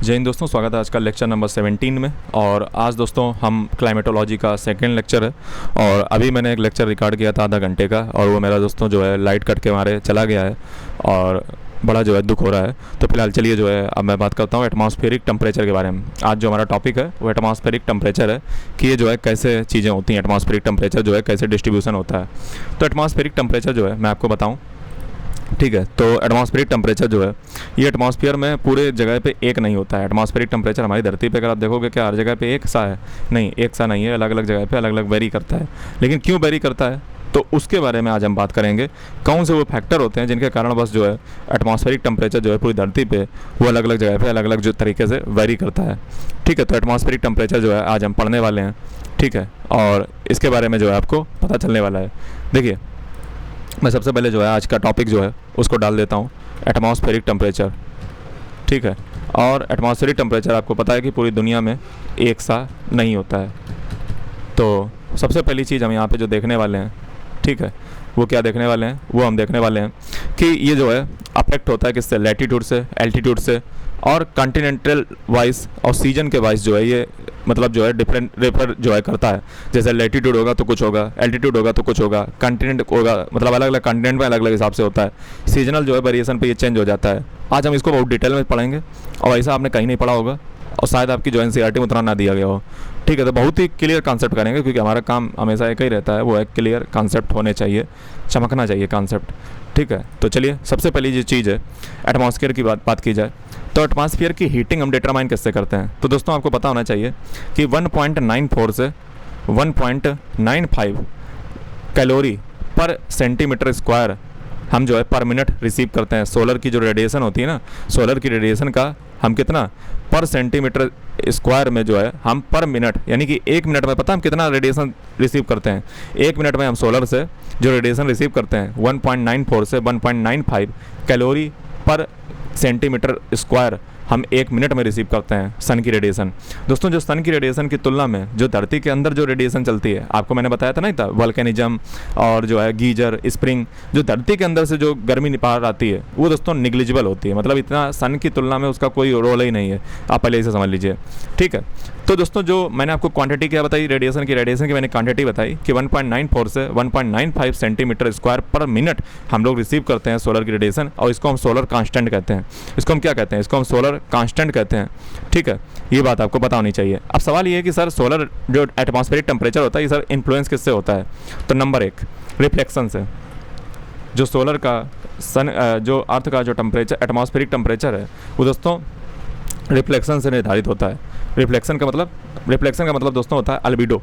जय हिंद दोस्तों, स्वागत है आज का लेक्चर नंबर 17 में। और आज दोस्तों हम क्लाइमेटोलॉजी का सेकंड लेक्चर है। और अभी मैंने एक लेक्चर रिकॉर्ड किया था आधा घंटे का, और वो मेरा दोस्तों जो है लाइट कट के मारे चला गया है और बड़ा जो है दुख हो रहा है। तो फिलहाल चलिए जो है अब मैं बात करता हूँ एटमॉस्फेरिक टेम्परेचर के बारे में। आज जो हमारा टॉपिक है वो एटमॉस्फेरिक टेम्परेचर है कि ये जो है कैसे चीज़ें होती हैं, एटमॉस्फेरिक टेम्परेचर जो है कैसे डिस्ट्रीब्यूशन होता है। तो एटमॉस्फेरिक टेम्परेचर जो है मैं आपको बताऊँ, ठीक है। तो एटमॉस्फेरिक टेम्परेचर जो है ये एटमॉस्फेयर में पूरे जगह पे एक नहीं होता है। एटमॉस्फेरिक टेम्परेचर हमारी धरती पे अगर आप देखोगे क्या हर जगह पे एक सा है? नहीं, एक सा नहीं है, अलग अलग जगह पे अलग अलग वेरी करता है। लेकिन क्यों वेरी करता है तो उसके बारे में आज हम बात करेंगे। कौन से वो फैक्टर होते हैं जिनके कारण बस जो है एटमॉस्फेरिक टेम्परेचर जो है पूरी धरती पे वो अलग अलग जगह पे अलग अलग जो तरीके से वेरी करता है, ठीक है। तो एटमॉस्फेरिक टेम्परेचर जो है आज हम पढ़ने वाले हैं, ठीक है। और इसके बारे में जो है आपको पता चलने वाला है। देखिए, मैं सबसे पहले जो है आज का टॉपिक जो है उसको डाल देता हूँ, एटमॉस्फेरिक टेम्परेचर, ठीक है। और एटमॉस्फेरिक टेम्परेचर आपको पता है कि पूरी दुनिया में एक सा नहीं होता है। तो सबसे पहली चीज़ हम यहाँ पे जो देखने वाले हैं, ठीक है, वो क्या देखने वाले हैं, वो हम देखने वाले हैं कि ये जो है अफेक्ट होता है किससे, लैटीट्यूड से, एल्टीट्यूड से, और कॉन्टिनेंटल वाइज और सीजन के वाइज जो है ये मतलब जो है डिफरेंट रेफर जो है करता है। जैसे लैटीट्यूड होगा तो कुछ होगा, एल्टीट्यूड होगा तो कुछ होगा, कॉन्टिनेंट होगा मतलब अलग अलग कॉन्टिनेंट में अलग अलग हिसाब से होता है। सीजनल जो है वेरिएशन पे ये चेंज हो जाता है। आज हम इसको बहुत डिटेल में पढ़ेंगे और ऐसा आपने कहीं नहीं पढ़ा होगा और शायद आपकी जो एनसीईआरटी में उतना ना दिया गया हो, ठीक है। तो बहुत ही क्लियर कॉन्सेप्ट करेंगे क्योंकि हमारा काम हमेशा एक ही रहता है, वो है क्लियर कॉन्सेप्ट होने चाहिए, चमकना चाहिए कॉन्सेप्ट, ठीक है। तो चलिए सबसे पहली जो चीज़ है एटमॉस्फेयर की बात की जाए तो एटमॉस्फेयर की हीटिंग हम डिटरमाइन कैसे करते हैं। तो दोस्तों आपको पता होना चाहिए कि 1.94 से 1.95 कैलोरी पर सेंटीमीटर स्क्वायर हम जो है पर मिनट रिसीव करते हैं। सोलर की जो रेडिएशन होती है ना, सोलर की रेडिएशन का हम कितना पर सेंटीमीटर स्क्वायर में जो है हम पर मिनट यानी कि एक मिनट में पता हम कितना रेडिएशन रिसीव करते हैं। एक मिनट में हम सोलर से जो रेडिएशन रिसीव करते हैं 1.94 से 1.95 कैलोरी पर सेंटीमीटर स्क्वायर हम एक मिनट में रिसीव करते हैं सन की रेडिएशन। दोस्तों जो सन की रेडिएशन की तुलना में जो धरती के अंदर जो रेडिएशन चलती है, आपको मैंने बताया था नहीं था, वल्केनिज्म और जो है गीजर, स्प्रिंग, जो धरती के अंदर से जो गर्मी बाहर आती है वो दोस्तों निग्लिजिबल होती है, मतलब इतना सन की तुलना में उसका कोई रोल ही नहीं है। आप पहले इसे समझ लीजिए, ठीक है। तो दोस्तों जो मैंने आपको क्वांटिटी क्या बताई रेडिएशन की मैंने क्वांटिटी बताई कि 1.94 से 1.95 सेंटीमीटर स्क्वायर पर मिनट हम लोग रिसीव करते हैं सोलर की रेडिएशन, और इसको हम सोलर कांस्टेंट कहते हैं। इसको हम क्या कहते हैं, इसको हम सोलर कांस्टेंट कहते हैं, ठीक है। ये बात आपको पता होनी चाहिए। अब सवाल ये है कि सर सोलर जो एटमॉस्फेरिक टेम्परेचर होता है ये सर इन्फ्लुएंस किससे होता है। तो नंबर 1 रिफ्लेक्शन से। जो सोलर का जो अर्थ का जो टेम्परेचर एटमॉस्फेरिक टेम्परेचर है वो दोस्तों रिफ्लेक्शन से निर्धारित होता है। रिफ्लेक्शन का मतलब दोस्तों होता है अल्बिडो।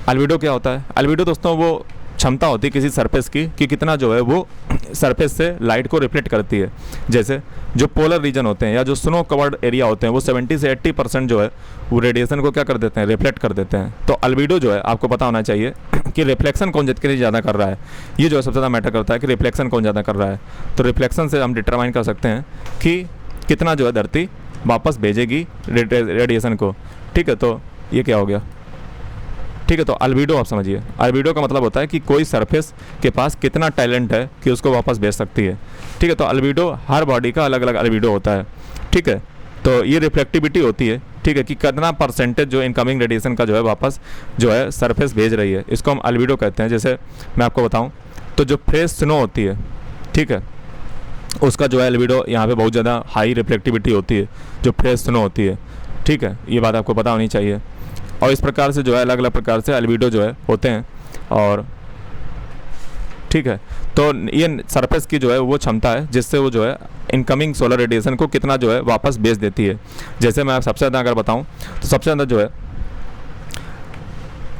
अल्बिडो क्या होता है? अल्बिडो दोस्तों वो क्षमता होती है किसी सरफेस की कि कितना जो है वो सरफेस से लाइट को रिफ्लेक्ट करती है। जैसे जो पोलर रीजन होते हैं या जो स्नो कवर्ड एरिया होते हैं वो 70 से 80% जो है वो रेडिएशन को क्या कर देते हैं, रिफ्लेक्ट कर देते हैं। तो अल्बिडो जो है आपको पता होना चाहिए कि रिफ्लेक्शन कौन जितने ज़्यादा कर रहा है, ये जो है सबसे ज़्यादा मैटर करता है कि रिफ्लेक्शन कौन ज़्यादा कर रहा है। तो रिफ्लेक्शन से हम डिटरमाइन कर सकते हैं कि कितना जो है धरती वापस भेजेगी रेडिएशन को, ठीक है। तो ये क्या हो गया, ठीक है। तो अल्बिडो आप समझिए, अल्बिडो का मतलब होता है कि कोई सरफेस के पास कितना टैलेंट है कि उसको वापस भेज सकती है, ठीक है। तो अल्बिडो हर बॉडी का अलग अलग अल्बिडो होता है, ठीक है। तो ये रिफ्लेक्टिविटी होती है, ठीक है, कि कितना परसेंटेज जो इनकमिंग रेडिएशन का जो है वापस जो है सरफेस भेज रही है, इसको हम अल्बिडो कहते हैं। जैसे मैं आपको बताऊँ तो जो फ्रेश स्नो होती है, ठीक है, उसका जो है अल्बिडो यहाँ पे बहुत ज़्यादा हाई रिफ्लेक्टिविटी होती है जो फ्रेश स्नो होती है, ठीक है। ये बात आपको पता होनी चाहिए। और इस प्रकार से जो है अलग अलग प्रकार से अल्बिडो जो है होते हैं, और ठीक है। तो ये सरफेस की जो है वो क्षमता है जिससे वो जो है इनकमिंग सोलर रेडिएशन को कितना जो है वापस भेज देती है। जैसे मैं सबसे ज़्यादा अगर बताऊं तो सबसे ज़्यादा जो है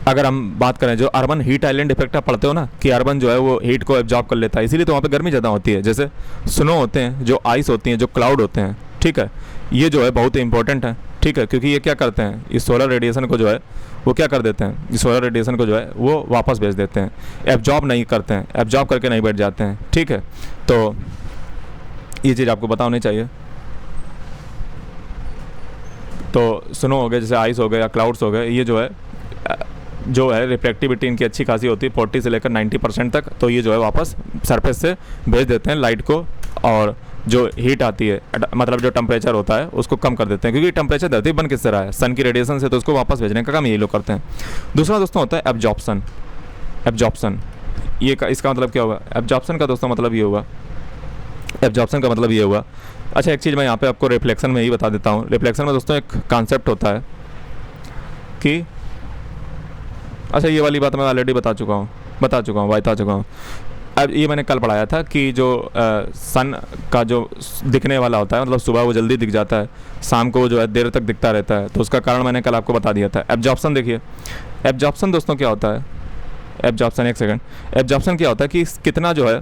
अगर हम बात करें जो अर्बन हीट आइलैंड इफेक्ट आप पढ़ते हो ना कि अर्बन जो है वो हीट को एब्जॉर्ब कर लेता है, इसीलिए तो वहाँ पे गर्मी ज़्यादा होती है। जैसे स्नो होते हैं, जो आइस होती हैं, जो क्लाउड होते हैं, ठीक है, ये जो है बहुत ही इंपॉर्टेंट है, ठीक है, क्योंकि ये क्या करते हैं, इस सोलर रेडिएशन को जो है वो क्या कर देते हैं, इस सोलर रेडिएशन को जो है वो वापस भेज देते हैं, एब्जॉर्ब नहीं करते हैं, एब्जॉर्ब करके नहीं बैठ जाते हैं, ठीक है। तो ये चीज़ आपको पता होनी चाहिए। तो स्नो हो गए, जैसे आइस हो गए या क्लाउड्स हो गए, ये जो है रिफ्लेक्टिविटी इनकी अच्छी खासी होती है 40 से लेकर 90% तक। तो ये जो है वापस सरफेस से भेज देते हैं लाइट को, और जो हीट आती है, मतलब जो टेम्परेचर होता है उसको कम कर देते हैं, क्योंकि टेम्परेचर धरती बन किससे रहा है, सन की रेडिएशन से, तो उसको वापस भेजने का काम ये लोग करते हैं। दूसरा दोस्तों होता है एब्जॉर्प्शन। एब्जॉर्प्शन ये इसका मतलब क्या होगा? एब्जॉर्प्शन का दोस्तों मतलब ये होगा, एब्जॉर्प्शन का मतलब ये हुआ, अच्छा एक चीज़ मैं यहाँ पे आपको रिफ्लेक्शन में ही बता देता हूँ। रिफ्लेक्शन में दोस्तों एक कॉन्सेप्ट होता है कि, अच्छा ये वाली बात मैं ऑलरेडी बता चुका हूँ। अब ये मैंने कल पढ़ाया था कि जो सन का जो दिखने वाला होता है, मतलब सुबह वो जल्दी दिख जाता है, शाम को वो जो है देर तक दिखता रहता है, तो उसका कारण मैंने कल आपको बता दिया था। एब्जॉर्प्शन देखिए, एब्जॉर्प्शन दोस्तों क्या होता है? एब्जॉर्प्शन, एक सेकंड, एब्जॉर्प्शन क्या होता है कि कितना जो है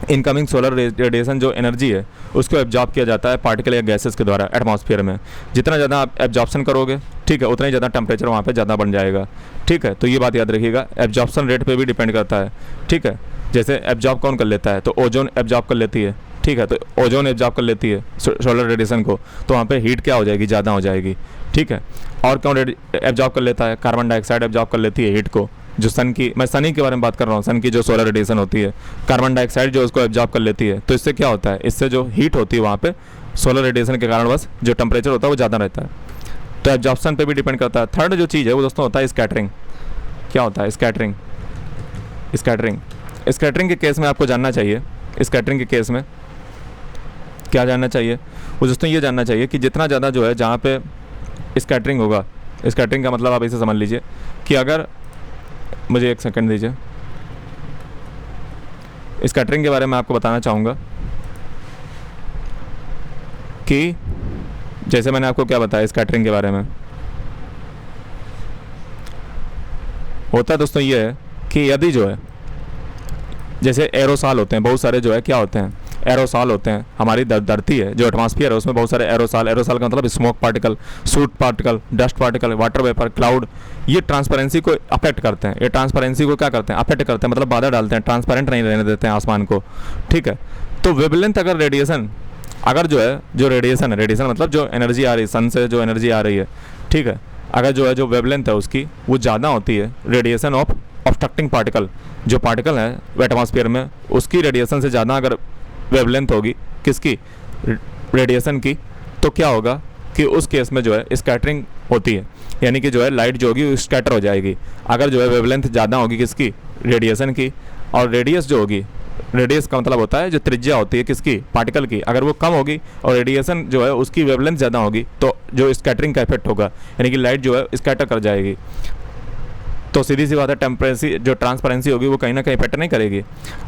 इनकमिंग सोलर रेडिएशन जो एनर्जी है उसको एब्जॉर्ब किया जाता है पार्टिकल या गैसेस के द्वारा एटमॉस्फेयर में। जितना ज़्यादा आप एब्जॉर्प्शन करोगे, ठीक है, उतना ही ज़्यादा टेम्परेचर वहाँ पे ज़्यादा बन जाएगा, ठीक है। तो ये बात याद रखिएगा, एब्जॉर्प्शन रेट पे भी डिपेंड करता है, ठीक है। जैसे एब्जॉर्ब कौन कर लेता है? तो ओजोन एब्जॉर्ब कर लेती है, ठीक है। तो ओजोन एब्जॉर्ब कर लेती है सोलर रेडिएशन को, तो वहाँ पे हीट क्या हो जाएगी? ज़्यादा हो जाएगी, ठीक है। और कौन एब्जॉर्ब कर लेता है? कार्बन डाइऑक्साइड एब्जॉर्ब कर लेती है हीट को, जो सन की, मैं सन ही के बारे में बात कर रहा हूँ, सन की जो सोलर रेडिएशन होती है, कार्बन डाइऑक्साइड जो उसको एब्जॉर्ब कर लेती है। तो इससे क्या होता है? इससे जो हीट होती है वहाँ पे सोलर रेडिएशन के कारण बस जो टेम्परेचर होता है वो ज़्यादा रहता है। तो एब्जॉर्प्शन पे भी डिपेंड करता है। थर्ड जो चीज़ है वो दोस्तों होता है स्कैटरिंग। क्या होता है स्कैटरिंग? स्कैटरिंग के केस में आपको जानना चाहिए, स्कैटरिंग के केस में क्या जानना चाहिए? वो दोस्तों ये जानना चाहिए कि जितना ज़्यादा जो है जहाँ पे स्कैटरिंग होगा, स्कैटरिंग का मतलब आप इसे समझ लीजिए कि अगर, मुझे एक सेकंड दीजिए, स्कैटरिंग के बारे में आपको बताना चाहूँगा कि जैसे मैंने आपको क्या बताया स्कैटरिंग के बारे में, होता है दोस्तों ये है कि यदि जो है जैसे एरोसॉल होते हैं, बहुत सारे जो है क्या होते हैं? एरोसॉल होते हैं। हमारी धरती है जो एटमॉस्फेयर है उसमें बहुत सारे एरोसॉल का मतलब smoke particle, suit particle, dust particle, water vapour, cloud, ये ट्रांसपेरेंसी को अफेक्ट करते हैं। ये ट्रांसपेरेंसी को क्या करते हैं? अफेक्ट करते हैं, मतलब बाधा डालते हैं, ट्रांसपेरेंट नहीं रहने देते हैं आसमान को, ठीक है। तो वेवलेंथ अगर रेडिएशन, अगर जो है जो रेडिएशन है, रेडिएशन मतलब जो एनर्जी आ रही है सन से, जो एनर्जी आ रही है, ठीक है, अगर जो है जो वेवलेंथ है उसकी वो ज़्यादा होती है, रेडिएशन ऑफ ऑब्स्ट्रक्टिंग पार्टिकल, जो पार्टिकल है एटमॉस्फेयर में उसकी रेडिएशन से ज़्यादा अगर वेवलेंथ होगी, किसकी? रेडिएशन की, तो क्या होगा कि उस केस में जो है स्कैटरिंग होती है, यानी कि जो है लाइट जो होगी स्कैटर हो जाएगी। अगर जो है वेवलेंथ ज़्यादा होगी किसकी? रेडिएशन की, और रेडियस जो होगी, रेडियस का मतलब होता है जो त्रिज्या होती है किसकी? पार्टिकल की, अगर वो कम होगी और रेडिएशन जो है उसकी वेवलेंथ ज़्यादा होगी तो जो स्कैटरिंग का इफेक्ट होगा, यानी कि लाइट जो है स्कैटर कर जाएगी। तो सीधी सी बात है, टेम्परेंसी जो ट्रांसपेरेंसी होगी वो कहीं ना कहीं इफेक्ट नहीं करेगी।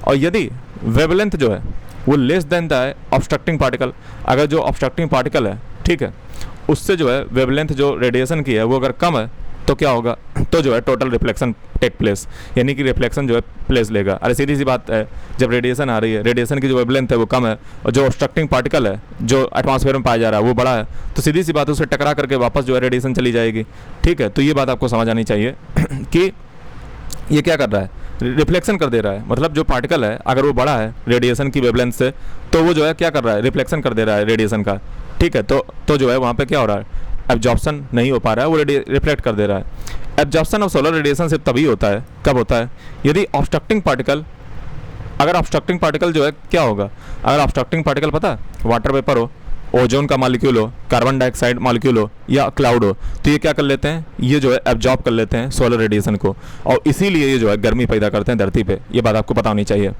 और यदि वेवलेंथ जो है वो less than the obstructing particle, अगर जो ऑब्स्ट्रक्टिंग पार्टिकल है, ठीक है, उससे जो है वेवलेंथ जो रेडिएशन की है वो अगर कम है तो क्या होगा? तो जो है टोटल रिफ्लेक्शन टेक प्लेस, यानी कि रिफ्लेक्शन जो है प्लेस लेगा। अरे सीधी सी बात है, जब रेडिएशन आ रही है, रेडिएशन की जो वेवलेंथ है वो कम है और जो ऑब्स्ट्रक्टिंग पार्टिकल है जो एटमॉस्फेयर में पाया जा रहा है वो बड़ा है, तो सीधी सी बात है उससे टकरा करके वापस जो है रेडिएशन चली जाएगी, ठीक है। तो ये बात आपको समझ आनी चाहिए कि ये क्या कर रहा है? रिफ्लेक्शन कर दे रहा है, मतलब जो पार्टिकल है अगर वो बड़ा है रेडिएशन की वेवलेंथ से तो वो जो है क्या कर रहा है? रिफ्लेक्शन कर दे रहा है रेडिएशन का, ठीक है। तो जो है वहाँ पे क्या हो रहा है? एब्जॉर्प्शन नहीं हो पा रहा है, वो रिफ्लेक्ट कर दे रहा है। एब्जॉर्प्शन ऑफ सोलर रेडिएशन सिर्फ तभी होता है, कब होता है? यदि ऑब्स्ट्रक्टिंग पार्टिकल, अगर ऑब्स्ट्रक्टिंग पार्टिकल जो है क्या होगा? अगर ऑब्स्ट्रक्टिंग पार्टिकल पता वाटर वेपर हो, ओजोन का मॉलिक्यूल हो, कार्बन डाइऑक्साइड मॉलिक्यूल हो या क्लाउड हो, तो ये क्या कर लेते हैं? ये जो है एब्जॉर्ब कर लेते हैं सोलर रेडिएशन को, और इसीलिए ये जो है गर्मी पैदा करते हैं धरती पे। ये बात आपको पता होनी चाहिए,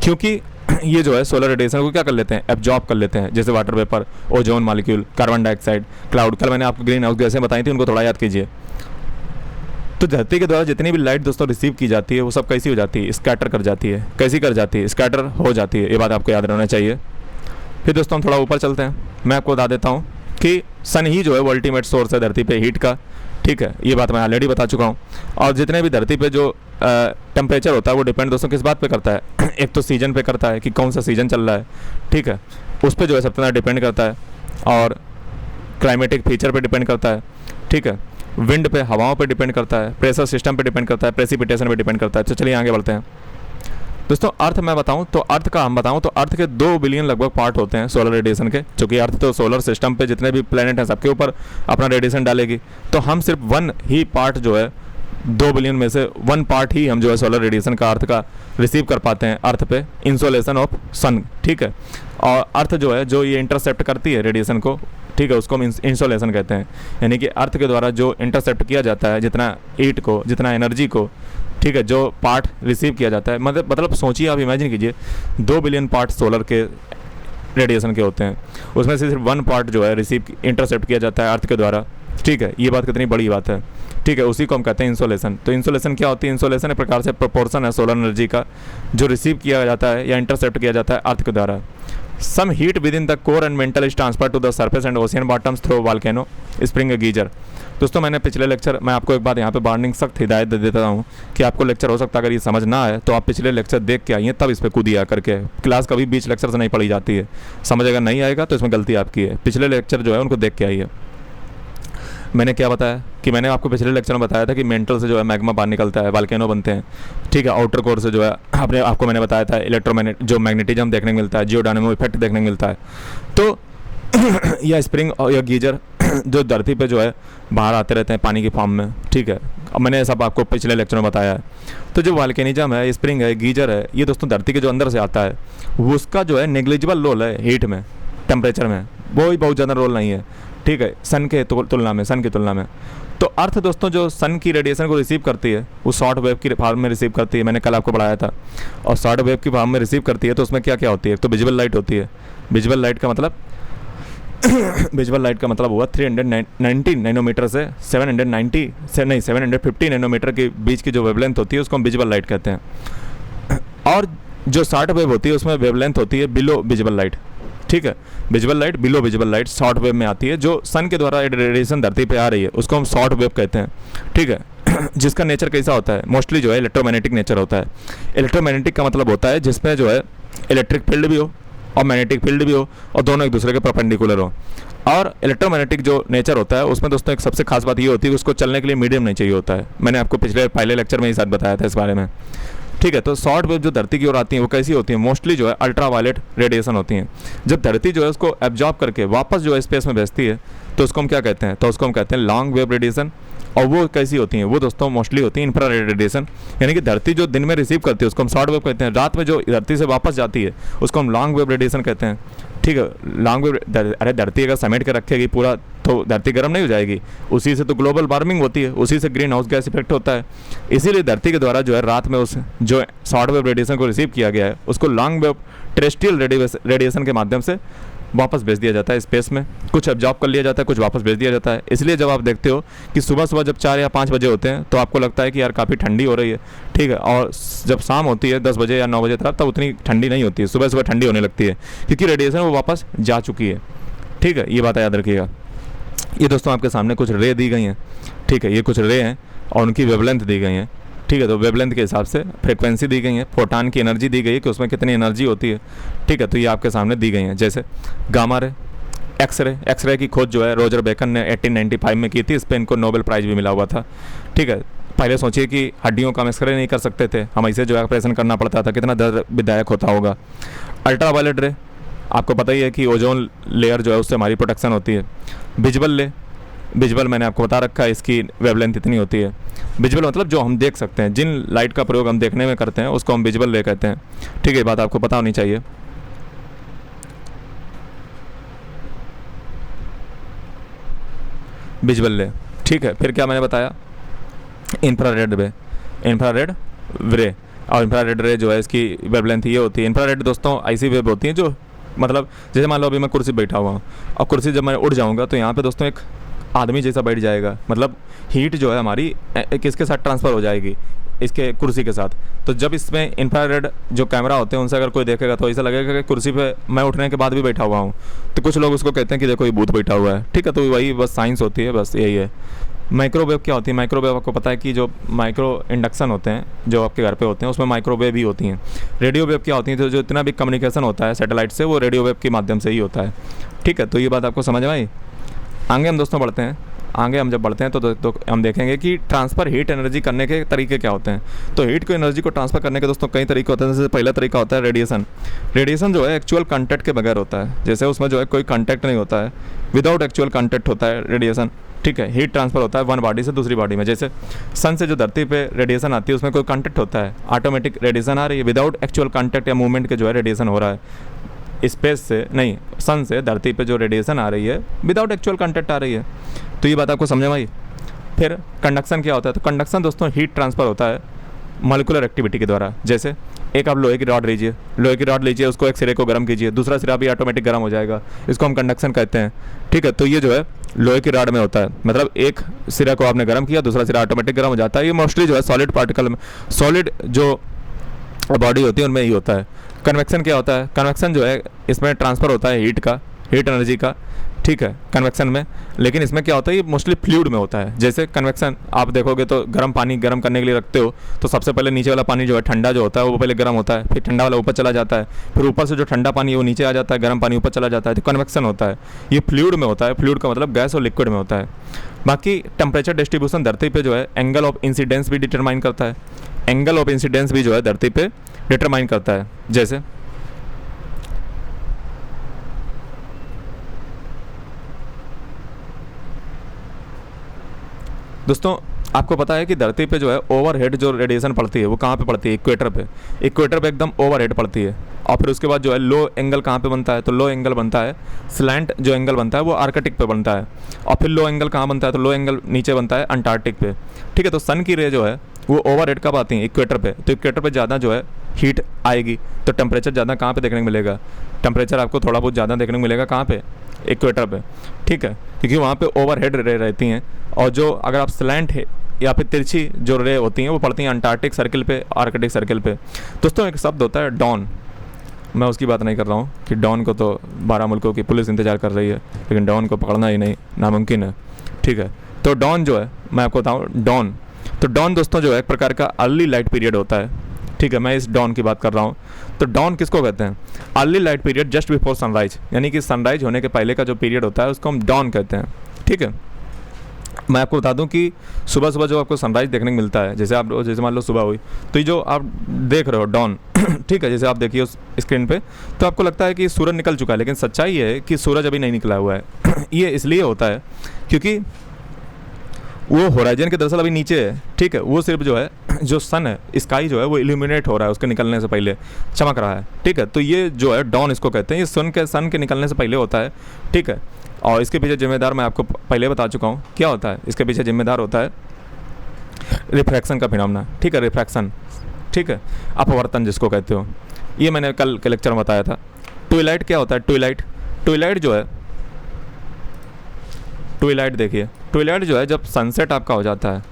क्योंकि ये जो है सोलर रेडिएशन को क्या कर लेते हैं? एब्जॉर्ब कर लेते हैं, जैसे water vapour, ozone molecule, carbon dioxide, cloud. कल मैंने आपको ग्रीन हाउस गैसें बताई थी, उनको थोड़ा याद कीजिए। तो धरती के द्वारा जितनी भी लाइट दोस्तों रिसीव की जाती है वो सब कैसी हो जाती है? स्कैटर कर जाती है। कैसी कर जाती है? स्कैटर हो जाती है। ये बात आपको याद रहना चाहिए। फिर दोस्तों हम थोड़ा ऊपर चलते हैं, मैं आपको बता देता हूँ कि सन ही जो है वो अल्टीमेट सोर्स है धरती पे हीट का, ठीक है। ये बात मैं ऑलरेडी बता चुका हूँ। और जितने भी धरती पे जो टेम्परेचर होता है वो डिपेंड दोस्तों किस बात पे करता है? एक तो सीजन पे करता है कि कौन सा सीजन चल रहा है, ठीक है, उस पर जो है सबसे ज़्यादा डिपेंड करता है, और क्लाइमेटिक फीचर पे डिपेंड करता है, ठीक है, विंड पे, हवाओं पे डिपेंड करता है, प्रेशर सिस्टम पे डिपेंड करता है, प्रेसिपिटेशन पे डिपेंड करता है। तो चलिए आगे बढ़ते हैं दोस्तों। अर्थ मैं बताऊं तो अर्थ का हम बताऊं तो अर्थ के 2 बिलियन लगभग पार्ट होते हैं सोलर रेडिएशन के, क्योंकि अर्थ तो सोलर सिस्टम पे जितने भी प्लेनेट हैं सबके ऊपर अपना रेडिएशन डालेगी। तो हम सिर्फ 1 ही पार्ट जो है 2 बिलियन में से 1 पार्ट ही हम जो है सोलर रेडिएशन का अर्थ का रिसीव कर पाते हैं अर्थ पे, इंसोलेशन ऑफ सन, ठीक है। और अर्थ जो है जो ये इंटरसेप्ट करती है रेडिएशन को, ठीक है, उसको हम इंसोलेशन कहते हैं। यानी कि अर्थ के द्वारा जो इंटरसेप्ट किया जाता है जितना हीट को, जितना एनर्जी को, ठीक है, जो पार्ट रिसीव किया जाता है, मतलब सोचिए, आप इमेजिन कीजिए 2 बिलियन पार्ट सोलर के रेडिएशन के होते हैं, उसमें से सिर्फ 1 पार्ट जो है रिसीव इंटरसेप्ट किया जाता है अर्थ के द्वारा, ठीक है। ये बात कितनी बड़ी बात है, ठीक है। उसी को हम कहते हैं इंसोलेशन। तो इंसोलेशन क्या होती है? इंसोलेशन एक प्रकार से प्रोपोर्शन है सोलर एनर्जी का जो रिसीव किया जाता है या इंटरसेप्ट किया जाता है अर्थ के द्वारा। Some heat within the core and mantle is transfer to the surface and ocean bottoms through volcano spring geyser. दोस्तों मैंने पिछले लेक्चर, मैं आपको एक बात यहाँ पे वार्निंग सख्त हिदायत दे देता हूँ कि आपको लेक्चर हो सकता है अगर ये समझ ना आए तो आप पिछले लेक्चर देख के आइए, तब इस पर कूदिया करके। क्लास कभी बीच लेक्चर से नहीं पढ़ी जाती है, समझ अगर नहीं आएगा तो इसमें गलती आपकी है। पिछले लेक्चर जो है उनको देख के आइए। मैंने क्या बताया कि मैंने आपको पिछले लेक्चर में बताया था कि मेंटल से जो है मैग्मा बाहर निकलता है, वॉल्केनो बनते हैं, ठीक है। आउटर कोर से जो है आपको मैंने बताया था इलेक्ट्रोमैग्नेट जो मैग्नेटिज्म देखने को मिलता है, जियोडायनेमो इफेक्ट देखने को मिलता है। तो यह स्प्रिंग और यह गीजर जो धरती पे जो है बाहर आते रहते हैं पानी की फॉर्म में, ठीक है। अब मैंने सब आपको पिछले लेक्चर में बताया है। तो जो वॉल्केनिज्म है, स्प्रिंग है, गीजर है, ये दोस्तों धरती के जो अंदर से आता है वो उसका जो है नेग्लिजिबल रोल है हीट में, टेम्परेचर में, वो ही बहुत ज़्यादा रोल नहीं है, ठीक है, सन के तुलना में, सन की तुलना में। तो अर्थ दोस्तों जो सन की रेडिएशन को रिसीव करती है वो शॉर्ट वेव की फॉर्म में रिसीव करती है, मैंने कल आपको पढ़ाया था। और शॉर्ट वेव की फॉर्म में रिसीव करती है तो उसमें क्या क्या होती है? तो विजुअल लाइट होती है। विजुअल लाइट का मतलब विजुअल लाइट का मतलब हुआ 390 नैनोमीटर से 750 नैनोमीटर के बीच की जो वेवलेंथ होती है उसको हम विजुअल लाइट कहते हैं। और जो शॉर्ट वेव होती है उसमें वेवलेंथ होती है बिलो विजुअल लाइट, ठीक है। Visual light, below visual light short wave में आती है। जो सन के द्वारा रेडिएशन धरती पे आ रही है उसको हम शॉर्ट वेव कहते हैं, ठीक है। जिसका नेचर कैसा होता है? मोस्टली जो है इलेक्ट्रोमैग्नेटिक नेचर होता है। इलेक्ट्रोमैग्नेटिक का मतलब होता है जिसमें जो है इलेक्ट्रिक फील्ड भी हो और मैग्नेटिक फील्ड भी हो और दोनों एक दूसरे के परपेंडिकुलर हो। और इलेक्ट्रोमैग्नेटिक जो नेचर होता है उसमें दोस्तों एक सबसे खास बात ये होती है कि उसको चलने के लिए मीडियम नहीं चाहिए होता है। मैंने आपको पहले लेक्चर में ही साथ बताया था इस बारे में, ठीक है। तो शॉर्ट वेव जो धरती की ओर आती हैं वो कैसी होती हैं? मोस्टली जो है अल्ट्रा वायलेट रेडिएशन होती हैं। जब धरती जो है उसको एब्जॉर्ब करके वापस जो है स्पेस में भेजती है तो उसको हम क्या कहते हैं? तो उसको हम कहते हैं लॉन्ग वेव रेडिएशन। और वो कैसी होती हैं? वो दोस्तों मोस्टली होती है इंफ्रारेड रेडिएशन। यानी कि धरती जो दिन में रिसीव करती है उसको हम शॉर्ट वेव कहते हैं, रात में जो धरती से वापस जाती है उसको हम लॉन्ग वेव रेडिएशन कहते हैं, ठीक है। लॉन्ग वेव, अरे धरती अगर समेट के रखेगी पूरा तो धरती गर्म नहीं हो जाएगी? उसी से तो ग्लोबल वार्मिंग होती है, उसी से ग्रीन हाउस गैस इफेक्ट होता है। इसीलिए धरती के द्वारा जो है रात में उस जो शॉर्ट वेव रेडिएशन को रिसीव किया गया है उसको लॉन्ग वेव टेरेस्ट्रियल रेडिएशन के माध्यम से वापस भेज दिया जाता है स्पेस में। कुछ एब्जॉर्ब कर लिया जाता है, कुछ वापस भेज दिया जाता है। इसलिए जब आप देखते हो कि सुबह सुबह जब 4 या 5 बजे होते हैं तो आपको लगता है कि यार काफ़ी ठंडी हो रही है, ठीक है। और जब शाम होती है 10 बजे या 9 बजे तब उतनी ठंडी नहीं होती है, सुबह सुबह ठंडी होने लगती है क्योंकि रेडिएशन वो वापस जा चुकी है, ठीक है। ये बात याद रखिएगा। ये दोस्तों आपके सामने कुछ रे दी गई हैं, ठीक है। ये कुछ रे हैं और उनकी वेवलेंथ दी गई हैं, ठीक है। तो वेवलेंथ के हिसाब से फ्रीक्वेंसी दी गई है, फोटान की एनर्जी दी गई है कि उसमें कितनी एनर्जी होती है, ठीक है। तो ये आपके सामने दी गई हैं, जैसे गामा रे, एक्सरे की खोज जो है रोजर बेकन ने 1895 में की थी। इस पर इनको नोबेल प्राइज़ भी मिला हुआ था, ठीक है। पहले सोचिए कि हड्डियों का हम एक्सरे नहीं कर सकते थे, हम इसे जो है ऑपरेशन करना पड़ता था, कितना दर्द विदायक होता होगा। अल्ट्रा वायलेट रे, आपको पता ही है कि ओजोन लेयर जो है उससे हमारी प्रोटेक्शन होती है। विजुअल मैंने आपको बता रखा है, इसकी वेवलेंथ इतनी होती है। विजुअल मतलब जो हम देख सकते हैं, जिन लाइट का प्रयोग हम देखने में करते हैं उसको हम विजुअल ले कहते हैं, ठीक है। ये बात आपको पता होनी चाहिए। विजुअल ले, ठीक है। फिर क्या मैंने बताया? इंफ्रारेड रे, और इंफ्रारेड रे जो है इसकी वेवलेंथ ये होती है। इंफ्रारेड दोस्तों ऐसी वेव होती है जो मतलब जैसे मान लो अभी मैं कुर्सी बैठा हुआ हूँ और कुर्सी जब मैं उड़ जाऊँगा तो यहाँ पे दोस्तों एक आदमी जैसा बैठ जाएगा, मतलब हीट जो है हमारी किसके साथ ट्रांसफ़र हो जाएगी? इसके कुर्सी के साथ। तो जब इसमें इंफ्रारेड जो कैमरा होते हैं उनसे अगर कोई देखेगा तो ऐसा लगेगा कि कुर्सी पे मैं उठने के बाद भी बैठा हुआ हूँ। तो कुछ लोग उसको कहते हैं कि देखो ये भूत बैठा हुआ है, ठीक है। तो वही बस साइंस होती है, बस यही है। माइक्रोवेव क्या होती है? माइक्रोवेव आपको पता है कि जो माइक्रो इंडक्शन होते हैं जो आपके घर पे होते हैं उसमें माइक्रोवेव ही होती हैं। रेडियो वेव क्या होती है? तो जो इतना भी कम्युनिकेशन होता है सैटेलाइट से वो रेडियो वेव के माध्यम से ही होता है, ठीक है। तो ये बात आपको समझ में आई? आगे हम दोस्तों बढ़ते हैं। आगे हम जब बढ़ते हैं तो हम देखेंगे कि ट्रांसफ़र हीट एनर्जी करने के तरीके क्या होते हैं। तो हीट को एनर्जी को ट्रांसफ़र करने के दोस्तों कई तरीके होते हैं। जैसे पहला तरीका होता है रेडिएशन जो है एक्चुअल कॉन्टैक्ट के बगैर होता है, जैसे उसमें जो है कोई कॉन्टैक्ट नहीं होता है, विदाउट एक्चुअल कॉन्टैक्ट होता है रेडिएशन, ठीक है। हीट ट्रांसफ़र होता है वन बॉडी से दूसरी बॉडी में। जैसे सन से जो धरती पे रेडिएशन आती है उसमें कोई कॉन्टैक्ट होता है, ऑटोमेटिक रेडिएशन आ रही है, विदाउट एक्चुअल कॉन्टैक्ट या मूवमेंट के जो है रेडिएशन हो रहा है, स्पेस से नहीं, सन से धरती पे जो रेडिएशन आ रही है विदाउट एक्चुअल कांटेक्ट आ रही है। तो ये बात आपको समझ में आई। फिर कंडक्शन क्या होता है? तो कंडक्शन दोस्तों हीट ट्रांसफ़र होता है मॉलिक्यूलर एक्टिविटी के द्वारा। जैसे एक आप लोहे की रॉड लीजिए, लोहे की रॉड लीजिए, उसको एक सिरे को गर्म कीजिए, दूसरा सिरा भी ऑटोमेटिक गर्म हो जाएगा, इसको हम कंडक्शन कहते हैं। ठीक है, तो ये जो है लोहे की रॉड में होता है, मतलब एक सिरा को आपने गर्म किया, दूसरा सिरा ऑटोमेटिक गर्म हो जाता है। ये मोस्टली जो है सॉलिड पार्टिकल में, सॉलिड जो बॉडी होती है उनमें ही होता है। कन्वेक्शन क्या होता है? कन्वेक्शन जो है इसमें ट्रांसफ़र होता है हीट का, हीट एनर्जी का। ठीक है, कन्वेक्शन में, लेकिन इसमें क्या होता है, ये मोस्टली फ्लूइड में होता है। जैसे कन्वेक्शन आप देखोगे तो गर्म पानी गर्म करने के लिए रखते हो, तो सबसे पहले नीचे वाला पानी जो है ठंडा जो होता है वो पहले गर्म होता है, फिर ठंडा वाला ऊपर चला जाता है, फिर ऊपर से जो ठंडा पानी है वो नीचे आ जाता है, गर्म पानी ऊपर चला जाता है, तो कन्वेक्शन होता है। ये फ्लूइड में होता है, फ्लूइड का मतलब गैस और लिक्विड में होता है। बाकी टेम्परेचर डिस्ट्रीब्यूशन धरती पे जो है एंगल ऑफ इंसिडेंस भी डिटरमाइन करता है। एंगल ऑफ इंसिडेंस भी जो है धरती पे डिटरमाइन करता है। जैसे दोस्तों आपको पता है कि धरती पे जो है ओवरहेड जो रेडिएशन पड़ती है वो कहाँ पे पड़ती है? इक्वेटर पे। इक्वेटर पे एकदम ओवरहेड पड़ती है। और फिर उसके बाद जो है लो एंगल कहाँ पे बनता है? तो लो एंगल बनता है, स्लैंट जो एंगल बनता है वो आर्कटिक पे बनता है। और फिर लो एंगल कहाँ बनता है? तो लो एंगल नीचे बनता है अंटार्कटिक पे। ठीक है, तो सन की रे जो है वो ओवरहेड कब आती है? इक्वेटर पे। तो इक्वेटर पे ज़्यादा जो है हीट आएगी, तो टेम्परेचर ज़्यादा कहाँ पे देखने को मिलेगा? टेम्परेचर आपको थोड़ा बहुत ज़्यादा देखने को मिलेगा कहाँ पे? इक्वेटर पे। ठीक है, क्योंकि वहाँ पे ओवरहेड रे रहती हैं, और जो अगर आप स्लैंट है या फिर तिरछी जो रे होती हैं वो पड़ती हैं अंटार्कटिक सर्किल पे, आर्कटिक सर्किल पे। दोस्तों एक शब्द होता है डॉन, मैं उसकी बात नहीं कर रहा हूँ कि डॉन को तो 12 मुल्कों की पुलिस इंतजार कर रही है, लेकिन डॉन को पकड़ना ही नहीं नामुमकिन है। ठीक है, तो डॉन जो है मैं आपको बताऊँ, डॉन, तो डॉन दोस्तों जो है एक प्रकार का अर्ली लाइट पीरियड होता है। ठीक है, मैं इस डॉन की बात कर रहा हूँ। तो डॉन किसको कहते हैं? Early light period just before sunrise, यानी कि सनराइज होने के पहले का जो पीरियड होता है उसको हम डॉन कहते हैं। ठीक है, मैं आपको बता दूं कि सुबह सुबह जो आपको सनराइज देखने को मिलता है, जैसे मान लो सुबह हुई, तो ये जो आप देख रहे हो डॉन, ठीक है, जैसे आप देखिए उस स्क्रीन पे, तो आपको लगता है कि सूरज निकल चुका है, लेकिन सच्चाई ये है कि सूरज अभी नहीं निकला हुआ है। ये इसलिए होता है क्योंकि वो होराइजन के दरअसल अभी नीचे है। ठीक है, वो सिर्फ जो है जो सन है, स्काई जो है वो इल्यूमिनेट हो रहा है, उसके निकलने से पहले चमक रहा है। ठीक है, तो ये जो है डॉन इसको कहते हैं, ये सन के निकलने से पहले होता है। ठीक है, और इसके पीछे जिम्मेदार मैं आपको पहले बता चुका हूँ क्या होता है। इसके पीछे जिम्मेदार होता है रिफ्रैक्शन का फिनोमेना। ठीक है, रिफ्रैक्शन, ठीक है, अपवर्तन जिसको कहते हो, ये मैंने कल के लेक्चर में बताया था। ट्विलाइट क्या होता है? ट्विलाइट जो है, ट्विलाइट देखिए, ट्विलाइट जो है जब सनसेट आपका हो जाता है,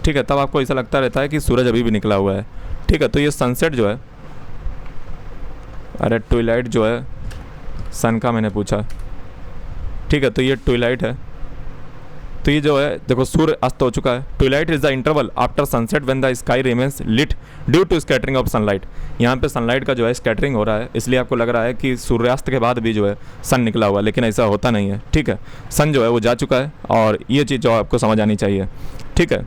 ठीक है, तब आपको ऐसा लगता रहता है कि सूरज अभी भी निकला हुआ है। ठीक है, तो ये सनसेट जो है, अरे ट्विलाइट जो है सन का मैंने पूछा। ठीक है, तो ये ट्विलाइट है। तो ये जो है देखो सूर्य अस्त हो चुका है। Twilight is the interval after sunset when the sky remains lit due to scattering of sunlight. यहाँ पे सनलाइट का जो है स्कैटरिंग हो रहा है, इसलिए आपको लग रहा है कि सूर्यास्त के बाद भी जो है सन निकला हुआ है, लेकिन ऐसा होता नहीं है। ठीक है, सन जो है वो जा चुका है, और ये चीज़ जो आपको समझ आनी चाहिए। ठीक है,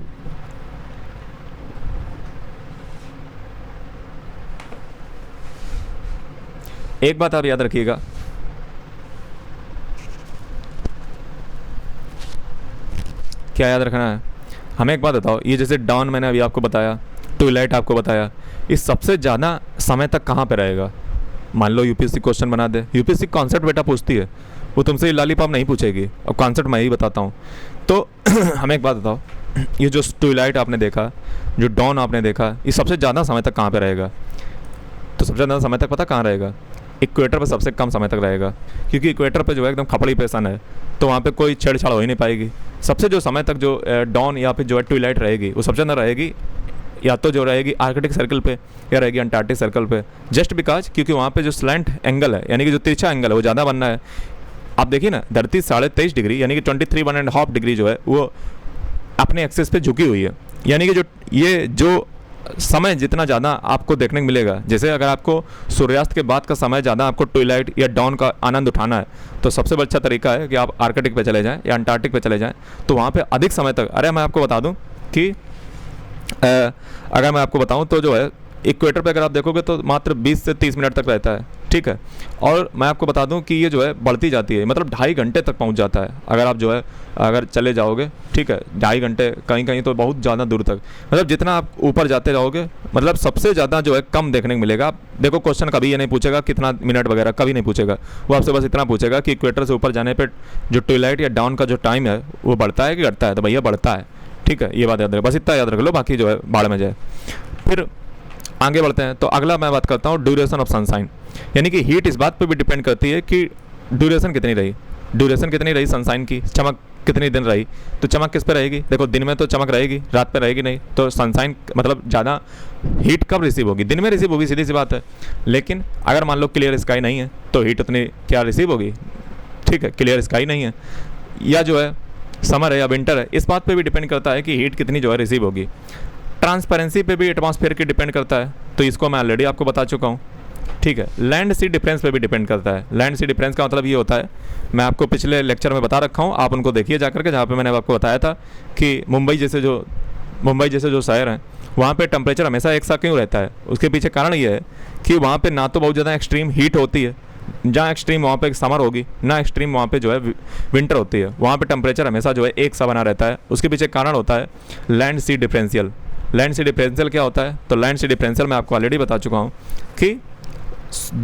एक बात आप याद रखिएगा, क्या याद रखना है? हमें एक बात बताओ, ये जैसे डॉन मैंने अभी आपको बताया, ट्विलाइट आपको बताया, इस सबसे ज़्यादा समय तक कहाँ पे रहेगा? मान लो यूपीएससी क्वेश्चन बना दे, यूपीएससी कॉन्सेप्ट बेटा पूछती है, वो तुमसे लॉलीपॉप नहीं पूछेगी, और कॉन्सेप्ट मैं ही बताता हूँ। तो हमें एक बात बताओ, ये जो ट्विलाइट आपने देखा, जो डॉन आपने देखा, ये सबसे ज़्यादा समय तक कहाँ पर रहेगा? तो सबसे ज़्यादा समय तक पता कहाँ रहेगा? इक्वेटर पर सबसे कम समय तक रहेगा, क्योंकि इक्वेटर पे जो है एकदम खपड़ी पे सन है, तो वहाँ पे कोई छेड़छाड़ हो ही नहीं पाएगी। सबसे जो समय तक जो डॉन या फिर जो है ट्विलाइट रहेगी, वो सबसे ज़्यादा रहेगी या तो जो रहेगी आर्कटिक सर्कल पे या रहेगी अंटार्कटिक सर्कल पे, जस्ट बिकॉज क्योंकि वहाँ पे जो स्लैंट एंगल है, यानी कि जो तिरछा एंगल है वो ज़्यादा बनना है। आप देखिए ना, धरती 23.5 डिग्री यानी कि 23.5 डिग्री जो है वो अपने एक्सिस पे झुकी हुई है, यानी कि ये जो समय जितना ज़्यादा आपको देखने को मिलेगा, जैसे अगर आपको सूर्यास्त के बाद का समय ज़्यादा आपको ट्विलाइट या डॉन का आनंद उठाना है, तो सबसे अच्छा तरीका है कि आप आर्कटिक पे चले जाएं या अंटार्कटिक पे चले जाएं, तो वहाँ पे अधिक समय तक। अरे मैं आपको बता दूं कि अगर मैं आपको बताऊं तो जो है इक्वेटर पे अगर आप देखोगे तो मात्र 20 से 30 मिनट तक रहता है। ठीक है। और मैं आपको बता दूं कि ये जो है बढ़ती जाती है, मतलब 2.5 घंटे तक पहुंच जाता है अगर आप जो है अगर चले जाओगे, ठीक है। 2.5 घंटे, कहीं कहीं तो बहुत ज़्यादा दूर तक, मतलब जितना आप ऊपर जाते जाओगे, मतलब सबसे ज़्यादा जो है कम देखने को मिलेगा। आप देखो, क्वेश्चन कभी ये नहीं पूछेगा कितना मिनट वगैरह, कभी नहीं पूछेगा। वो आपसे बस इतना पूछेगा कि इक्वेटर से ऊपर जाने पर जो ट्विलाइट या डाउन का जो टाइम है वो बढ़ता है कि घटता है, तो भैया बढ़ता है, ठीक है। ये बात याद रखो, बस इतना याद रख लो, बाकी जो है बाढ़ में जाए। फिर आगे बढ़ते हैं, तो अगला मैं बात करता हूँ ड्यूरेशन ऑफ सनशाइन, यानी कि हीट इस बात पे भी डिपेंड करती है कि ड्यूरेशन कितनी रही, ड्यूरेशन कितनी रही सनशाइन की, चमक कितनी दिन रही। तो चमक किस पे रहेगी, देखो दिन में तो चमक रहेगी, रात पे रहेगी नहीं। तो सनशाइन मतलब ज़्यादा हीट कब रिसीव होगी, दिन में रिसीव होगी, सीधी सी बात है। लेकिन अगर मान लो क्लियर स्काई नहीं है तो हीट उतनी क्या रिसीव होगी, ठीक है। क्लियर स्काई नहीं है, या जो है समर है या विंटर है, इस बात पे भी डिपेंड करता है कि हीट कितनी जो है रिसीव होगी। ट्रांसपेरेंसी पे भी एटमॉस्फेयर की डिपेंड करता है, तो इसको मैं ऑलरेडी आपको बता चुका हूँ, ठीक है। लैंड सी डिफरेंस पे भी डिपेंड करता है। लैंड सी डिफरेंस का मतलब ये होता है, मैं आपको पिछले लेक्चर में बता रखा हूँ, आप उनको देखिए जाकर के, जहाँ पे मैंने आपको बताया था कि मुंबई जैसे जो शहर हैं वहाँ पे टेम्परेचर हमेशा एक सा क्यों रहता है। उसके पीछे कारण ये है कि वहाँ पे ना तो बहुत ज़्यादा एक्सट्रीम हीट होती है, जहाँ एक्सट्रीम वहाँ पे समर होगी, ना एक्सट्रीम वहाँ पे जो है विंटर होती है। वहाँ पे टेम्परेचर हमेशा जो है एक सा बना रहता है। उसके पीछे कारण होता है लैंड सी डिफरेंशियल। लैंड सी डिफरेंशियल क्या होता है, तो लैंड सी डिफरेंशियल मैं आपको ऑलरेडी बता चुका हूँ कि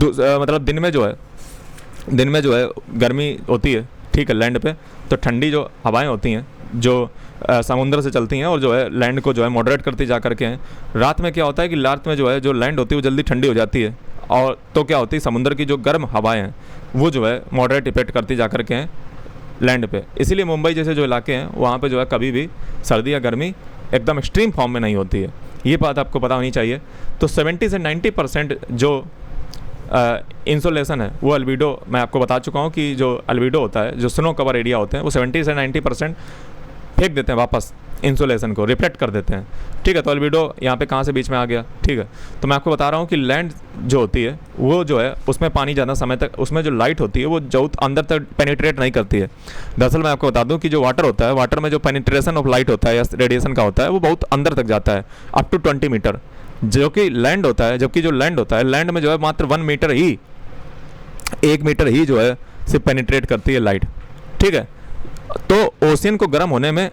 मतलब दिन में जो है गर्मी होती है, ठीक है, लैंड पे, तो ठंडी जो हवाएं होती हैं जो समुद्र से चलती हैं और जो है लैंड को जो है मॉडरेट करती जा करके हैं। रात में क्या होता है कि रात में जो है जो लैंड होती है वो जल्दी ठंडी हो जाती है, और तो क्या होती है समुद्र की जो गर्म हवाएं हैं वो जो है मॉडरेट इफेक्ट करती जा करके हैं लैंड पे। इसीलिए मुंबई जैसे जो इलाके हैं वहाँ पे जो है कभी भी सर्दी या गर्मी एकदम एक्सट्रीम फॉर्म में नहीं होती है, ये बात आपको पता होनी चाहिए। तो 70 से 90% जो इंसोलेशन है वो अल्बिडो, मैं आपको बता चुका हूँ कि जो अल्बिडो होता है, जो स्नो कवर एरिया होते हैं, वो 70 से 90% फेंक देते हैं वापस, इंसोलेशन को रिफ्लेक्ट कर देते हैं, ठीक है। तो अल्बिडो यहाँ पे कहाँ से बीच में आ गया, ठीक है। तो मैं आपको बता रहा हूँ कि लैंड जो होती है वो जो है उसमें पानी ज़्यादा समय तक, उसमें जो लाइट होती है वो जो अंदर तक पेनिट्रेट नहीं करती है। दरअसल मैं आपको बता दूँ कि जो वाटर होता है, वाटर में जो पेनिट्रेशन ऑफ लाइट होता है या रेडिएशन का होता है वो बहुत अंदर तक जाता है, अप टू 20 मीटर, जो कि लैंड होता है। जबकि जो लैंड होता है, लैंड में जो है मात्र 1 मीटर ही, 1 मीटर ही जो है सिर्फ पेनिट्रेट करती है लाइट, ठीक है। तो ओशियन को गर्म होने में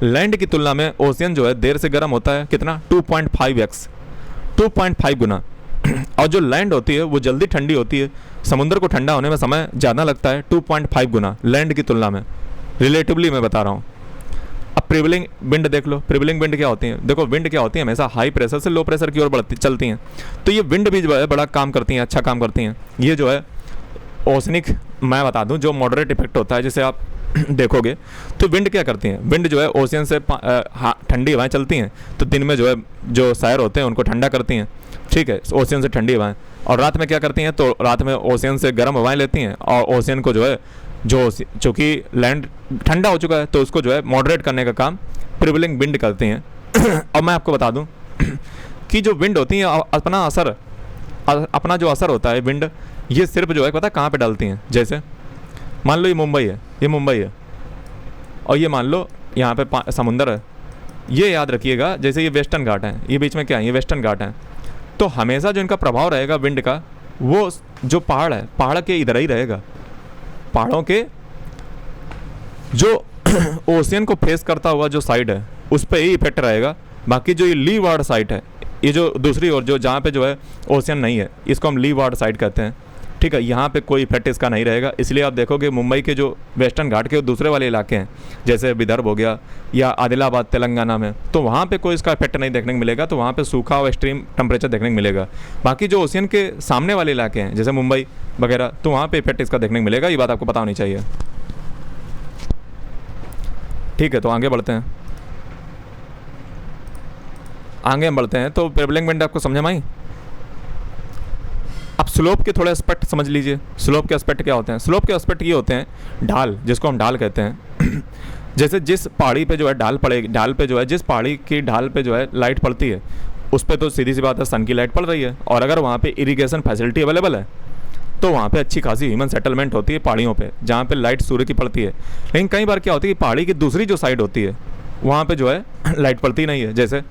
लैंड की तुलना में ओशियन जो है देर से गर्म होता है, कितना 2.5x, 2.5 गुना। और जो लैंड होती है वो जल्दी ठंडी होती है, समुद्र को ठंडा होने में समय ज़्यादा लगता है, 2.5 गुना लैंड की तुलना में, रिलेटिवली मैं बता रहा हूँ। अब प्रिवलिंग विंड देख लो, प्रिवलिंग विंड क्या होती है, देखो विंड क्या होती है, हमेशा हाई प्रेशर से लो प्रेशर की ओर बढ़ती चलती हैं। तो ये विंड भी जो है बड़ा काम करती हैं, अच्छा काम करती हैं। ये जो है ओशनिक, मैं बता दूं, जो मॉडरेट इफेक्ट होता है जिसे आप देखोगे, तो विंड क्या करती हैं, विंड जो है ओशियन से ठंडी हवाएं चलती हैं, तो दिन में जो है जो शहर होते हैं उनको ठंडा करती हैं, ठीक है, ओशियन से ठंडी हवाएं। और रात में क्या करती हैं, तो रात में ओशियन से गर्म हवाएं लेती हैं, और ओशियन को जो है चूँकि लैंड ठंडा हो चुका है तो उसको जो है मॉडरेट करने का काम प्रिवलिंग विंड करती हैं। और मैं आपको बता दूं कि जो विंड होती है अपना जो असर होता है विंड, ये सिर्फ जो है पता कहाँ पे डालती हैं। जैसे मान लो ये मुंबई है, और ये मान लो यहाँ पे समुंदर है, ये याद रखिएगा। जैसे ये वेस्टर्न घाट है, ये बीच में क्या है, ये वेस्टर्न घाट है, तो हमेशा जो इनका प्रभाव रहेगा विंड का, वो जो पहाड़ है, पहाड़ के इधर ही रहेगा, पहाड़ों के जो ओशियन को फेस करता हुआ जो साइड है उस पर ही इफेक्ट रहेगा। बाकी जो ये लीवार्ड साइड है, ये जो दूसरी ओर जो जहाँ पे जो है ओशियन नहीं है, इसको हम लीवार्ड साइड कहते हैं, ठीक है। यहाँ पे कोई इफेक्ट इसका नहीं रहेगा। इसलिए आप देखोगे मुंबई के जो वेस्टर्न घाट के दूसरे वाले इलाके हैं, जैसे विदर्भ हो गया या आदिलाबाद तेलंगाना में, तो वहाँ पे कोई इसका इफेक्ट नहीं देखने को मिलेगा। तो वहाँ पे सूखा और एक्सट्रीम टेम्परेचर देखने को मिलेगा। बाकी जो ओशियन के सामने वाले इलाके हैं जैसे मुंबई वगैरह, तो वहाँ पे इफेक्ट इसका देखने को मिलेगा। ये बात आपको पता होनी चाहिए, ठीक है। तो आगे बढ़ते हैं, तो प्रिवलिंग विंड आपको समझ में आई। अब स्लोप के थोड़े एस्पेक्ट समझ लीजिए। स्लोप के एस्पेक्ट क्या होते हैं, स्लोप के एस्पेक्ट ये होते हैं ढाल, जिसको हम ढाल कहते हैं। जैसे जिस पहाड़ी पे जो है ढाल पड़ेगी, ढाल पे जो है जिस पहाड़ी की ढाल पे जो है लाइट पड़ती है, उस पर तो सीधी सी बात है सन की लाइट पड़ रही है। और अगर वहाँ पे इरिगेशन फैसिलिटी अवेलेबल है तो वहाँ पे अच्छी खासी ह्यूमन सेटलमेंट होती है पहाड़ियों पे, जहाँ पे लाइट सूर्य की पड़ती है। लेकिन कई बार क्या होती है कि पहाड़ी की दूसरी जो साइड होती है वहाँ पे जो है लाइट पड़ती नहीं है। जैसे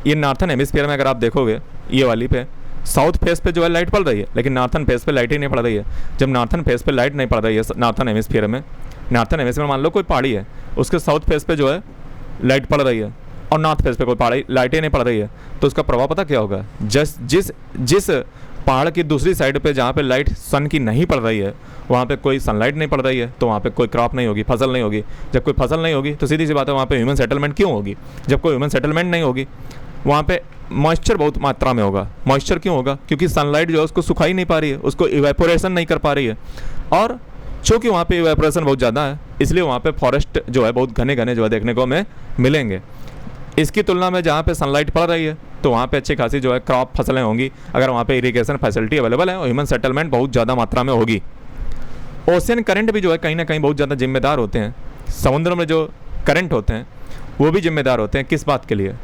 ये नॉर्थन हेमिस्फीयर में अगर आप देखोगे, ये वाली पे साउथ फेस पे जो है लाइट पड़ रही है, लेकिन नॉर्थन फेस पे लाइट ही नहीं पड़ रही है। जब नॉर्थन फेस पे लाइट नहीं पड़ रही है नॉर्थन हेमिस्फीयर में, नॉर्थन हेमिस्फीयर मान लो कोई पहाड़ी है, उसके साउथ फेस पे जो है लाइट पड़ रही है और नॉर्थ फेस पे कोई पहाड़ी लाइट ही नहीं पड़ रही है, तो उसका प्रभाव पता क्या होगा? जिस पहाड़ की दूसरी साइड पे जहाँ पे लाइट सन की नहीं पड़ रही है, वहाँ पे कोई सनलाइट नहीं पड़ रही है, तो वहाँ पे कोई क्रॉप नहीं होगी, फसल नहीं होगी। जब कोई फसल नहीं होगी तो सीधी सी बात है वहाँ पे ह्यूमन सेटलमेंट क्यों होगी? जब कोई ह्यूमन सेटलमेंट नहीं होगी, वहाँ पे मॉइस्चर बहुत मात्रा में होगा। मॉइस्चर क्यों होगा? क्योंकि सनलाइट जो है उसको सुखा ही नहीं पा रही है, उसको इवेपोरेशन नहीं कर पा रही है। और चूँकि वहाँ पे इवेपोरेशन बहुत ज़्यादा है, इसलिए वहाँ पे फॉरेस्ट जो है बहुत घने घने जो है देखने को हमें मिलेंगे। इसकी तुलना में जहाँ पे सनलाइट पड़ रही है तो वहाँ पे अच्छी खासी जो है क्रॉप फसलें होंगी, अगर वहाँ पे इरिगेशन फैसिलिटी अवेलेबल है और ह्यूमन सेटलमेंट बहुत ज़्यादा मात्रा में होगी। ओशियन करंट भी जो है कहीं ना कहीं बहुत ज़्यादा जिम्मेदार होते हैं। समुद्र में जो करंट होते हैं वो भी जिम्मेदार होते हैं किस बात के लिए?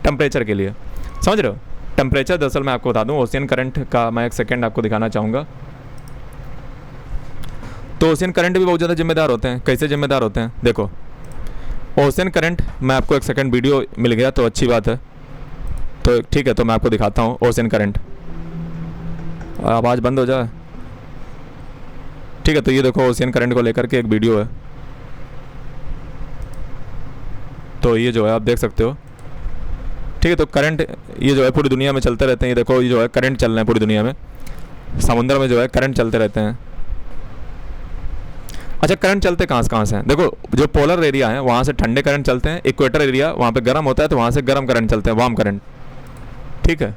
टेम्परेचर के लिए, समझ रहे हो? टेम्परेचर दरअसल मैं आपको बता दूँ, ओशियन करंट का मैं एक सेकेंड आपको दिखाना चाहूँगा। तो ओशियन करंट भी बहुत ज़्यादा जिम्मेदार होते हैं। कैसे जिम्मेदार होते हैं? देखो, ओशियन करंट मैं आपको एक सेकंड वीडियो मिल गया तो अच्छी बात है, तो ठीक है, तो मैं आपको दिखाता हूँ ओशियन करंट। आवाज़ बंद हो जाए, ठीक है। तो ये देखो ओशियन करंट को लेकर के एक वीडियो है, तो ये जो है आप देख सकते हो, ठीक है। तो करंट ये जो है पूरी दुनिया में चलते रहते हैं। ये देखो ये जो है करंट चल रहे हैं पूरी दुनिया में, समुद्र में जो है करंट चलते रहते हैं। अच्छा, करंट चलते कहाँ से हैं? देखो, जो पोलर एरिया है वहाँ से ठंडे करंट चलते हैं, इक्वेटर एरिया वहाँ पे गर्म होता है तो वहाँ से गर्म करंट चलते हैं, वार्म करंट, ठीक है।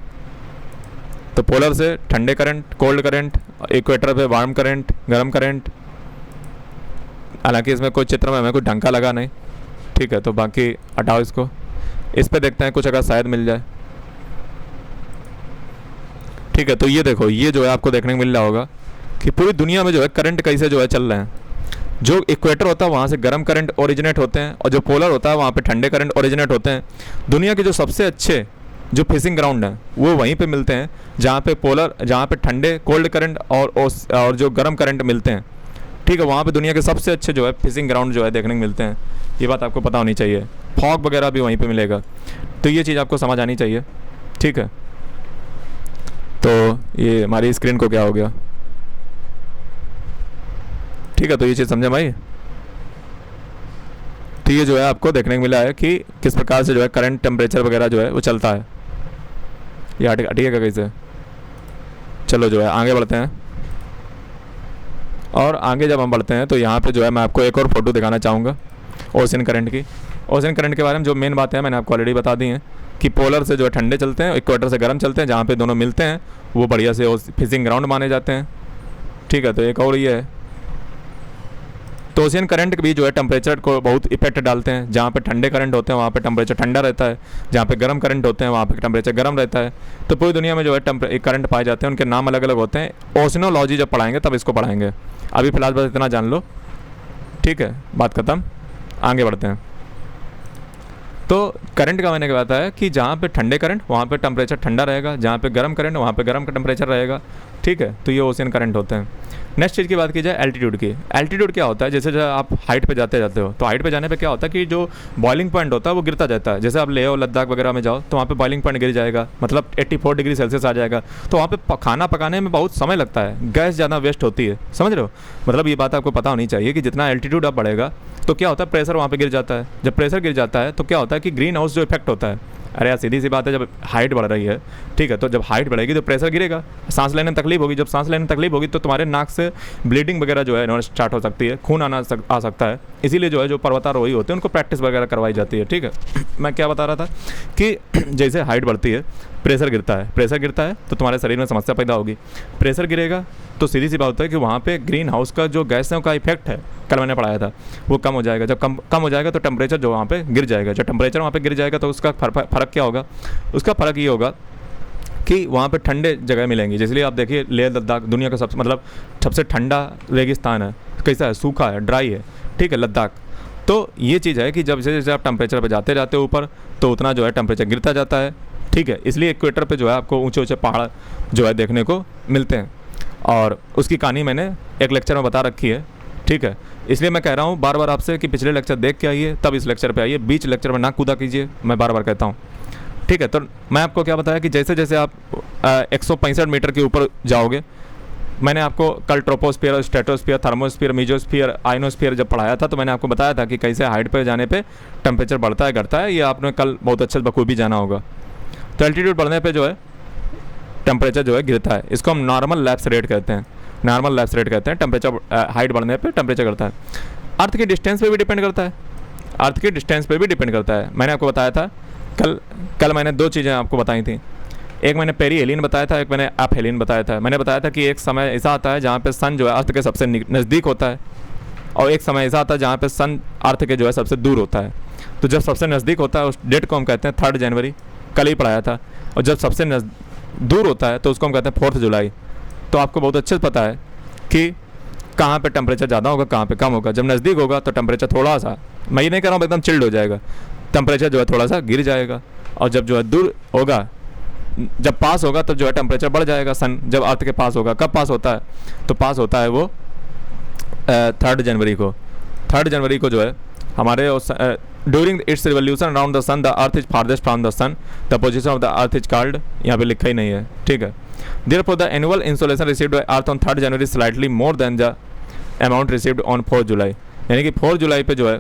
तो पोलर से ठंडे करंट, कोल्ड करंट, इक्वेटर पे वार्म करंट, गर्म करंट। हालांकि इसमें कोई चित्र में हमें कोई ढंका लगा नहीं, ठीक है। तो बाकी हटाओ इसको, इस पे देखते हैं कुछ अगर शायद मिल जाए, ठीक है। तो ये देखो, ये जो है आपको देखने को मिल रहा होगा कि पूरी दुनिया में जो है करंट कैसे जो है चल रहे हैं। जो इक्वेटर होता है वहाँ से गर्म करंट ओरिजिनेट होते हैं और जो पोलर होता है वहाँ पे ठंडे करंट ओरिजिनेट होते हैं। दुनिया के जो सबसे अच्छे जो फिशिंग ग्राउंड हैं वो वहीं पे मिलते हैं जहाँ पे ठंडे कोल्ड करंट और जो गर्म करंट मिलते हैं, ठीक है। वहाँ पे दुनिया के सबसे अच्छे जो है फिशिंग ग्राउंड जो है देखने को मिलते हैं। ये बात आपको पता होनी चाहिए। फॉग वगैरह भी वहीं पर मिलेगा, तो ये चीज़ आपको समझ आनी चाहिए, ठीक है। तो ये हमारी स्क्रीन को क्या हो गया, ठीक है। तो ये चीज़ समझे भाई। तो ये जो है आपको देखने को मिला है कि किस प्रकार से जो है करंट टेम्परेचर वगैरह जो है वो चलता है। ये हटिएगा कैसे? चलो जो है आगे बढ़ते हैं। और आगे जब हम बढ़ते हैं तो यहाँ पे जो है मैं आपको एक और फोटो दिखाना चाहूँगा ओशियन करंट की। ओशियन करंट के बारे में जो मेन बात है मैंने आपको ऑलरेडी बता दी है कि पोलर से जो है ठंडे चलते हैं, इक्वेटर से गर्म चलते हैं। जहाँ पे दोनों मिलते हैं वो बढ़िया से फिशिंग ग्राउंड माने जाते हैं, ठीक है। तो एक और ये है, तो ओशियन करंट भी जो है टेम्परेचर को बहुत इफेक्ट डालते हैं। जहाँ पे ठंडे करंट होते हैं वहाँ पे टेम्परेचर ठंडा रहता है, जहाँ पे गर्म करंट होते हैं वहाँ पे टेम्परेचर गर्म रहता है। तो पूरी दुनिया में जो है करंट पाए जाते हैं, उनके नाम अलग अलग होते हैं। ओशिनोलॉजी जब पढ़ाएंगे तब इसको पढ़ाएंगे, अभी फिलहाल बस इतना जान लो, ठीक है। बात खत्म, आगे बढ़ते हैं। तो करंट का मैंने क्या बताया कि जहाँ पे ठंडे करंट वहाँ पे टेम्परेचर ठंडा रहेगा, जहाँ पे गर्म करंट वहाँ पे गर्म का टेम्परेचर रहेगा, ठीक है। तो ये ओशियन करंट होते हैं। नेक्स्ट चीज़ की बात की जाए एल्टीट्यूड की। एल्टीट्यूड क्या होता है? जैसे जब आप हाइट पे जाते हो तो हाइट पे जाने पे क्या होता है कि जो बॉइलिंग पॉइंट होता है वो गिरता जाता है। जैसे आप लेह और लद्दाख वगैरह में जाओ तो वहाँ पे बॉइलिंग पॉइंट गिर जाएगा, मतलब 84 डिग्री सेल्सियस आ जाएगा। तो वहाँ पे खाना पकाने में बहुत समय लगता है, गैस ज़्यादा वेस्ट होती है, समझ रहे हो? मतलब ये बात आपको पता होनी चाहिए कि जितना एल्टीट्यूड आप बढ़ेगा तो क्या होता है, प्रेशर वहाँ पे गिर जाता है। जब प्रेशर गिर जाता है तो क्या होता है कि ग्रीन हाउस जो इफेक्ट होता है, अरे यार सीधी सी बात है, जब हाइट बढ़ रही है, ठीक है, तो जब हाइट बढ़ेगी तो प्रेशर गिरेगा, सांस लेने में तकलीफ होगी। जब सांस लेने में तकलीफ होगी तो तुम्हारे नाक से ब्लीडिंग वगैरह जो है स्टार्ट हो सकती है, खून आ सकता है। इसीलिए जो है जो पर्वतारोही होते हैं उनको प्रैक्टिस वगैरह करवाई जाती है, ठीक है। मैं क्या बता रहा था कि जैसे हाइट बढ़ती है प्रेशर गिरता है तो तुम्हारे शरीर में समस्या पैदा होगी। प्रेशर गिरेगा तो सीधी सी बात है कि वहाँ पे ग्रीन हाउस का जो गैसों का इफेक्ट है, कल मैंने पढ़ाया था, वो कम हो जाएगा। जब कम हो जाएगा तो टेम्परेचर जो वहाँ पे गिर जाएगा। जब टेम्परेचर वहाँ पे गिर जाएगा तो उसका फ़र्क क्या होगा? उसका फ़र्क ये होगा कि वहाँ पे ठंडे जगह मिलेंगी। इसलिए आप देखिए लेह लद्दाख दुनिया का सबसे ठंडा रेगिस्तान है। कैसा है? सूखा है, ड्राई है, ठीक है, लद्दाख। तो ये चीज़ है कि जब जैसे आप टेम्परेचर पर जाते ऊपर तो उतना जो है टेम्परेचर गिरता जाता है, ठीक है। इसलिए इक्वेटर पे जो है आपको ऊंचे ऊंचे पहाड़ जो है देखने को मिलते हैं, और उसकी कहानी मैंने एक लेक्चर में बता रखी है, ठीक है। इसलिए मैं कह रहा हूँ बार बार आपसे कि पिछले लेक्चर देख के आइए तब इस लेक्चर पे आइए, बीच लेक्चर में ना कूदा कीजिए, मैं बार बार कहता हूँ, ठीक है, तो मैं आपको क्या बताया कि जैसे जैसे आप 165 मीटर के ऊपर जाओगे, मैंने आपको कल troposphere, stratosphere, thermosphere, mesosphere, ionosphere जब पढ़ाया था तो मैंने आपको बताया था कि कैसे हाइट पे जाने पे टेम्परेचर बढ़ता है घटता है, ये आपने कल बहुत अच्छे बखूबी जाना होगा। तो एल्टीट्यूड बढ़ने पे जो है टेम्परेचर जो है गिरता है, इसको हम नॉर्मल लैप्स रेट कहते हैं, नॉर्मल लैप्स रेट कहते हैं। टेम्परेचर हाइट बढ़ने पे टेम्परेचर घटता है। अर्थ की डिस्टेंस पे भी डिपेंड करता है, अर्थ की डिस्टेंस पे भी डिपेंड करता है। मैंने आपको बताया था कल मैंने दो चीज़ें आपको बताई थी, एक मैंने पेरीहेलियन बताया था, एक मैंने एपहेलियन बताया था। मैंने बताया था कि एक समय ऐसा आता है जहाँ पे सन जो है अर्थ के सबसे नज़दीक होता है, और एक समय ऐसा आता है जहाँ पे सन अर्थ के जो है सबसे दूर होता है। तो जब सबसे नज़दीक होता है उस डेट को हम कहते हैं 3 जनवरी, कल ही पढ़ाया था। और जब सबसे दूर होता है तो उसको हम कहते हैं 4 जुलाई। तो आपको बहुत अच्छे से पता है कि कहाँ पे टेम्परेचर ज़्यादा होगा, कहाँ पे कम होगा। जब नज़दीक होगा तो टेम्परेचर थोड़ा सा, मैं ये नहीं कह रहा हूँ एकदम चिल्ड हो जाएगा, टेम्परेचर जो है थोड़ा सा गिर जाएगा। और जब जो है दूर होगा, जब पास होगा तब जो है टेम्परेचर बढ़ जाएगा। सन जब अर्थ के पास होगा, कब पास होता है? तो पास होता है वो 3 जनवरी को। 3 जनवरी को जो है हमारे during its revolution around the sun the earth is farthest from the sun, the position of the earth is called, यहाँ पे लिखा ही नहीं है, ठीक है। Therefore the annual insolation received by Earth on 3 January is slightly more than the amount received on 4 जुलाई। यानी कि 4 जुलाई पे जो है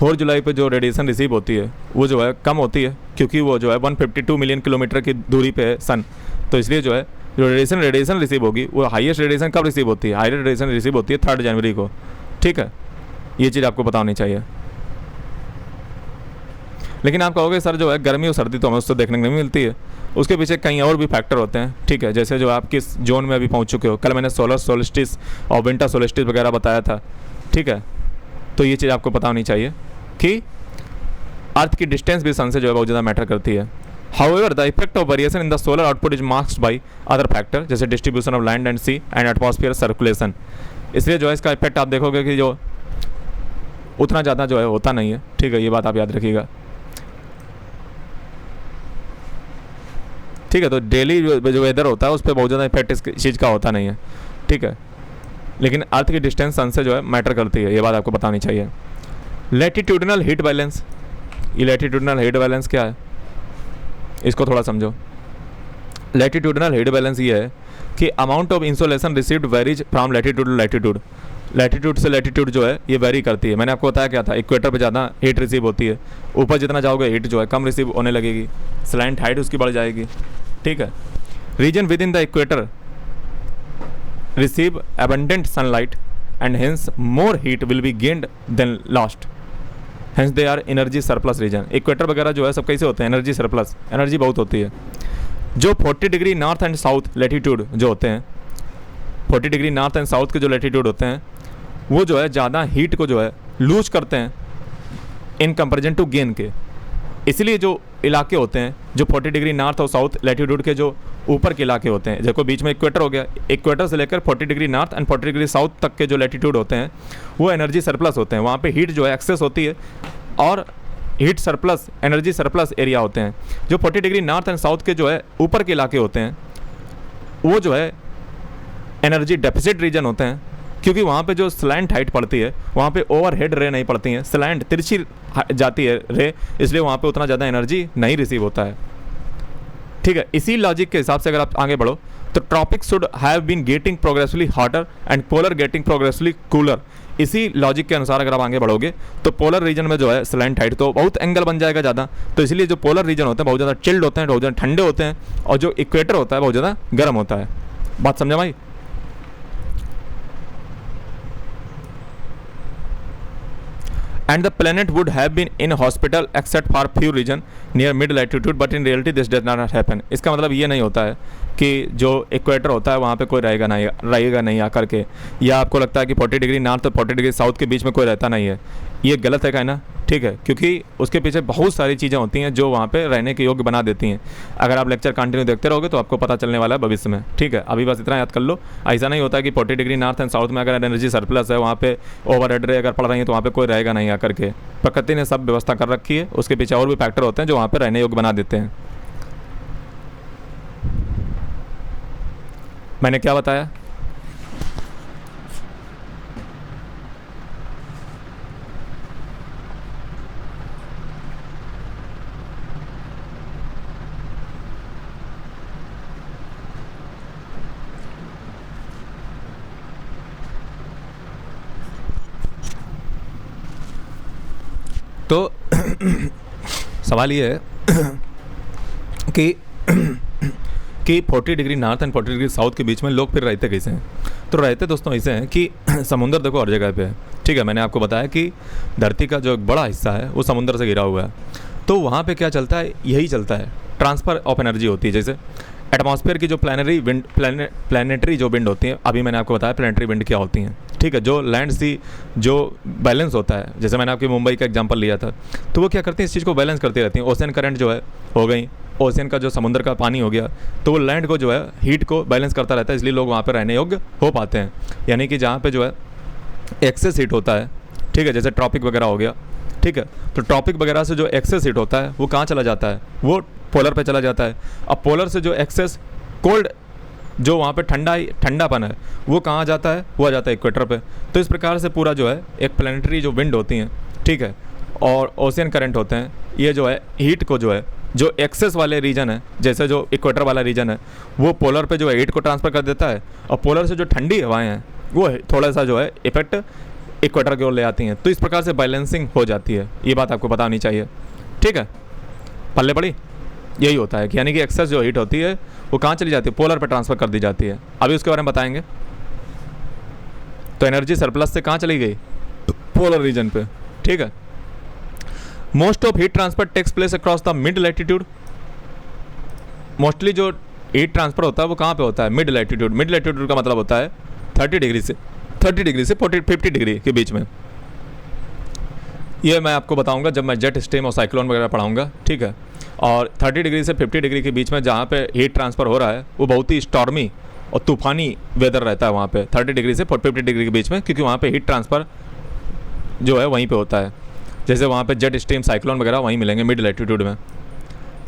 4 जुलाई पे जो रेडिएशन रिसीव होती है वो जो है कम होती है, क्योंकि वो जो है 152 मिलियन किलोमीटर की दूरी पे है सन। तो इसलिए जो है जो रेडिएशन रिसीव होगी वो हाईएस्ट रेडिएशन कब रिसीव होती है? हाईएस्ट रेडिएशन रिसीव होती है 3 जनवरी को, ठीक है। ये चीज़ आपको पता होनी चाहिए। लेकिन आप कहोगे सर जो है गर्मी और सर्दी तो हमें उससे देखने को नहीं मिलती है, उसके पीछे कई और भी फैक्टर होते हैं, ठीक है। जैसे जो आप किस जोन में अभी पहुंच चुके हो, कल मैंने सोलर सोलिस्टिस और विंटर सोलिस्टिस वगैरह बताया था, ठीक है। तो ये चीज़ आपको पता होनी चाहिए कि अर्थ की डिस्टेंस भी सन से जो है बहुत ज़्यादा मैटर करती है। However the effect of variation in the solar output is masked by other factor, जैसे distribution of land and sea and atmosphere circulation. इसलिए जो है इसका इफेक्ट आप देखोगे कि जो उतना ज़्यादा जो है होता नहीं है, ठीक है। ये बात आप याद रखिएगा, ठीक है। तो डेली जो वेदर होता है उस पर बहुत ज़्यादा इफेक्ट इस चीज़ का होता नहीं है, ठीक है। लेकिन अर्थ की डिस्टेंस सन से जो है मैटर करती है, ये बात आपको बतानी चाहिए। लैटिट्यूडनल हीट बैलेंस, ये लैटिट्यूडनल हीट बैलेंस क्या है इसको थोड़ा समझो। लैटिट्यूडनल हीट बैलेंस ये है कि amount of insolation received varies from latitude to latitude. Latitude से लैटिट्यूड जो है ये वेरी करती है। मैंने आपको बताया क्या था, इक्वेटर पे ज़्यादा हीट रिसीव होती है, ऊपर जितना जाओगे हीट जो है कम रिसीव होने लगेगी, स्लैंट हाइट उसकी बढ़ जाएगी, ठीक है। Region within the equator receive abundant sunlight and hence more heat will be gained than lost, hence they are energy surplus region. Equator वगैरह जो है सब कैसे होते हैं? एनर्जी सरप्लस, एनर्जी बहुत होती है। जो 40 degree north and south latitude जो होते हैं, 40 डिग्री नॉर्थ एंड साउथ के जो लैटिट्यूड होते हैं वो जो है ज़्यादा हीट को जो है लूज करते हैं इन कंपेरिजन टू गेन के। इसलिए जो इलाके होते हैं जो 40 डिग्री नॉर्थ और साउथ लैटिट्यूड के जो ऊपर के इलाके होते हैं, देखो बीच में इक्वेटर हो गया, इक्वेटर से लेकर 40 degree north and 40 degree south तक के जो लैटिट्यूड होते हैं वो एनर्जी सरप्लस होते हैं। वहाँ पे हीट जो है एक्सेस होती है और heat surplus, energy surplus area होते हैं। जो 40 डिग्री नॉर्थ एंड साउथ के जो है ऊपर के इलाके होते हैं वो जो है एनर्जी डेफिसिट रीजन होते हैं, क्योंकि वहाँ पे जो स्लैंट हाइट पड़ती है वहाँ पे ओवरहेड रे नहीं पड़ती हैं, स्लैंट तिरछी जाती है रे, इसलिए वहाँ पे उतना ज़्यादा एनर्जी नहीं रिसीव होता है, ठीक है। इसी लॉजिक के हिसाब से अगर आप आगे बढ़ो तो tropic should have been getting progressively hotter and polar getting progressively cooler. इसी लॉजिक के अनुसार अगर आप आगे बढ़ोगे तो पोलर रीजन में जो है स्लैंट हाइट तो बहुत एंगल बन जाएगा ज़्यादा, तो इसलिए जो पोलर रीजन होते हैं बहुत ज़्यादा चिल्ड होते हैं, बहुत ज़्यादा ठंडे होते हैं, और जो इक्वेटर होता है बहुत ज़्यादा गर्म होता है। बात समझा भाई? And the planet would have been in hospital except for few region near mid latitude, but in reality this does not happen। इसका मतलब ये नहीं होता है कि जो इक्वेटर होता है वहाँ पे कोई रहेगा नहीं आकर के, या आपको लगता है कि 40 डिग्री नॉर्थ और 40 डिग्री साउथ के बीच में कोई रहता नहीं है, ये गलत है कहना, ठीक है। क्योंकि उसके पीछे बहुत सारी चीज़ें होती हैं जो वहाँ पे रहने के योग्य बना देती हैं। अगर आप लेक्चर कंटिन्यू देखते रहोगे तो आपको पता चलने वाला है भविष्य में, ठीक है। अभी बस इतना याद कर लो, ऐसा नहीं होता कि 40 डिग्री नॉर्थ एंड साउथ में अगर एनर्जी सरप्लस है वहाँ पे ओवर हेड रे अगर पड़ रही है तो वहाँ पे कोई रहेगा नहीं आकर के। प्रकृति ने सब व्यवस्था कर रखी है, उसके पीछे और भी फैक्टर होते हैं जो वहाँ पे रहने योग्य बना देते हैं। मैंने क्या बताया? तो सवाल ये है कि 40 degree north and 40 degree south के बीच में लोग फिर रहते कैसे हैं? तो रहते दोस्तों ऐसे हैं कि समुंदर देखो हर जगह पे है, ठीक है। मैंने आपको बताया कि धरती का जो एक बड़ा हिस्सा है वो समुंदर से घिरा हुआ है। तो वहाँ पे क्या चलता है? यही चलता है, ट्रांसफ़र ऑफ एनर्जी होती है। जैसे एटमॉस्फेयर की जो प्लानिटरी जो विंड होती है, अभी मैंने आपको बताया प्लानिटरी विंड क्या होती हैं, ठीक है। जो लैंड सी जो बैलेंस होता है, जैसे मैंने आपकी मुंबई का एग्जांपल लिया था, तो वो क्या करती हैं? इस चीज़ को बैलेंस करती रहती हैं। ओशन करंट जो है हो गई, ओशन का जो समुद्र का पानी हो गया, तो वो लैंड को जो है हीट को बैलेंस करता रहता है, इसलिए लोग वहाँ पर रहने योग्य हो पाते हैं। यानी कि जहाँ पर जो है एक्सेस हीट होता है, ठीक है, जैसे ट्रॉपिक वगैरह हो गया, ठीक है, तो ट्रॉपिक वगैरह से जो एक्सेस हीट होता है वो कहाँ चला जाता है? वो पोलर पे चला जाता है। अब पोलर से जो एक्सेस कोल्ड जो वहाँ पे ठंडापन है वो कहाँ जाता है? वो आ जाता है इक्वेटर पे। तो इस प्रकार से पूरा जो है एक प्लानिटरी जो विंड होती हैं, ठीक है, और ओशियन करंट होते हैं, ये जो है हीट को जो है जो एक्सेस वाले रीजन है, जैसे जो इक्वेटर वाला रीजन है, वो पोलर पे जो है हीट को ट्रांसफ़र कर देता है, और पोलर से जो ठंडी हवाएँ हैं वो थोड़ा सा जो है इफेक्ट इक्वेटर की ओर ले आती हैं। तो इस प्रकार से बैलेंसिंग हो जाती है। ये बात आपको पता होनी चाहिए, ठीक है। पल्ले पड़ी यही होता है कि यानी कि एक्सेस जो हीट होती है वो कहाँ चली जाती है? पोलर पे ट्रांसफ़र कर दी जाती है। अभी उसके बारे में बताएंगे। तो एनर्जी सरप्लस से कहाँ चली गई? पोलर रीजन पे, ठीक है। Most of heat transfer takes place across the mid latitude. Mostly जो हीट ट्रांसफर होता है वो कहाँ पे होता है? Mid latitude. मिड लैटिट्यूड का मतलब होता है 30 डिग्री से 50 डिग्री के बीच में। ये मैं आपको बताऊंगा जब मैं जेट स्ट्रीम और साइक्लोन वगैरह पढ़ाऊंगा, ठीक है। और 30 डिग्री से 50 डिग्री के बीच में जहाँ पे हीट ट्रांसफ़र हो रहा है वो बहुत ही स्टॉर्मी और तूफ़ानी वेदर रहता है वहाँ पे 30 डिग्री से 50 डिग्री के बीच में, क्योंकि वहाँ पे हीट ट्रांसफ़र जो है वहीं पे होता है। जैसे वहाँ पे जेट स्ट्रीम साइक्लोन वगैरह वहीं मिलेंगे मिड लैटिट्यूड में।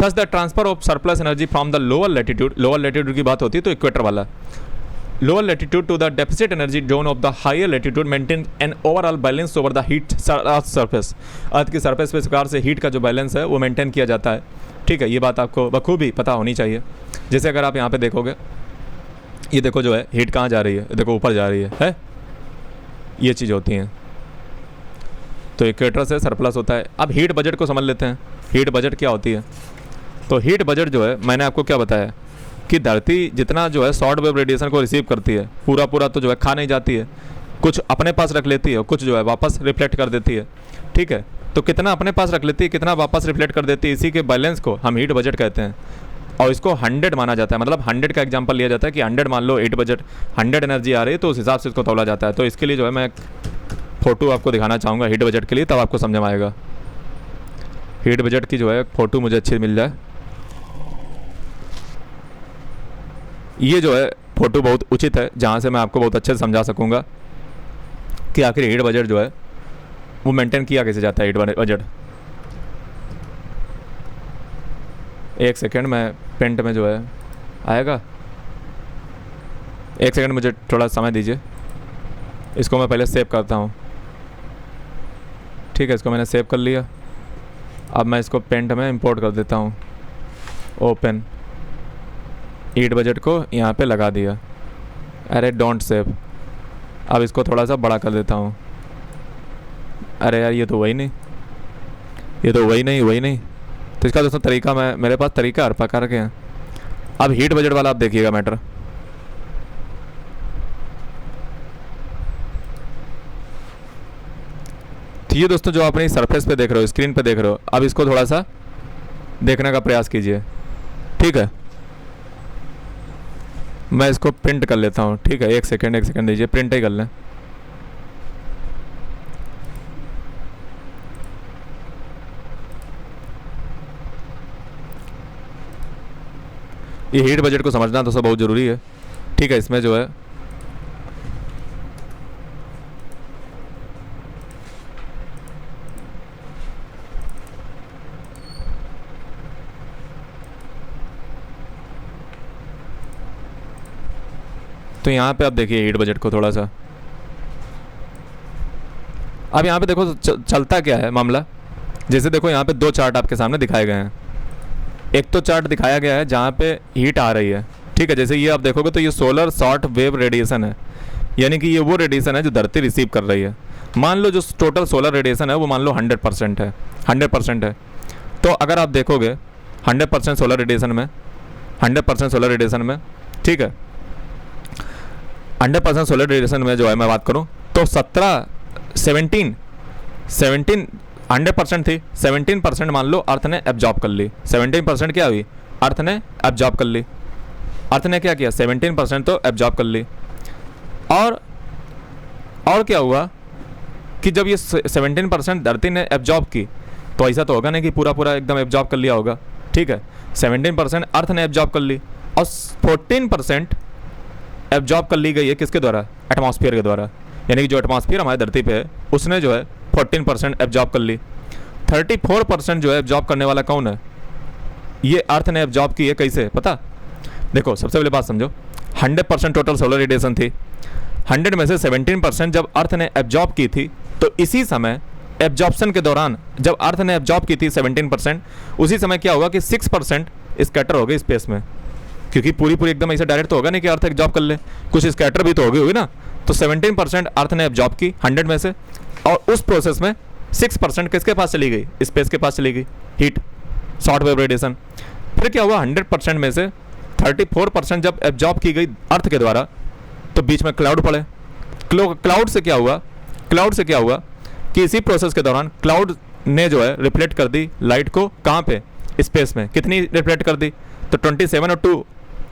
Thus the transfer of surplus energy from the lower latitude की बात होती है तो इक्वेटर वाला, lower latitude to the deficit energy zone of the higher latitude maintain an overall balance over the heat surface। अर्थ की surface पे इस प्रकार से हीट का जो बैलेंस है वो मेंटेन किया जाता है, ठीक है। ये बात आपको बखूबी पता होनी चाहिए। जैसे अगर आप यहाँ पे देखोगे, ये देखो जो है हीट कहाँ जा रही है, देखो ऊपर जा रही है? ये चीज़ होती हैं। तो इक्वेटर से सरप्लस होता है। अब हीट बजट को समझ लेते हैं। हीट बजट क्या होती है? तो हीट बजट जो है मैंने आपको क्या बताया कि धरती जितना जो है शॉर्ट वेव रेडिएशन को रिसीव करती है पूरा तो जो है खा नहीं जाती है, कुछ अपने पास रख लेती है, कुछ जो है वापस रिफ्लेक्ट कर देती है, ठीक है। तो कितना अपने पास रख लेती है, कितना वापस रिफ्लेक्ट कर देती है, इसी के बैलेंस को हम हीट बजट कहते हैं। और इसको 100 माना जाता है, मतलब 100 का एग्जांपल लिया जाता है कि 100 मान लो हीट बजट 100 एनर्जी आ रही है तो उस हिसाब से इसको तोला जाता है। तो इसके लिए जो है मैं फ़ोटो आपको दिखाना चाहूँगा हीट बजट के लिए, तब आपको समझ में आएगा। हीट बजट की जो है फ़ोटो मुझे अच्छी मिल जाए। ये जो है फ़ोटो बहुत उचित है जहाँ से मैं आपको बहुत अच्छे से समझा सकूँगा कि आखिर हीट बजट जो है वो मेंटेन किया कैसे जाता है। हीट बजट, एक सेकेंड में पेंट में जो है आएगा, एक सेकेंड मुझे थोड़ा समय दीजिए। इसको मैं पहले सेव करता हूँ, ठीक है। इसको मैंने सेव कर लिया। अब मैं इसको पेंट में इंपोर्ट कर देता हूँ। ओपन, हीट बजट को यहाँ पे लगा दिया। अरे डोंट सेव। अब इसको थोड़ा सा बड़ा कर देता हूँ। अरे यार ये तो वही नहीं, ये तो वही नहीं। तो इसका दोस्तों तरीका मेरे पास तरीका हर प्रकार के हैं। अब हीट बजट वाला आप देखिएगा मैटर। तो ये दोस्तों जो अपनी सरफेस पे देख रहे हो, स्क्रीन पे देख रहे हो, अब इसको थोड़ा सा देखने का प्रयास कीजिए, ठीक है। मैं इसको प्रिंट कर लेता हूँ, ठीक है। एक सेकेंड दीजिए, प्रिंट ही कर लें। ये हीट बजट को समझना दोस्तों बहुत ज़रूरी है, ठीक है। इसमें जो है तो यहाँ पे आप देखिए हीट बजट को थोड़ा सा। अब यहाँ पे देखो चलता क्या है मामला। जैसे देखो यहाँ पे दो चार्ट आपके सामने दिखाए गए हैं। एक तो चार्ट दिखाया गया है जहाँ पे हीट आ रही है, ठीक है। जैसे ये आप देखोगे तो ये सोलर शॉर्ट वेव रेडिएशन है, यानी कि ये वो रेडिएशन है जो धरती रिसीव कर रही है। मान लो जो टोटल सोलर रेडिएशन है वो मान लो 100% है, 100% है। तो अगर आप देखोगे 100% सोलर रेडिएशन में, 100% सोलर रेडिएशन में, ठीक है, 100% सोलर रेडिएशन में जो है मैं बात करूँ तो 17 100% थी, 17% मान लो अर्थ ने एब्जॉर्ब कर ली। 17% क्या हुई, अर्थ ने एब्जॉर्ब कर ली। अर्थ ने क्या किया, 17% तो एब्जॉर्ब कर ली। और क्या हुआ कि जब ये 17% धरती ने एब्जॉर्ब की तो ऐसा तो होगा नहीं कि पूरा पूरा एकदम एब्जॉर्ब कर लिया होगा, ठीक है। 17% अर्थ ने एब्जॉर्ब कर ली और 14% एब्जॉर्ब कर ली गई है किसके द्वारा, एटमॉस्फेयर के द्वारा। यानी कि जो एटमॉस्फेयर हमारी धरती पे है उसने जो है 14% एब्जॉर्ब कर ली। 34% जो है एब्जॉर्ब करने वाला कौन है, ये अर्थ ने एब्जॉर्ब की है। कैसे पता, देखो सबसे पहले बात समझो, 100% टोटल सोलर रेडिएशन थी, 100 में से 17% जब अर्थ ने एब्जॉर्ब की थी तो इसी समय एब्जॉर्प्शन के दौरान जब अर्थ ने एब्जॉर्ब की थी 17%, उसी समय क्या होगा कि 6% स्कैटर हो गए स्पेस में, क्योंकि पूरी एकदम ऐसे डायरेक्ट तो होगा नहीं कि अर्थ एब्जॉर्ब कर ले, कुछ स्कैटर भी तो होगी ना। तो 17% अर्थ ने एब्जॉर्ब की 100 में से, और उस प्रोसेस में 6% किसके पास चली गई, स्पेस के पास चली गई, हीट, शॉर्ट वेव रेडिएशन। फिर क्या हुआ, 100% में से 34% जब एब्जॉर्ब की गई अर्थ के द्वारा तो बीच में क्लाउड पड़े। क्लाउड से क्या हुआ कि इसी प्रोसेस के दौरान क्लाउड ने जो है रिफ्लेक्ट कर दी लाइट को, कहाँ पे, स्पेस में। कितनी रिफ्लेक्ट कर दी, तो 27 और 2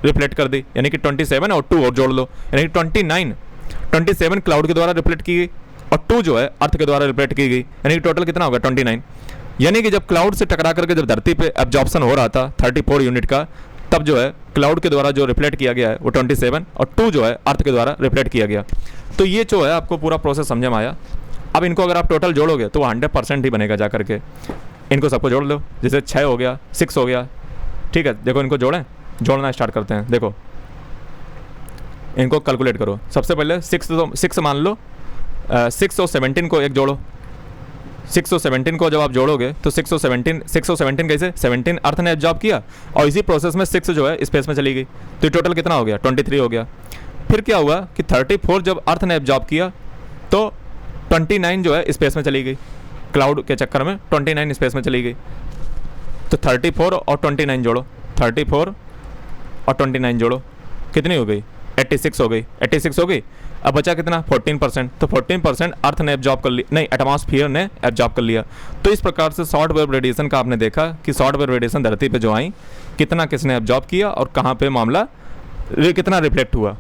रिफ्लेक्ट कर दी, यानी कि 27 और 2 और जोड़ लो, यानी कि 27 क्लाउड के द्वारा रिफ्लेक्ट की गई और 2 जो है अर्थ के द्वारा रिफ्लेक्ट की गई, यानी कि टोटल कितना होगा 29। यानी कि जब क्लाउड से टकरा करके जब धरती पे एब्जॉर्प्शन हो रहा था 34 यूनिट का, तब जो है क्लाउड के द्वारा जो रिफ्लेक्ट किया गया है वो 27 और 2 जो है अर्थ के द्वारा रिफ्लेक्ट किया गया। तो ये जो है आपको पूरा प्रोसेस समझ में आया। अब इनको अगर आप टोटल जोड़ोगे तो 100% ही बनेगा जा करके। इनको सबको जोड़ लो, जैसे 6 हो गया, 6 हो गया, ठीक है। देखो इनको जोड़ना स्टार्ट करते हैं। देखो इनको कैलकुलेट करो। सबसे पहले 6 मान लो, 6 और 17 को एक जोड़ो। 6 और 17 को जब आप जोड़ोगे तो 6 और 17 कैसे, 17 अर्थ ने एब्जॉर्ब किया और इसी प्रोसेस में 6 जो है स्पेस में चली गई, तो ये टोटल कितना हो गया, 23 हो गया। फिर क्या हुआ कि 34 जब अर्थ ने एब्जॉर्ब किया तो 29 जो है स्पेस में चली गई, क्लाउड के चक्कर में 29 स्पेस में चली गई। तो 34 और 29 जोड़ो, 34 और 29 जोड़ो, कितनी हो गई, 86 हो गई, 86 हो गई। अब बचा कितना, 14%। तो 14% अर्थ ने एब्जॉर्ब कर लिया, नहीं एटमॉस्फेयर ने एब्जॉर्ब कर लिया। तो इस प्रकार से शॉर्ट वेव रेडिएशन का आपने देखा कि शॉर्ट वेव रेडिएशन धरती पे जो आई, कितना किसने एब्जॉर्ब किया और कहाँ पे मामला कितना रिफ्लेक्ट हुआ,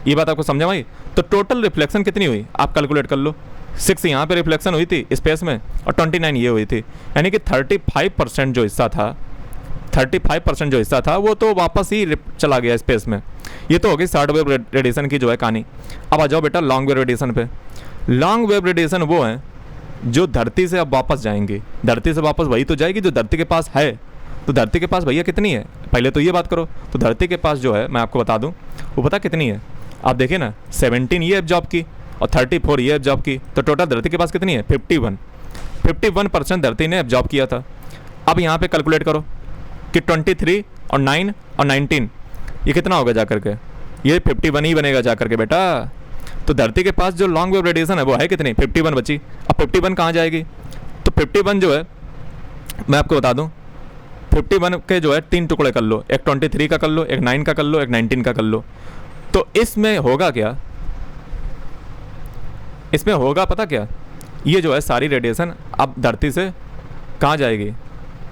ये बात आपको समझ में आई। तो टोटल रिफ्लेक्शन कितनी हुई आप कैलकुलेट कर लो। 6 यहाँ पे रिफ्लेक्शन हुई थी स्पेस में और 29 ये हुई थी, यानी कि 35% जो हिस्सा था, 35% जो हिस्सा था वो तो वापस ही चला गया स्पेस में। ये तो हो गई शॉर्ट वेव रेडिएशन की जो है कहानी। अब आ जाओ बेटा लॉन्ग वेव रेडिएशन पे। लॉन्ग वेव रेडिएशन वो है जो धरती से अब वापस जाएंगे, धरती से वापस वही तो जाएगी जो धरती के पास है। तो धरती के पास भैया कितनी है, पहले तो ये बात करो। तो धरती के पास जो है मैं आपको बता दूं वो पता कितनी है, आप देखिए ना, 17 ये एब्जॉर्ब की और 34 ये एब्जॉर्ब की, तो टोटल धरती के पास कितनी है, 51% धरती ने एब्जॉर्ब किया था। अब यहाँ पे कैलकुलेट करो कि 23 और 9 और 19 ये कितना होगा जा करके, ये 51 ही बनेगा जा करके बेटा। तो धरती के पास जो लॉन्ग वेव रेडिएशन है वो है कितनी, 51 बची। अब 51 कहाँ जाएगी, तो 51 जो है मैं आपको बता दूं, 51 के जो है 3 टुकड़े कर लो, एक 23 का कर लो, एक 9 का कर लो, एक 19 का कर लो। तो इसमें होगा क्या, इसमें होगा पता क्या, ये जो है सारी रेडिएशन अब धरती से कहाँ जाएगी,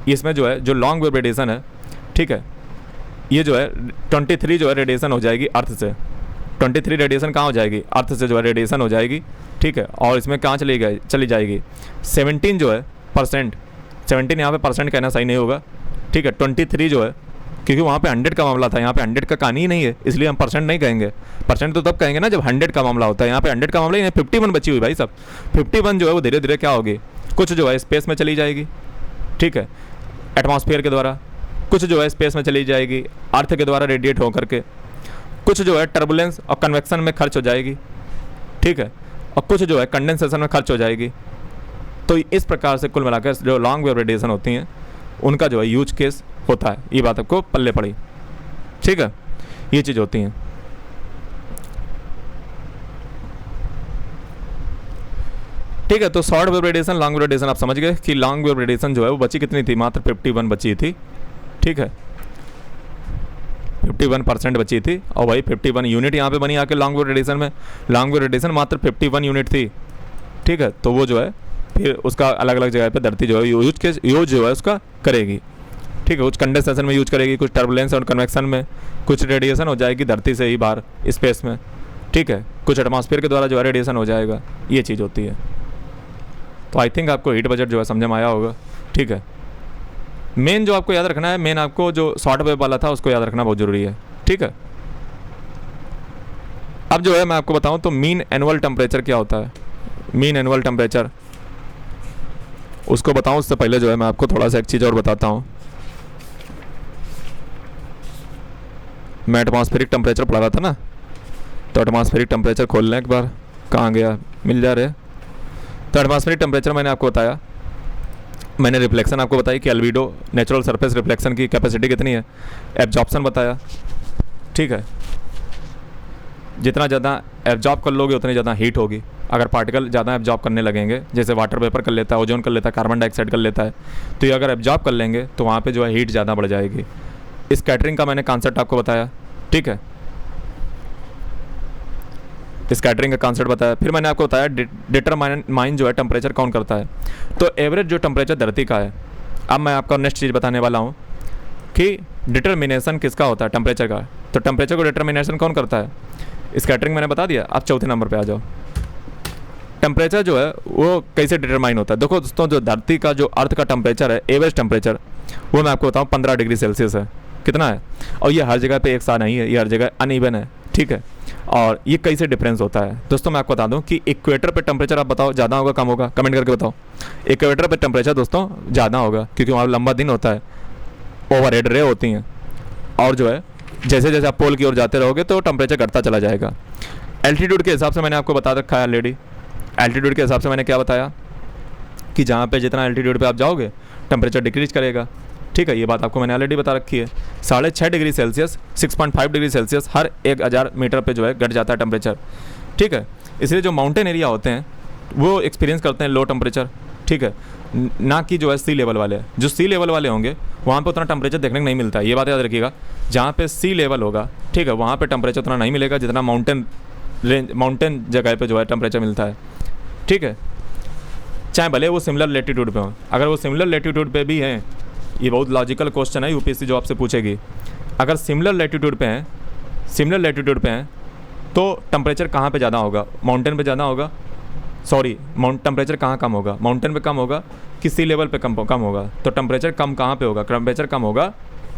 इसमें जो है जो लॉन्ग वेव रेडिएशन है, ठीक है, ये जो है 23 जो है रेडिएशन हो जाएगी अर्थ से। 23 रेडिएशन कहाँ हो जाएगी, अर्थ से जो है रेडिएशन हो जाएगी, ठीक है। और इसमें कहाँ चली जाएगी 17 जो है परसेंट, 17 यहाँ पे परसेंट कहना सही नहीं होगा, ठीक है। 23 जो है, क्योंकि वहाँ पे 100 का मामला था, यहाँ पे 100 का कहानी ही नहीं है, इसलिए हम परसेंट नहीं कहेंगे। परसेंट तो तब कहेंगे ना जब 100 का मामला होता है, यहाँ पे 100 का मामला ही नहीं, 51 बची हुई भाई सब। 51 जो है वो धीरे धीरे क्या होगी, कुछ जो है स्पेस में चली जाएगी, ठीक है, एटमॉस्फेयर के द्वारा, कुछ जो है स्पेस में चली जाएगी अर्थ के द्वारा रेडिएट होकर के, कुछ जो है टर्बुलेंस और कन्वेक्शन में खर्च हो जाएगी, ठीक है, और कुछ जो है कंडेंसेशन में खर्च हो जाएगी। तो इस प्रकार से कुल मिलाकर जो लॉन्ग वेव रेडिएशन होती हैं उनका जो है यूज केस होता है। ये बात आपको पल्ले पड़ी, ठीक है, ये चीज़ होती हैं। ठीक है। तो short wave radiation, long wave radiation आप समझ गए कि लॉन्ग वेव रेडिएशन जो है वो बची कितनी थी, मात्र 51 बची थी। ठीक है, 51% बची थी और वही 51 यूनिट यहाँ पे बनी आके लॉन्ग वेव रेडिएशन में। लॉन्ग वेव रेडिएशन मात्र 51 यूनिट थी। ठीक है, तो वो जो है फिर उसका अलग अलग जगह पे धरती जो है यूज जो है उसका करेगी। ठीक है, कुछ कंडेंसेशन में यूज करेगी, कुछ टर्बुलेंस और कन्वेक्शन में, कुछ रेडिएशन हो जाएगी धरती से ही बाहर स्पेस में। ठीक है, कुछ एटमॉस्फेयर के द्वारा जो है रेडिएशन हो जाएगा, ये चीज़ होती है। तो आई थिंक आपको हीट बजट जो है समझ में आया होगा। ठीक है, मेन जो आपको याद रखना है, मेन आपको जो शॉर्ट वेव वाला था उसको याद रखना बहुत ज़रूरी है। ठीक है, अब जो है मैं आपको बताऊं तो मीन एनुअल टेम्परेचर क्या होता है। मीन एनुअल टेम्परेचर उसको बताऊं उससे पहले जो है मैं आपको थोड़ा सा एक चीज़ और बताता हूं। मैं एटमॉस्फेरिक टेम्परेचर पढ़ा रहा था ना, तो एटमॉस्फेरिक टेम्परेचर खोल लें एक बार, कहाँ गया, मिल जा रहे। तो एटमॉस्फेरिक टेम्परेचर मैंने आपको बताया, मैंने रिफ्लेक्शन आपको बताई कि एल्बिडो नेचुरल सरफेस रिफ्लेक्शन की कैपेसिटी कितनी है, एब्जॉर्प्शन बताया। ठीक है, जितना ज़्यादा एब्जॉर्ब कर लोगे उतनी ज़्यादा हीट होगी। अगर पार्टिकल ज़्यादा एब्जॉर्ब करने लगेंगे, जैसे वाटर वेपर कर लेता है, ओजोन कर लेता है, कार्बन डाइऑक्साइड कर लेता है, तो ये अगर एब्जॉर्ब कर लेंगे तो वहाँ पे जो है हीट ज़्यादा बढ़ जाएगी। स्कैटरिंग का मैंने कॉन्सेप्ट आपको बताया। ठीक है, स्कैटरिंग का कॉन्सेप्ट बताया। फिर मैंने आपको बताया डिटरमाइन जो है टेम्परेचर कौन करता है। तो एवरेज जो टेम्परेचर धरती का है। अब मैं आपको नेक्स्ट चीज़ बताने वाला हूँ कि डिटर्मिनेशन किसका होता है, टेम्परेचर का। तो टेम्परेचर को डिटर्मिनेशन कौन करता है, स्कैटरिंग मैंने बता दिया। अब चौथे नंबर पे आ जाओ, टेम्परेचर जो है वो कैसे डिटरमाइन होता है। देखो दोस्तों, जो धरती का जो अर्थ का टेम्परेचर है, एवरेज टेम्परेचर, वो मैं आपको बताऊँ 15 डिग्री सेल्सियस है। कितना है, और ये हर जगह पे एक साथ नहीं है, ये हर जगह अनइवन है। ठीक है, और ये कैसे डिफरेंस होता है दोस्तों, मैं आपको बता दूं कि इक्वेटर पे टेम्परेचर आप बताओ ज़्यादा होगा कम होगा, कमेंट करके बताओ। इक्वेटर पे टेम्परेचर दोस्तों ज़्यादा होगा, क्योंकि वहाँ लंबा दिन होता है, ओवरहेड रे होती हैं, और जो है जैसे जैसे आप पोल की ओर जाते रहोगे तो टेम्परेचर घटता चला जाएगा। एल्टीट्यूड के हिसाब से मैंने आपको बता रखा है ऑलरेडी। एल्टीट्यूड के हिसाब से मैंने क्या बताया कि जहाँ पे जितना एल्टीट्यूड पे आप जाओगे टेम्परेचर डिक्रीज करेगा। ठीक है, ये बात आपको मैंने ऑलरेडी बता रखी है। 6.5 डिग्री सेल्सियस, 6.5 डिग्री सेल्सियस हर 1000 मीटर पे जो है घट जाता है टेम्परेचर। ठीक है, इसलिए जो माउंटेन एरिया होते हैं वो एक्सपीरियंस करते हैं लो टेम्परेचर। ठीक है, ना कि जो है सी लेवल वाले। जो सी लेवल वाले होंगे वहाँ पे उतना टेम्परेचर देखने को नहीं मिलता है, ये बात याद रखिएगा। जहाँ पे सी लेवल होगा, ठीक है, वहाँ पे टेम्परेचर उतना नहीं मिलेगा जितना माउंटेन जगह पे जो है टेम्परेचर मिलता है। ठीक है, चाहे भले वो सिमिलर लेटीट्यूड पे हो। अगर वो सिमिलर लेटीट्यूड पे भी हैं, ये बहुत लॉजिकल क्वेश्चन है, यूपीएससी जो आपसे पूछेगी। अगर सिमिलर लेटीट्यूड पे हैं तो टेम्परेचर कहाँ पे ज़्यादा होगा, माउंटेन पे ज़्यादा होगा, सॉरी टेम्परेचर कहाँ कम होगा, माउंटेन पे कम होगा कि सी लेवल पे कम होगा। तो टेम्परेचर कम कहाँ पे होगा, टेम्परेचर कम होगा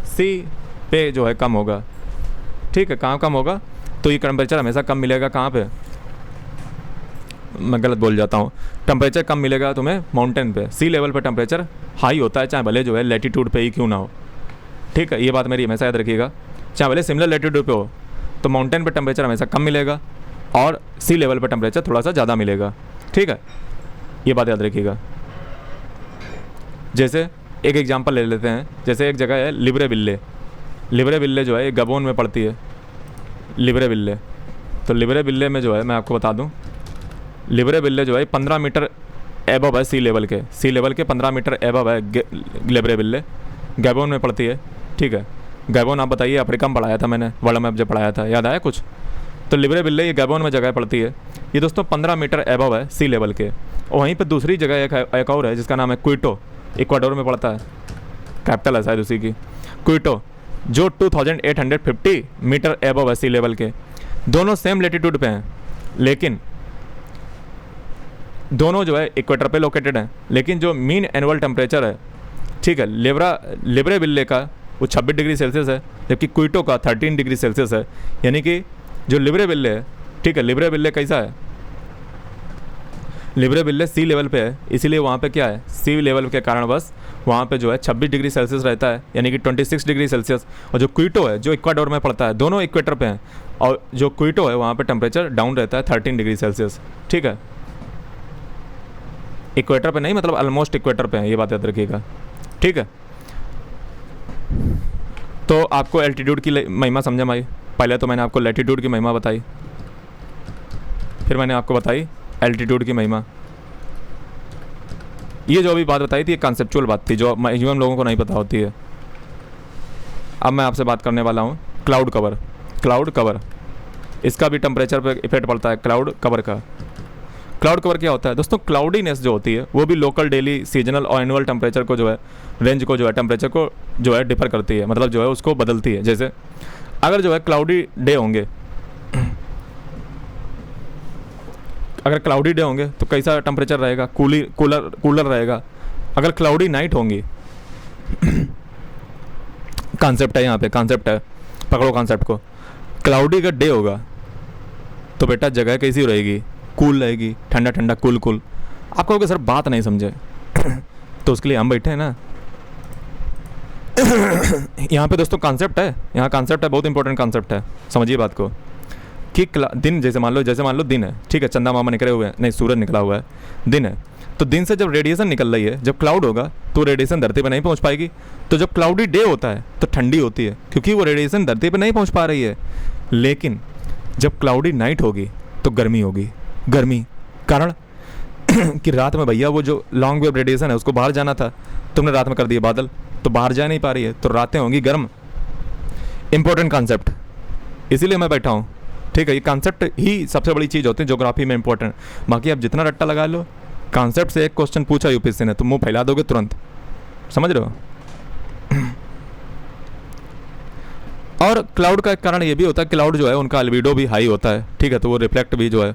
सी पे जो है कम होगा। ठीक है, कहाँ कम होगा, तो ये टेम्परेचर हमेशा कम मिलेगा कहाँ पे, मैं गलत बोल जाता हूँ, टेम्परेचर कम मिलेगा तुम्हें माउंटेन पे। सी लेवल पे टेम्परेचर हाई होता है, चाहे भले जो है लेटीट्यूड पे ही क्यों ना हो। ठीक है, ये बात मेरी हमेशा याद रखिएगा। चाहे भले सिमिलर लेटीट्यूड पे हो तो माउंटेन पे टेम्परेचर हमेशा कम मिलेगा और सी लेवल पे टेम्परेचर थोड़ा सा ज़्यादा मिलेगा। ठीक है, ये बात याद रखिएगा। जैसे एक एग्जांपल ले लेते हैं, जैसे एक जगह है लिब्रेविल्ले जो है ये गबोन में पड़ती है, लिब्रेविल्ले। तो लिब्रेविल्ले में जो है मैं आपको बता दूं, लिब्रेविल्ले जो है 15 मीटर एबव है सी लेवल के 15 मीटर एबव है लिब्रेविल्ले, गैबोन में पड़ती है। ठीक है, गैबोन आप बताइए, अफ्रीका में पढ़ाया था मैंने, वर्ल्ड मैप जब पढ़ाया था, याद आया कुछ। तो लिब्रेविल्ले ये गैबोन में जगह पड़ती है, ये दोस्तों 15 मीटर एबव है सी लेवल के। और वहीं पर दूसरी जगह एक और है जिसका नाम है क्विटो, इक्वाडोर में पड़ता है, कैपिटल है शायद उसी की, क्विटो, जो 2850 मीटर एबव है सी लेवल के। दोनों सेम लेटीट्यूड पे हैं, लेकिन दोनों जो है इक्वेटर पे लोकेटेड हैं, लेकिन जो मीन एनुअल टेम्परेचर है, ठीक है, लिब्रेविल्ले का वो 26 डिग्री सेल्सियस है, जबकि क्विटो का 13 डिग्री सेल्सियस है। यानी कि जो लिब्रेविल्ले है, ठीक है, लिब्रेविल्ले कैसा है, लिब्रेविल्ले सी लेवल पे है, इसीलिए वहाँ पे क्या है, सी लेवल के कारण बस वहाँ पे जो है 26 डिग्री सेल्सियस रहता है, यानी कि 26 डिग्री सेल्सियस। और जो क्विटो है जो इक्वाडोर में पड़ता है, दोनों इक्वेटर पे हैं, और जो क्विटो है वहाँ पे टेम्परेचर डाउन रहता है 13 डिग्री सेल्सियस। ठीक है, इक्वेटर पे नहीं, मतलब ऑलमोस्ट इक्वेटर पे है, ये बात याद रखिएगा। ठीक है, तो आपको एल्टीट्यूड की महिमा समझ में आई। पहले तो मैंने आपको लैटीट्यूड की महिमा बताई, फिर मैंने आपको बताई एल्टीट्यूड की महिमा। ये जो अभी बात बताई थी ये कॉन्सेप्चुअल बात थी जो मैक्सिमम लोगों को नहीं पता होती है। अब मैं आपसे बात करने वाला हूँ क्लाउड कवर। क्लाउड कवर इसका भी टेम्परेचर पे इफेक्ट पड़ता है क्लाउड कवर का। क्लाउड कवर क्या होता है दोस्तों? क्लाउडीनेस जो होती है वो भी लोकल, डेली, सीजनल और एनुअल टेम्परेचर को जो है, रेंज को जो है, टेम्परेचर को जो है डिफर करती है, मतलब जो है उसको बदलती है। जैसे अगर जो है क्लाउडी डे होंगे, अगर क्लाउडी डे होंगे तो कैसा टेम्परेचर रहेगा? कूलर रहेगा। अगर क्लाउडी नाइट होंगी कॉन्सेप्ट है यहाँ पे, कॉन्सेप्ट है, पकड़ो कॉन्सेप्ट को। क्लाउडी का डे होगा तो बेटा जगह कैसी रहेगी? कूल रहेगी, ठंडा ठंडा, कूल कूल। आप कहोगे सर बात नहीं समझे तो उसके लिए हम बैठे हैं ना। यहाँ पे दोस्तों कॉन्सेप्ट है, यहाँ कॉन्सेप्ट है, बहुत इंपॉर्टेंट कॉन्सेप्ट है, समझिए बात को। कि दिन जैसे मान लो दिन है, ठीक है, चंदा मामा निकले हुए हैं, नहीं सूरज निकला हुआ है, दिन है, तो दिन से जब रेडिएशन निकल रही है, जब क्लाउड होगा तो रेडिएशन धरती पे नहीं पहुंच पाएगी। तो जब क्लाउडी डे होता है तो ठंडी होती है क्योंकि वो रेडिएशन धरती पे नहीं पहुंच पा रही है। लेकिन जब क्लाउडी नाइट होगी तो गर्मी होगी। गर्मी कारण कि रात में भैया वो जो लॉन्ग वेव रेडिएशन है उसको बाहर जाना था, तुमने रात में कर दिया बादल, तो बाहर जा नहीं पा रही है, तो रातें होंगी गर्म। इंपॉर्टेंट कॉन्सेप्ट, इसीलिए मैं बैठा हूँ, ठीक है। ये कॉन्सेप्ट ही सबसे बड़ी चीज़ होती है ज्योग्राफी में इंपॉर्टेंट। बाकी आप जितना रट्टा लगा लो, कॉन्सेप्ट से एक क्वेश्चन पूछा यूपीएससी ने तो मुंह फैला दोगे तुरंत, समझ रहे हो। और क्लाउड का एक कारण ये भी होता है, क्लाउड जो है उनका अल्बिडो भी हाई होता है, ठीक है, तो वो रिफ्लेक्ट भी जो है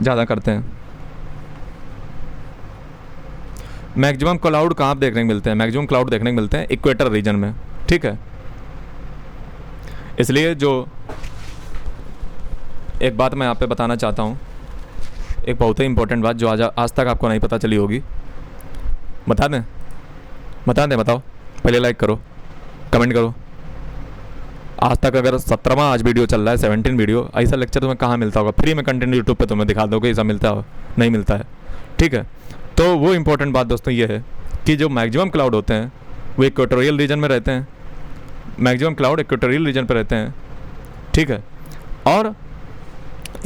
ज़्यादा करते हैं। मैक्सिमम क्लाउड कहाँ देखने को मिलते हैं? मैक्सिमम क्लाउड देखने को मिलते हैं इक्वेटर रीजन में, ठीक है। इसलिए जो एक बात मैं यहाँ पे बताना चाहता हूँ, एक बहुत ही इंपॉर्टेंट बात जो आज तक आपको नहीं पता चली होगी, बता दें? बताओ, पहले लाइक करो, कमेंट करो। आज तक अगर 17वां आज वीडियो चल रहा है, 17 वीडियो, ऐसा लेक्चर तुम्हें कहाँ मिलता होगा? फ्री में कंटेंट यूट्यूब पे तुम्हें दिखा दोगे, ऐसा मिलता है? नहीं मिलता है, ठीक है। तो वो इंपॉर्टेंट बात दोस्तों ये है कि जो मैक्सिमम क्लाउड होते हैं वो इक्वेटोरियल रीजन में रहते हैं। मैक्सिमम क्लाउड इक्वेटोरियल रीजन पर रहते हैं, ठीक है। और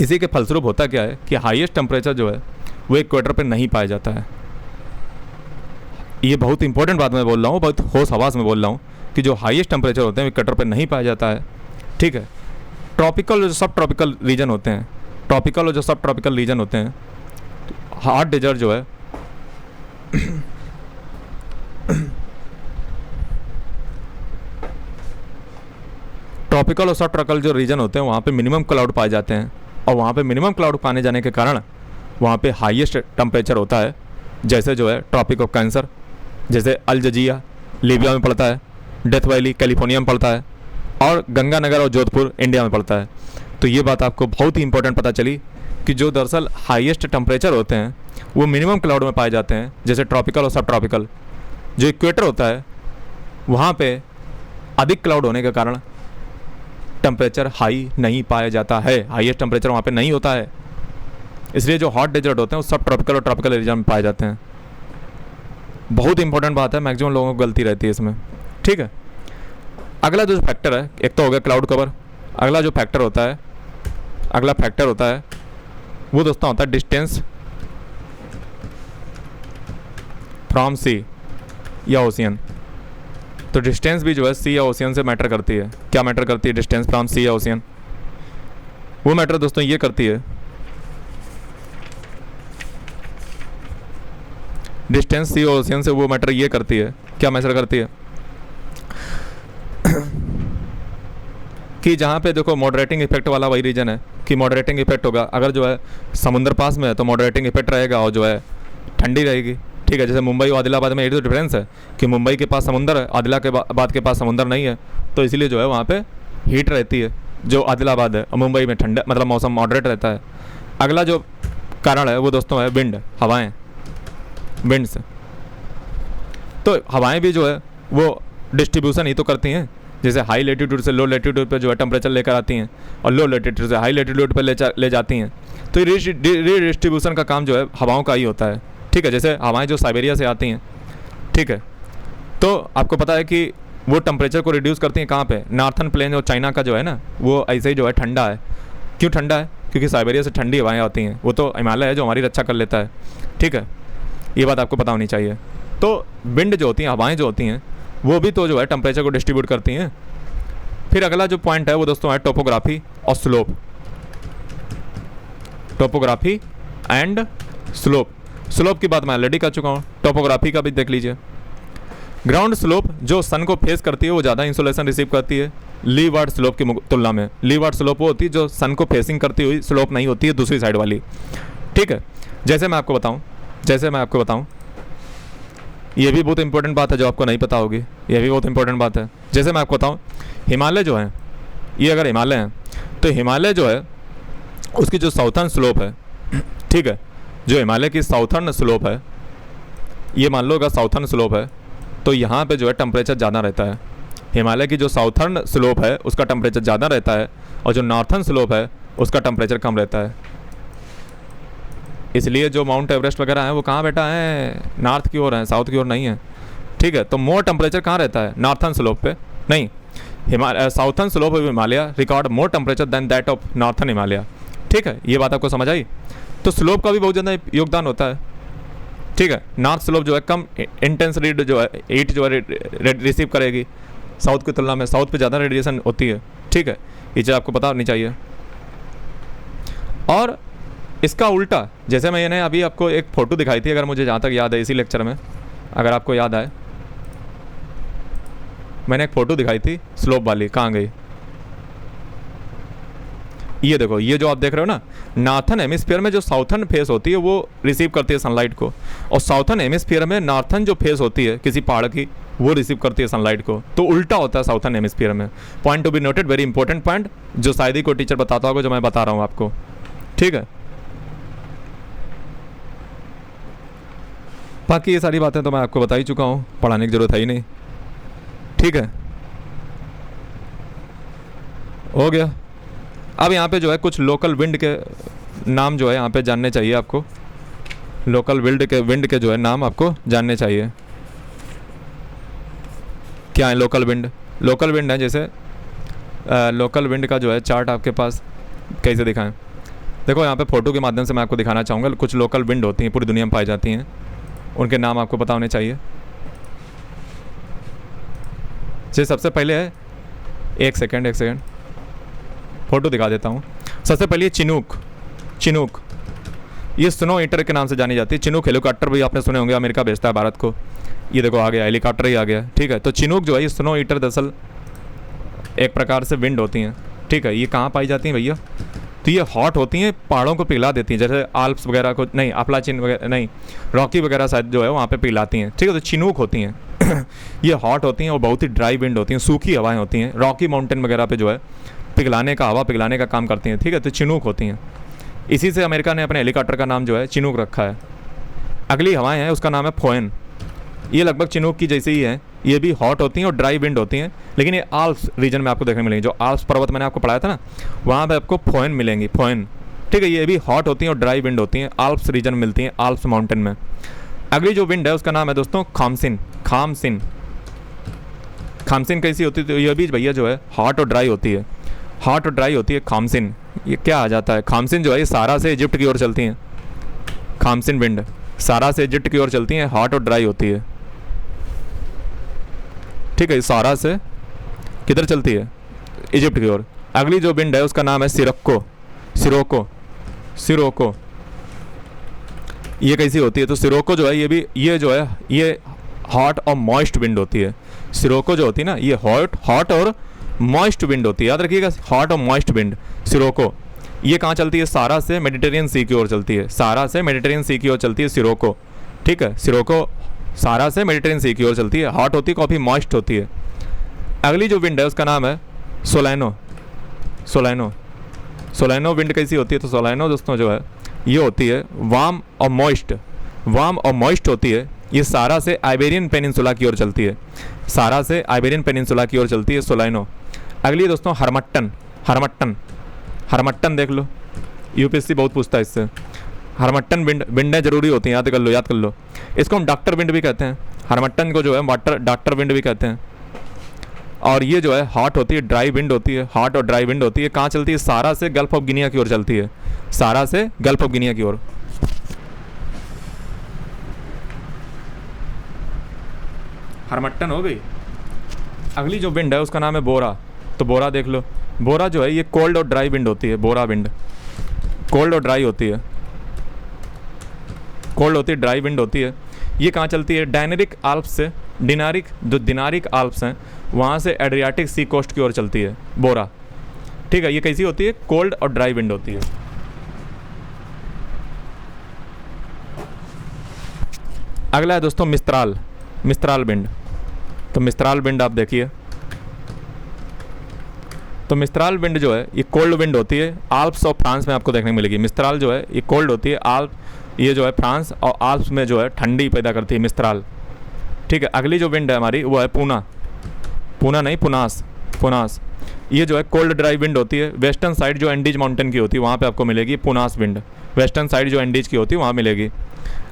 इसी के फलस्वरूप होता क्या है कि हाईएस्ट टेम्परेचर जो है वो इक्वेटर पर नहीं पाया जाता है। ये बहुत इंपॉर्टेंट बात मैं बोल रहा हूँ, बहुत होश हवास में बोल रहा हूँ कि जो हाईएस्ट टेम्परेचर होते हैं इक्वेटर पर नहीं पाया जाता है, ठीक है। ट्रॉपिकल और जो सब ट्रॉपिकल रीजन होते हैं, ट्रॉपिकल और जो सब ट्रॉपिकल रीजन होते हैं, हॉट डेजर्ट जो है ट्रॉपिकल और सब ट्रॉपिकल जो रीजन होते हैं वहाँ पे मिनिमम क्लाउड पाए जाते हैं। और वहाँ पे मिनिमम क्लाउड पाने जाने के कारण वहाँ पे हाईएस्ट टेम्परेचर होता है। जैसे जो है ट्रॉपिक ऑफ कैंसर, जैसे अल जजिया लीबिया में पड़ता है, डेथ वैली कैलिफोर्निया में पड़ता है, और गंगानगर और जोधपुर इंडिया में पड़ता है। तो ये बात आपको बहुत ही इंपॉर्टेंट पता चली कि जो दरअसल हाईएस्ट टेम्परेचर होते हैं वो मिनिमम क्लाउड में पाए जाते हैं, जैसे ट्रॉपिकल और सब ट्रॉपिकल। जो इक्वेटर होता है वहाँ पे अधिक क्लाउड होने के कारण टेम्परेचर हाई नहीं पाया जाता है, हाईएस्ट टेम्परेचर वहाँ पे नहीं होता है। इसलिए जो हॉट डेजर्ट होते हैं वो सब ट्रॉपिकल और ट्रॉपिकल एरिया में पाए जाते हैं। बहुत इंपॉर्टेंट बात है, मैक्सिमम लोगों को गलती रहती है इसमें, ठीक है। अगला जो फैक्टर है, एक तो हो गया क्लाउड कवर, अगला जो फैक्टर होता है, अगला फैक्टर होता है वो दोस्तों होता है डिस्टेंस फ्रॉम सी या ओशियन। तो डिस्टेंस भी जो है सी या ओशियन से मैटर करती है। क्या मैटर करती है डिस्टेंस फ्रॉम सी या ओशियन? वो मैटर दोस्तों ये करती है, डिस्टेंस सी और ओशियन से वो मैटर ये करती है, क्या मैटर करती है कि जहाँ पे देखो मॉडरेटिंग इफेक्ट वाला वही रीजन है कि मॉडरेटिंग इफेक्ट होगा। अगर जो है समुद्र पास में है तो मॉडरेटिंग इफेक्ट रहेगा और जो है ठंडी रहेगी, ठीक है। जैसे मुंबई और आदिलाबाद में ये तो डिफरेंस है कि मुंबई के पास समुंदर है, आदिलाबाद के पास समुंदर नहीं है, तो इसीलिए जो है वहाँ पे हीट रहती है जो आदिलाबाद है, और मुंबई में ठंडा, मतलब मौसम मॉडरेट रहता है। अगला जो कारण है वो दोस्तों है विंड, हवाएँ, विंड से। तो हवाएं भी जो है वो डिस्ट्रीब्यूशन ही तो करती हैं, जैसे हाई लेटीट्यूड से लो लेटीट्यूड पे जो है टेम्परेचर लेकर आती हैं और लो लेटीट्यूड से हाई लेटीट्यूड पे ले जाती हैं। तो रीडिस्ट्रीब्यूशन का काम जो है हवाओं का ही होता है, ठीक है। जैसे हवाएं जो साइबेरिया से आती हैं, ठीक है, तो आपको पता है कि वो टेम्परेचर को रिड्यूस करती हैं कहाँ पे? नॉर्थन प्लेन और चाइना का जो है ना वो ऐसे ही जो है ठंडा है। क्यों ठंडा है? क्योंकि साइबेरिया से ठंडी हवाएँ आती हैं, वो तो हिमालय है जो हमारी रक्षा कर लेता है, ठीक है। ये बात आपको पता होनी चाहिए। तो विंड जो होती हैं, हवाएं जो होती हैं, वो भी तो जो है टेम्परेचर को डिस्ट्रीब्यूट करती हैं। फिर अगला जो पॉइंट है वो दोस्तों है टोपोग्राफी और slope. Topography and slope. Slope की बात मैं ऑलरेडी कर चुका हूँ, टोपोग्राफी का भी देख लीजिए। ग्राउंड स्लोप जो सन को फेस करती है वो ज़्यादा इंसोलेशन रिसीव करती है लीवार्ड स्लोप की तुलना में। लीवार्ड स्लोप वो होती है जो सन को फेसिंग करती हुई स्लोप नहीं होती है, दूसरी साइड वाली। ठीक है, जैसे मैं आपको बताऊँ ये भी बहुत इंपॉर्टेंट बात है जो आपको नहीं पता होगी, ये भी बहुत इंपॉर्टेंट बात है। जैसे मैं आपको बताऊँ, हिमालय जो है, ये अगर हिमालय है तो हिमालय जो है उसकी जो साउथर्न स्लोप है, ठीक है, जो हिमालय की साउथर्न स्लोप है, ये मान लो अगर साउथर्न स्लोप है तो यहाँ पे जो है टेम्परेचर ज़्यादा रहता है। हिमालय की जो साउथर्न स्लोप है उसका टेम्परेचर ज़्यादा रहता है और जो नॉर्थर्न स्लोप है उसका टेम्परेचर कम रहता है। इसलिए जो माउंट एवरेस्ट वगैरह है वो कहाँ बैठा है, नॉर्थ की ओर है, साउथ की ओर नहीं है। ठीक है, तो मोर टेम्परेचर कहाँ रहता है, नॉर्थर्न स्लोप पे, नहीं southern slope of Himalaya record more temperature than that of northern Himalaya. ठीक है, ये बात आपको समझ आई। तो स्लोप का भी बहुत ज़्यादा योगदान होता है। ठीक है, नॉर्थ स्लोप जो है कम इंटेंस रीड जो है हीट जो है रिसीव करेगी साउथ की तुलना में, साउथ पे ज़्यादा रेडिएशन होती है। ठीक है, ये चीज़ आपको पता होनी चाहिए। और इसका उल्टा, जैसे मैंने अभी आपको एक फ़ोटो दिखाई थी, अगर मुझे जहाँ तक याद है इसी लेक्चर में, अगर आपको याद आए, मैंने एक फ़ोटो दिखाई थी स्लोप वाली, कहाँ गई, ये देखो, ये जो आप देख रहे हो ना, नॉर्थर्न हेमिस्फीयर में जो साउथर्न फेस होती है वो रिसीव करती है सनलाइट को, और साउथर्न हेमिस्फीयर में नॉर्थर्न जो फेस होती है किसी पहाड़ की वो रिसीव करती है सनलाइट को। तो उल्टा होता है साउथर्न हेमिस्फीयर में। Point to be noted, very important point, जो शायद ही कोई टीचर बताता होगा जो मैं बता रहा हूँ आपको। ठीक है, बाकी ये सारी बातें तो मैं आपको बता ही चुका हूँ, पढ़ाने की ज़रूरत है ही नहीं। ठीक है, हो गया। अब यहाँ पे जो है कुछ लोकल विंड के नाम जो है यहाँ पे जानने चाहिए आपको। लोकल विंड के जो है नाम आपको जानने चाहिए। क्या है लोकल विंड? लोकल विंड है, जैसे लोकल विंड का जो है चार्ट आपके पास कैसे दिखाएं। देखो यहाँ पे फ़ोटो के माध्यम से मैं आपको दिखाना चाहूँगा, कुछ लोकल विंड होती हैं पूरी दुनिया में पाई जाती हैं, उनके नाम आपको पता होने चाहिए। जैसे सबसे पहले है, एक सेकेंड फ़ोटो दिखा देता हूँ। सबसे पहले चिनूक, ये स्नो ईटर के नाम से जानी जाती है। चिनूक हेलीकॉप्टर भी आपने सुने होंगे, अमेरिका भेजता है भारत को। ये देखो आ गया, हेलीकॉप्टर ही आ गया। ठीक है, तो चिनूक जो है ये स्नो ईटर दरअसल एक प्रकार से विंड होती हैं। ठीक है, ये कहाँ पाई जाती हैं भैया? तो ये हॉट होती हैं, पहाड़ों को पिघला देती हैं, जैसे आल्प्स वगैरह को, नहीं अपलाचिन वगैरह नहीं, रॉकी वगैरह शायद जो है वहाँ पे पिघलाती हैं। ठीक है, तो चिनूक होती हैं ये हॉट होती हैं और बहुत ही ड्राई विंड होती हैं, सूखी हवाएं होती हैं, रॉकी माउंटेन वगैरह पे जो है हवा पिघलाने का काम करती हैं। ठीक है, तो चिनूक होती हैं। इसी से अमेरिका ने अपने हेलीकॉप्टर का नाम जो है चिनूक रखा है। अगली हवाएं हैं, उसका नाम है फोएन। ये लगभग चिनूक की जैसे ही है, ये भी हॉट होती हैं और ड्राई विंड होती हैं, लेकिन ये आल्प्स रीजन में आपको देखने मिलेंगी। जो आल्प्स पर्वत मैंने आपको पढ़ाया था ना, वहाँ पे आपको फोएन मिलेंगी, फोएन। ठीक है, ये भी हॉट होती हैं और ड्राई विंड होती हैं, आल्प्स रीजन में मिलती हैं, आल्प्स माउंटेन में। अगली जो विंड है उसका नाम है दोस्तों खामसिन। कैसी होती है? तो ये भी भैया जो है हॉट और ड्राई होती है, खामसिन। ये क्या आ जाता है? खामसिन जो है ये सारा से इजिप्ट की ओर चलती हैं। खामसिन विंड सारा से इजिप्ट की ओर चलती हैं, हॉट और ड्राई होती है। ठीक है, सारा से किधर चलती है? इजिप्ट की ओर। अगली जो विंड है उसका नाम है सिरोको। ये कैसी होती है? तो सिरोको जो है ये हॉट और मॉइस्ट विंड होती है। सिरोको जो होती है ना, ये हॉट और मॉइस्ट विंड होती है, याद रखिएगा, हॉट और मॉइस्ट विंड सिरोको। ये कहाँ चलती है? सारा से मेडिटेरियन सी की ओर चलती है, सिरोको। ठीक है, सिरोको सारा से मेडिटेरियन सी की ओर चलती है, हॉट होती है, काफ़ी मॉइस्ट होती है। अगली जो विंड है उसका नाम है सोलैनो विंड कैसी होती है? तो सोलैनो दोस्तों जो है ये होती है वार्म और मॉइस्ट होती है। ये सारा से आइबेरियन पेनिनसुला की ओर चलती है, सोलैनो। अगली दोस्तों हरमट्टन देख लो, यूपीएससी बहुत पूछता है इससे। हरमट्टन विंडें जरूरी होती हैं, याद कर लो। इसको हम डॉक्टर विंड भी कहते हैं, हरमट्टन को जो है डॉक्टर विंड भी कहते हैं। और ये जो है हॉट होती है, ड्राई विंड होती है, हॉट और ड्राई विंड होती है। कहाँ चलती है? सारा से गल्फ ऑफ गिनिया की ओर चलती है, हरमट्टन हो गई। अगली जो विंड है उसका नाम है बोरा। तो बोरा देख लो, बोरा जो है ये कोल्ड और ड्राई विंड होती है। बोरा विंड कोल्ड और ड्राई होती है, कोल्ड होती है, ड्राई विंड होती है। ये कहाँ चलती है? डायनेरिक आल्प्स से, जो दिनारिक आल्प्स हैं वहाँ से एड्रियाटिक सी कोस्ट की ओर चलती है बोरा। ठीक है, ये कैसी होती है? कोल्ड और ड्राई विंड होती है। अगला है दोस्तों मिस्त्राल, मिस्त्राल विंड। तो मिस्त्राल विंड आप देखिए, तो मिस्त्राल विंड जो है ये कोल्ड विंड होती है, आल्प्स और फ्रांस में आपको देखने को मिलेगी। मिस्त्राल जो है ये कोल्ड होती है, ये जो है फ्रांस और आल्प्स में जो है ठंडी पैदा करती है मिस्त्राल। ठीक है, अगली जो विंड है हमारी वो है पूना, पूना नहीं पुनास, पुनास। ये जो है कोल्ड ड्राई विंड होती है, वेस्टर्न साइड जो एंडीज माउंटेन की होती है वहाँ पे आपको मिलेगी पुनास विंड, वेस्टर्न साइड जो एंडीज की होती है वहाँ मिलेगी।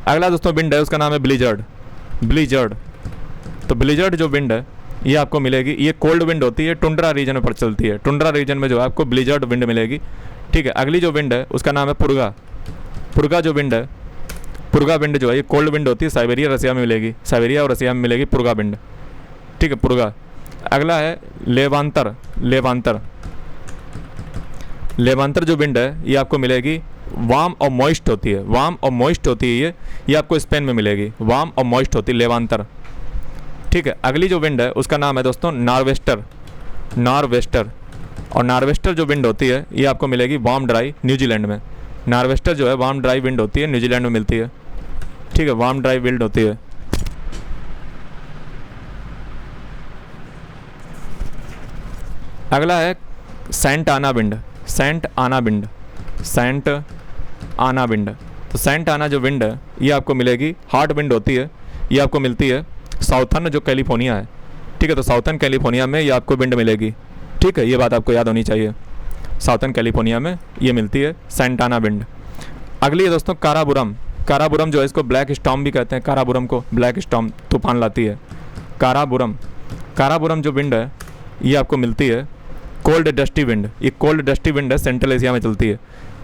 अगला दोस्तों विंड है उसका नाम है ब्लिजर्ड, ब्लिजर्ड। तो ब्लिजर्ड जो विंड है ये आपको मिलेगी, ये कोल्ड विंड होती है, टुंड्रा रीजन में चलती है। टुंड्रा रीजन में जो है आपको ब्लिजर्ड विंड मिलेगी। ठीक है, अगली जो विंड है उसका नाम है पुरगा। पुरगा जो विंड है, पुरगा विंड जो है ये कोल्ड विंड होती है, साइबेरिया रसिया में मिलेगी, साइबेरिया और रसिया में मिलेगी पुरगा विंड। ठीक है, पुरगा। अगला है लेवांतर, लेवांतर। लेवांतर जो विंड है ये आपको मिलेगी, वार्म और मॉइस्ट होती है, वार्म और मॉइस्ट होती है ये आपको स्पेन में मिलेगी, वार्म और मॉइस्ट होती है लेवांतर। ठीक है, अगली जो विंड है उसका नाम है दोस्तों नॉर्वेस्टर, नॉर्वेस्टर। और नॉर्वेस्टर जो विंड होती है ये आपको मिलेगी वार्म ड्राई न्यूजीलैंड में। नॉर्वेस्टर जो है वार्म ड्राई विंड होती है, न्यूजीलैंड में मिलती है। ठीक है, वार्म ड्राई विंड होती है। अगला है सेंट आना विंड, सेंट आना विंड, सेंट आना विंड। तो सेंट आना जो विंड है ये आपको मिलेगी, हार्ड विंड होती है, ये आपको मिलती है साउथर्न जो कैलिफोर्निया है। ठीक है, तो साउथर्न कैलिफोर्निया में ये आपको विंड मिलेगी। ठीक है, ये बात आपको याद होनी चाहिए, साउथर्न कैलिफोर्निया में ये मिलती है सेंट आना विंड। अगली है दोस्तों काराबुरम। काराबुरम जो है इसको ब्लैक स्टॉर्म भी कहते हैं, काराबुरम को ब्लैक स्टॉर्म, तूफान लाती है काराबुरम। काराबुरम जो विंड है ये आपको मिलती है कोल्ड डस्टी विंड। ये कोल्ड डस्टी विंड है, सेंट्रल एशिया में चलती है,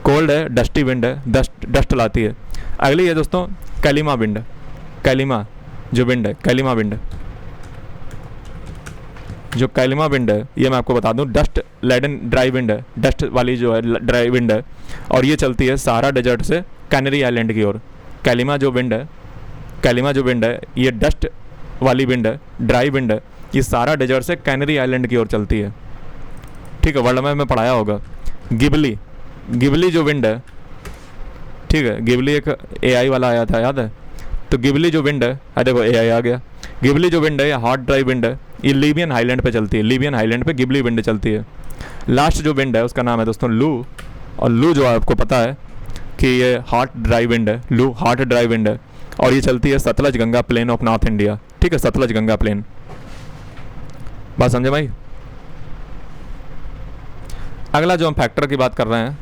कोल्ड है, डस्टी विंड है, डस्ट लाती है। अगली है दोस्तों कैलिमा विंड, कैलिमा जो विंड है, कैलिमा विंड। जो कैलिमा विंड है ये मैं आपको बता दूं डस्ट लेडन ड्राई विंड है, डस्ट वाली जो है ड्राई विंड है, और ये चलती है सहारा डेजर्ट से कैनरी आइलैंड की ओर। कैलिमा जो विंड है, कैलिमा जो विंड है ये डस्ट वाली विंड है, ड्राई विंड है, ये सहारा डेजर्ट से कैनरी आइलैंड की ओर चलती है। ठीक है, वर्ल्ड मैप में पढ़ाया होगा। गिबली, गिबली जो विंड है, ठीक है, गिबली एक एआई वाला आया था याद है। तो गिबली जो विंड है, देखो एआई आ गया। गिबली जो विंड है ये हॉट ड्राई विंड है, ये लीबियन हाईलैंड पे चलती है, लीबियन हाईलैंड पे गिबली विंड चलती है। लास्ट जो विंड है उसका नाम है दोस्तों लू। और लू जो आपको पता है कि ये हॉट ड्राई विंड है, लू हॉट ड्राई विंड है, और ये चलती है Sutlej Ganga plain of north India. ठीक है, सतलज गंगा प्लेन। बात समझे भाई? अगला जो हम फैक्टर की बात कर रहे हैं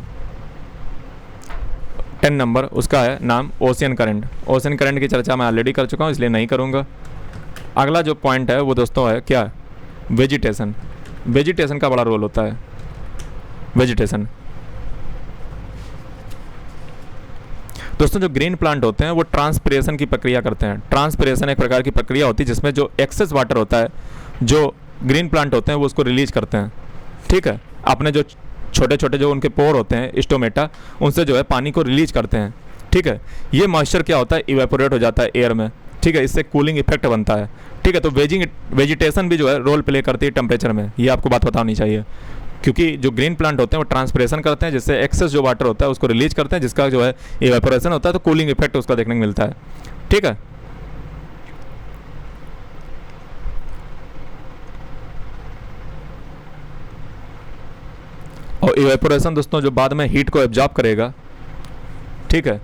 10 नंबर, उसका है नाम ओशियन करंट। ओशियन करंट की चर्चा मैं ऑलरेडी कर चुका हूँ इसलिए नहीं करूँगा। अगला जो पॉइंट है वो दोस्तों है क्या? वेजिटेशन। वेजिटेशन का बड़ा रोल होता है, वेजिटेशन। दोस्तों जो ग्रीन प्लांट होते हैं वो ट्रांसपिरेशन की प्रक्रिया करते हैं। ट्रांसपिरेशन एक प्रकार की प्रक्रिया होती है जिसमें जो एक्सेस वाटर होता है जो ग्रीन प्लांट होते हैं वो उसको रिलीज करते हैं। ठीक है, अपने जो छोटे छोटे जो उनके पोर होते हैं स्टोमेटा, उनसे जो है पानी को रिलीज करते हैं। ठीक है, ये मॉइस्चर क्या होता है? इवेपोरेट हो जाता है एयर में। ठीक है, इससे कूलिंग इफेक्ट बनता है। ठीक है, तो वेजिटेशन भी जो है रोल प्ले करती है टेम्परेचर में, ये आपको बात पता होनी चाहिए। क्योंकि जो ग्रीन प्लांट होते हैं वो ट्रांसपिरेशन करते हैं जिससे एक्सेस जो वाटर होता है उसको रिलीज करते हैं, जिसका जो है इवेपोरेशन होता है, तो कूलिंग इफेक्ट उसका देखने को मिलता है। ठीक है, और इवेपोरेशन दोस्तों जो बाद में हीट को एब्जॉर्ब करेगा। ठीक है,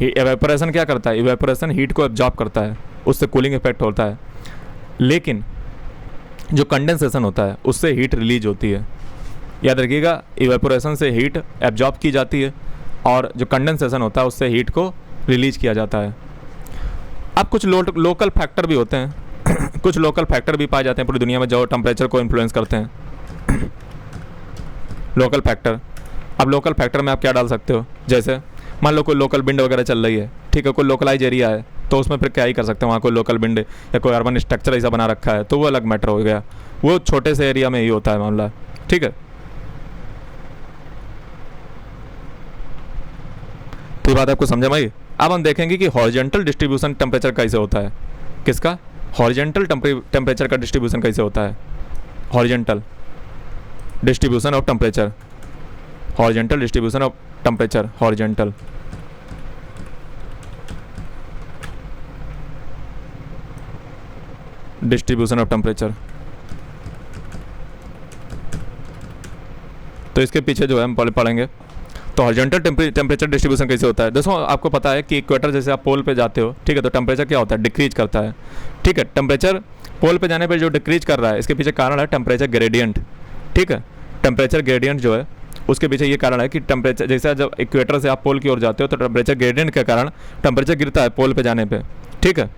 इवेपोरेशन क्या करता है? इवेपोरेशन हीट को एब्जॉर्ब करता है, उससे कूलिंग इफेक्ट होता है। लेकिन जो कंडेंसेशन होता है उससे हीट रिलीज होती है। याद रखिएगा, इवेपोरेशन से हीट एब्जॉर्ब की जाती है और जो कंडेंसेशन होता है उससे हीट को रिलीज किया जाता है। अब कुछ लोकल फैक्टर भी होते हैं कुछ लोकल फैक्टर भी पाए जाते हैं पूरी दुनिया में जो टेम्परेचर को इन्फ्लुएंस करते हैं। लोकल फैक्टर, अब लोकल फैक्टर में आप क्या डाल सकते हो? जैसे मान लो कोई लोकल विंड वगैरह चल रही है, ठीक है, कोई लोकलाइज एरिया है, तो उसमें फिर क्या ही कर सकते हैं, वहाँ कोई लोकल विंड या कोई अर्बन स्ट्रक्चर ऐसा बना रखा है तो वो अलग मैटर हो गया, वो छोटे से एरिया में ही होता है मामला, ठीक है। तो ये बात आपको समझ में आई। अब हम देखेंगे कि हॉरिजॉन्टल डिस्ट्रीब्यूशन टेम्परेचर कैसे होता है, किसका, हॉरिजॉन्टल टेम्परेचर का डिस्ट्रीब्यूशन कैसे होता है, horizontal distribution of temperature, horizontal distribution of temperature, horizontal distribution of temperature. तो इसके पीछे जो है हम पढ़ेंगे। तो हॉरिजॉन्टल टेम्परेचर डिस्ट्रीब्यूशन कैसे होता है। दोस्तों आपको पता है कि इक्वेटर जैसे आप पोल पे जाते हो, ठीक है, तो टेम्परेचर क्या होता है, डिक्रीज करता है, ठीक है। टेम्परेचर पोल पे जाने पर जो डिक्रीज कर रहा है इसके पीछे कारण है टेम्परेचर ग्रेडियंट, ठीक है। टेम्परेचर ग्रेडियंट जो है उसके पीछे ये कारण है कि टेम्परेचर जैसा जब इक्वेटर से आप पोल की ओर जाते हो तो टेम्परेचर ग्रेडियंट के कारण टेम्परेचर गिरता है पोल पे जाने पे, ठीक है,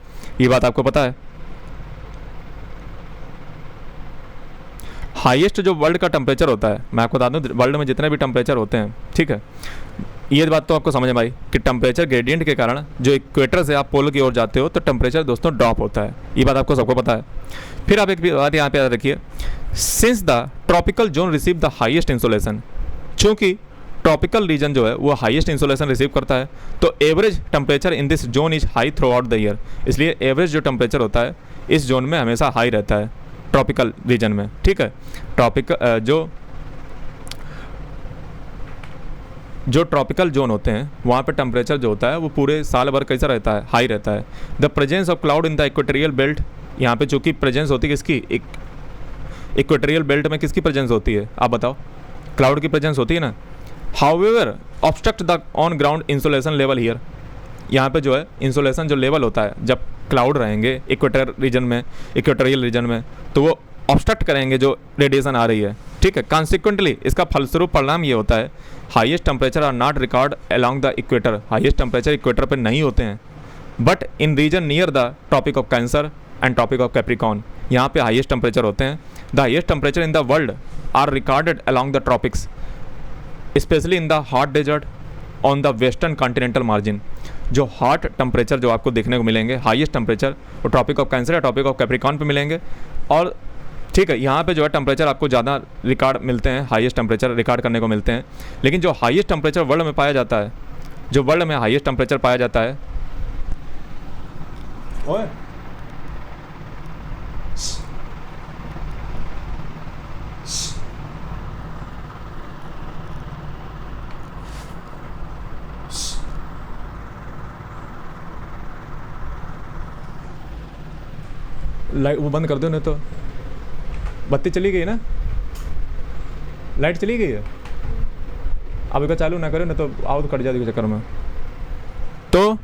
ये बात आपको पता है। हाईएस्ट जो वर्ल्ड का टेम्परेचर होता है, मैं आपको बता दूं वर्ल्ड में जितने भी टेम्परेचर होते हैं, ठीक है, ये बात तो आपको समझ में आई कि टेम्परेचर ग्रेडियंट के कारण जो इक्वेटर से आप पोल की ओर जाते हो तो टेम्परेचर दोस्तों ड्रॉप होता है, ये बात आपको सबको पता है। फिर आप एक बात यहाँ पे याद रखिए, since the tropical zone receive the highest insolation, चूँकि ट्रॉपिकल रीजन जो है वो हाईएस्ट इंसोलेशन रिसीव करता है तो average temperature in this zone is high through out the year, इसलिए एवरेज जो टेम्परेचर होता है इस जोन में हमेशा हाई रहता है ट्रॉपिकल रीजन में, ठीक है। जो ट्रॉपिकल जोन होते हैं वहाँ पे टेम्परेचर जो होता है वो पूरे साल भर कैसा रहता है, हाई रहता है। The presence of cloud in the equatorial belt, यहाँ पे चूँकि प्रेजेंस होती है किसकी, इक्वेटोरियल बेल्ट में किसकी प्रेजेंस होती है, आप बताओ, क्लाउड की प्रेजेंस होती है ना। However obstruct the on ground insolation level here, यहाँ पे जो है इंसोलेशन जो लेवल होता है जब क्लाउड रहेंगे इक्वेटर रीजन में, इक्वेटोरियल रीजन में, तो वो ऑब्स्ट्रक्ट करेंगे जो रेडिएशन आ रही है, ठीक है। कॉन्सिक्वेंटली इसका फलस्वरूप परिणाम ये होता है highest temperature are not record along the equator, highest temperature equator पर नहीं होते हैं, but in region near the tropic of cancer and tropic of capricorn, यहाँ पे हाईएस्ट टेम्परेचर होते हैं। The highest temperature in the world are recorded along the tropics, specially in the hot desert on the western continental margin. जो hot temperature जो आपको देखने को मिलेंगे हाईएस्ट टेम्परेचर वो ट्रॉपिक ऑफ कैंसर या ट्रॉपिक ऑफ कैप्रिकॉर्न पे मिलेंगे, और ठीक है यहाँ पे जो है टेम्परेचर आपको ज़्यादा रिकॉर्ड मिलते हैं, हाईएस्ट टेम्परेचर रिकॉर्ड करने को मिलते हैं। लेकिन जो हाईएस्ट टेम्परेचर वर्ल्ड में पाया जाता है, जो वर्ल्ड में हाईएस्ट टेम्परेचर पाया जाता है, ओए लाइट वो बंद कर दो, नहीं तो बत्ती चली गई ना, लाइट चली गई है, अब इसका चालू ना करो ना तो आओ तो कट जाएगी चक्कर में। तो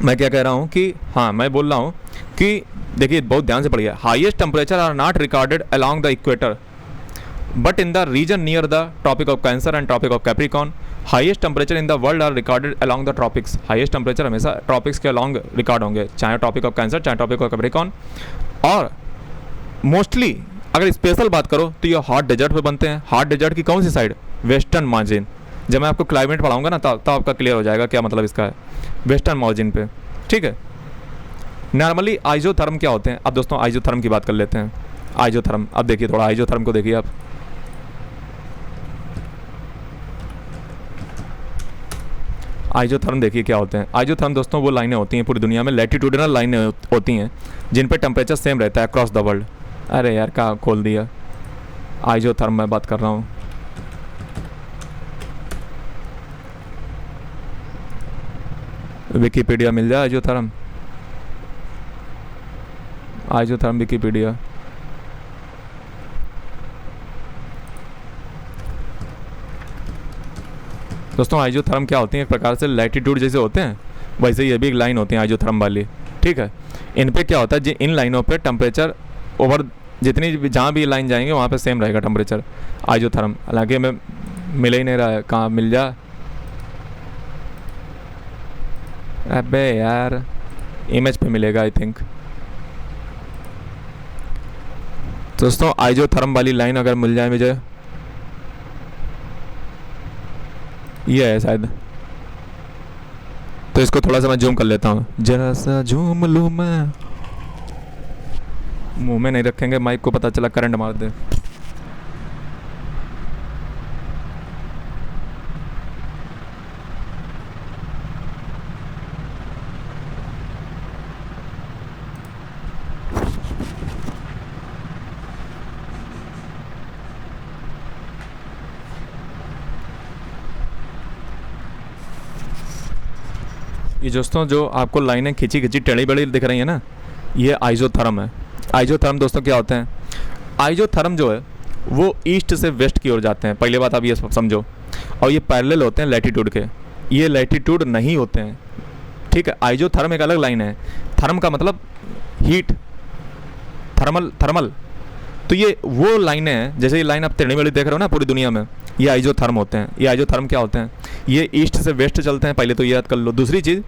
मैं क्या कह रहा हूँ कि हाँ मैं बोल रहा हूँ कि देखिए बहुत ध्यान से पढ़िए, highest temperature are not recorded along the equator but in the region near the tropic of cancer and tropic of capricorn. Highest temperature in the world are recorded along the tropics, highest temperature हमेशा tropics के along record होंगे, चाहे tropic of cancer चाहे tropic of capricorn. और mostly अगर special बात करो तो ये हॉट डेजर्ट पे बनते हैं। हॉट डेजर्ट की कौन सी साइड, वेस्टर्न मार्जिन। जब मैं आपको क्लाइमेट पढ़ाऊंगा ना तब आपका क्लियर हो जाएगा क्या मतलब इसका है, वेस्टर्न मार्जिन पे, ठीक है। नॉर्मली आइजोथर्म क्या होते हैं, अब दोस्तों आइजोथर्म की बात कर लेते हैं। आइजोथर्म, अब देखिए थोड़ा आइजोथर्म को देखिए आप, आइजोथर्म देखिए क्या होते हैं। आइजोथर्म दोस्तों वो लाइनें होती हैं पूरी दुनिया में, लैटिट्यूडिनल लाइनें होती हैं जिन पे टेम्परेचर सेम रहता है अक्रॉस द वर्ल्ड। अरे यार कहाँ खोल दिया, आइजोथर्म मैं बात कर रहा हूँ। विकीपीडिया मिल जाए आइजोथर्म, आइजोथर्म विकीपीडिया। दोस्तों आइजोथर्म क्या होती हैं, एक प्रकार से लैटिट्यूड जैसे होते हैं वैसे ये भी एक लाइन होती है आइजोथर्म वाली, ठीक है। इन पे क्या होता है, इन लाइनों पे टेम्परेचर ओवर जितनी भी जहाँ भी लाइन जाएंगे वहाँ पे सेम रहेगा टेम्परेचर आइजोथर्म। हालांकि हमें मिल ही नहीं रहा है, कहाँ मिल जा, अबे यार इमेज पे मिलेगा आई थिंक। दोस्तों आइजोथर्म वाली लाइन अगर मिल जाए मुझे, ये है शायद, तो इसको थोड़ा सा मैं जूम कर लेता हूँ, जरा सा जूम लूँ मैं। मुंह में नहीं रखेंगे माइक को, पता चला करंट मार दे। ये दोस्तों जो आपको लाइनें खिंची खिंची टेढ़ी बड़ी दिख रही है ना, ये आइसोथर्म है। आइसोथर्म दोस्तों क्या होते हैं? आइसोथर्म जो है वो ईस्ट से वेस्ट की ओर जाते हैं, पहली बात आप ये समझो। और ये पैरेलल होते हैं लैटिट्यूड के, ये लैटिट्यूड नहीं होते हैं, ठीक है। आइसोथर्म एक अलग लाइन है। थर्म का मतलब हीट, थर्मल। तो ये वो लाइनें हैं, जैसे ये लाइन आप टेढ़ी बड़ी देख रहे हो ना पूरी दुनिया में, ये आइसोथर्म होते हैं। ये आइसोथर्म क्या होते हैं? ये ईस्ट से वेस्ट चलते हैं, पहले तो ये याद कर लो। दूसरी चीज़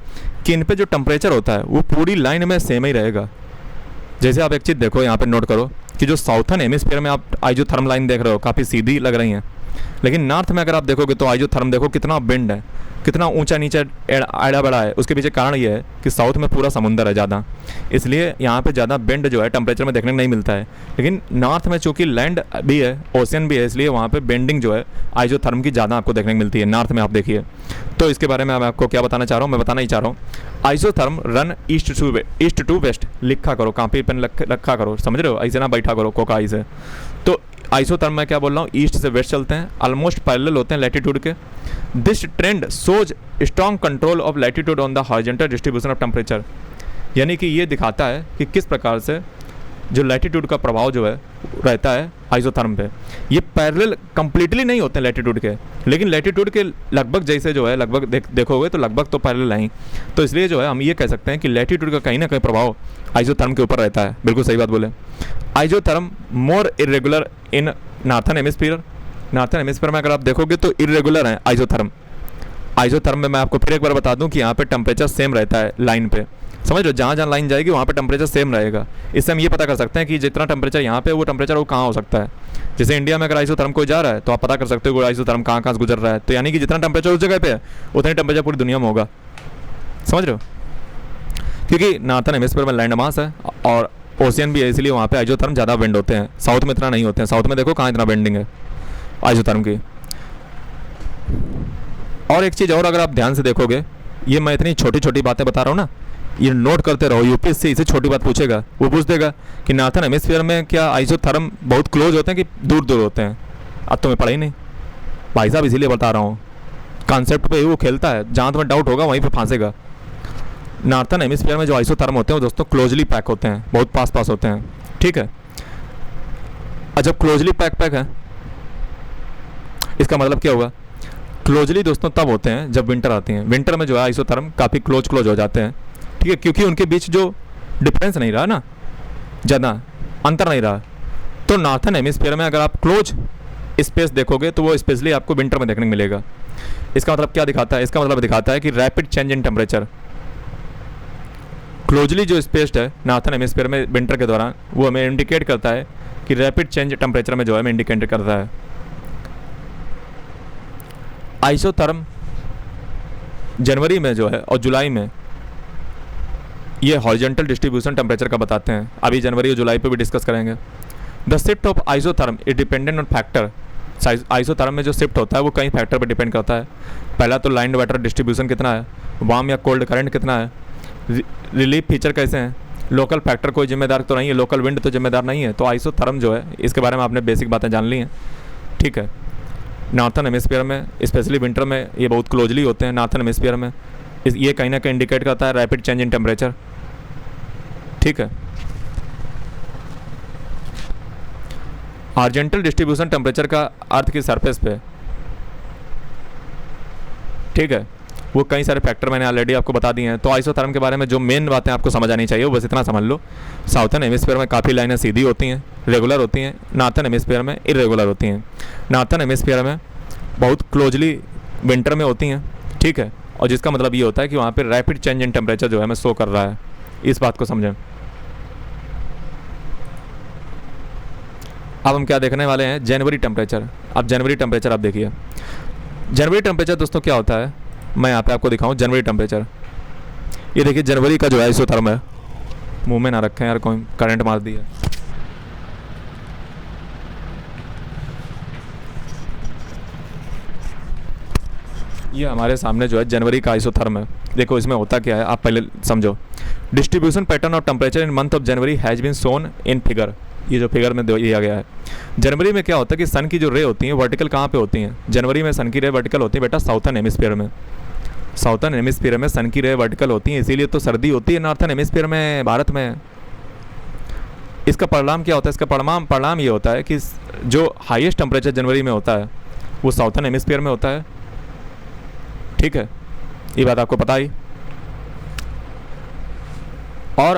कि इन पे जो टेम्परेचर होता है वो पूरी लाइन में सेम ही रहेगा। जैसे आप एक चीज़ देखो, यहाँ पे नोट करो कि जो साउथर्न हेमिस्फीयर में आप आइसोथर्म लाइन देख रहे हो काफ़ी सीधी लग रही हैं, लेकिन नॉर्थ में अगर आप देखोगे तो आइसोथर्म देखो कितना बेंड है, कितना ऊंचा नीचे आड़ा बड़ा है। उसके पीछे कारण ये है कि साउथ में पूरा समुंदर है ज़्यादा, इसलिए यहाँ पे ज़्यादा बेंड जो है टेम्परेचर में देखने को नहीं मिलता है। लेकिन नॉर्थ में चूँकि लैंड भी है, ओशियन भी है, इसलिए वहाँ पे बेंडिंग जो है आइसोथर्म की ज़्यादा आपको देखने को मिलती है नॉर्थ में। आप देखिए, तो इसके बारे में मैं आपको क्या बताना चाह रहा हूँ, मैं बताना ही चाह रहा हूँ। Isotherm run east to west. लिखा करो, कापी पेन रखा करो, समझ रहे हो? ऐसे ना बैठा करो कोका ऐसे। तो आइसोथर्म में क्या बोल रहा हूँ, ईस्ट से वेस्ट चलते हैं, ऑलमोस्ट पैरेलल होते हैं लैटिट्यूड के। This trend shows strong control of latitude on the horizontal distribution of temperature. यानी कि ये दिखाता है कि किस प्रकार से जो लैटिट्यूड का प्रभाव जो है रहता है आइसोथर्म पे। ये पैरेलल कंप्लीटली नहीं होते हैं लैटिट्यूड के, लेकिन लैटिट्यूड के लगभग जैसे जो है, लगभग देखोगे तो लगभग तो पैरेलल नहीं। तो इसलिए जो है हम ये कह सकते हैं कि लैटिट्यूड का कहीं ना कहीं प्रभाव आइसोथर्म के ऊपर रहता है। बिल्कुल सही बात बोले। Isotherm more irregular in northern hemisphere. Northern hemisphere में अगर आप देखोगे तो इरेगुलर है आइसोथर्म। आइसोथर्म में मैं आपको फिर एक बार बता दूं कि यहाँ पे टेम्परेचर सेम रहता है लाइन पे, समझ लो। जहाँ जहाँ लाइन जाएगी वहाँ पे टेम्परेचर सेम रहेगा। इससे हम ये पता कर सकते हैं कि जितना टेम्परेचर यहाँ पे वो टेम्परेचर वो कहाँ हो सकता है। जैसे इंडिया में अगर आइसोथर्म कोई जा रहा है तो आप पता कर सकते हो कि आइसोथर्म कहाँ कहाँ से गुजर रहा है। तो यानी कि जितना टेम्परेचर उस जगह पे है उतना टेम्परेचर पूरी दुनिया में होगा, समझ रहे हो? क्योंकि नॉर्थर्न हेमिस्फीयर में लैंड मास है और ओशियन भी है, इसलिए वहाँ पे आइसोथर्म ज़्यादा बेंड होते हैं। साउथ में इतना नहीं होते हैं। साउथ में देखो कहाँ इतना बेंडिंग है आइसोथर्म की। और एक चीज़ और अगर आप ध्यान से देखोगे, ये मैं इतनी छोटी छोटी बातें बता रहा हूँ ना, ये नोट करते रहो। यूपीएससी इसे छोटी बात पूछेगा, वो पूछ देगा कि नॉर्थर्न हेमिस्फीयर में क्या आइसोथर्म बहुत क्लोज होते हैं कि दूर दूर होते हैं। अब तुम्हें पढ़ा ही नहीं भाई साहब, इसीलिए बता रहा हूँ। कॉन्सेप्ट पे वो खेलता है, जहाँ तुम्हें डाउट होगा वहीं पे फंसेगा। नॉर्थर्न हेमिस्फीयर में जो आइसोथर्म होते हैं वो दोस्तों क्लोजली पैक होते हैं, बहुत पास पास होते हैं, ठीक है। और जब क्लोजली पैक है इसका मतलब क्या होगा? क्लोजली दोस्तों तब होते हैं जब विंटर आती है। विंटर में जो है आइसोथर्म काफ़ी क्लोज हो जाते हैं, ठीक है, क्योंकि उनके बीच जो डिफरेंस नहीं रहा ना, ज़्यादा अंतर नहीं रहा। तो नॉर्थर्न हेमिस्फीयर में अगर आप क्लोज स्पेस देखोगे तो वो स्पेशली आपको विंटर में देखने को मिलेगा। इसका मतलब क्या दिखाता है? इसका मतलब दिखाता है कि rapid change in temperature. Closely जो स्पेस्ड है नॉर्थर्न हेमिस्फीयर में विंटर के दौरान, वो हमें इंडिकेट करता है कि रैपिड चेंज टेम्परेचर में जो है हमें इंडिकेट करता है। आइसोथर्म जनवरी में जो है और जुलाई में ये हॉरिजॉन्टल डिस्ट्रीब्यूशन टेम्परेचर का बताते हैं। अभी जनवरी और जुलाई पे भी डिस्कस करेंगे। The shift of isotherm is dependent on factor. Isotherm में जो शिफ्ट होता है वो कई फैक्टर पर डिपेंड करता है। पहला तो लाइन वाटर डिस्ट्रीब्यूशन कितना है, वार्म या कोल्ड करंट कितना है, रिलीफ फीचर कैसे हैं, लोकल फैक्टर कोई जिम्मेदार तो नहीं है, लोकल विंड तो जिम्मेदार नहीं है। तो आइसोथर्म जो है इसके बारे में आपने बेसिक बातें जान ली हैं, ठीक है। नॉर्थर्न हेमिस्फीयर में स्पेशली विंटर में ये बहुत क्लोजली होते हैं। नॉर्थर्न हेमिस्फीयर में ये कहीं ना कहीं इंडिकेट करता है रैपिड चेंज इन टेम्परेचर, ठीक है। हॉरिजॉन्टल डिस्ट्रीब्यूशन टेम्परेचर का अर्थ की सरफेस पे, ठीक है, वो कई सारे फैक्टर मैंने ऑलरेडी आपको बता दिए हैं। तो आइसोथर्म के बारे में जो मेन बातें आपको समझ आनी चाहिए वो बस इतना समझ लो। साउथर्न हेमिस्फीयर में काफ़ी लाइनें सीधी होती हैं, रेगुलर होती हैं। नॉर्थर्न हेमिस्फीयर में इरेगुलर होती हैं। नॉर्थर्न हेमिस्फीयर में बहुत क्लोजली विंटर में होती हैं, ठीक है, और जिसका मतलब ये होता है कि वहाँ पर रैपिड चेंज इन टेम्परेचर जो है हमें शो कर रहा है। इस बात को समझें। अब हम क्या देखने वाले हैं? जनवरी टेम्परेचर। अब जनवरी टेम्परेचर आप देखिए। जनवरी टेम्परेचर दोस्तों क्या होता है, मैं यहाँ पे आपको दिखाऊं। जनवरी टेम्परेचर ये देखिए जनवरी का जो है आइसोथर्म है, मुंह में ना रखें यार, कोई करंट मार दिया। ये हमारे सामने जो है जनवरी का आइसोथर्म है। देखो इसमें होता क्या है, आप पहले समझो। Distribution pattern of temperature in month of January has been shown in figure. ये जो फिगर में दिया गया है, जनवरी में क्या होता है कि सन की जो रे होती हैं वर्टिकल कहाँ पे होती हैं? जनवरी में सन की रे वर्टिकल होती है बेटा साउथर्न हेमिस्फीयर में। साउथर्न हेमिस्फीयर में सन की रे वर्टिकल होती हैं, इसीलिए तो सर्दी होती है नॉर्थर्न हेमिस्फीयर में, भारत में। इसका परिणाम क्या होता है? इसका परिणाम ये होता है कि जो हाईएस्ट टेम्परेचर जनवरी में होता है वो साउथर्न हेमिस्फीयर में होता है। ठीक है, ये बात आपको पता ही। और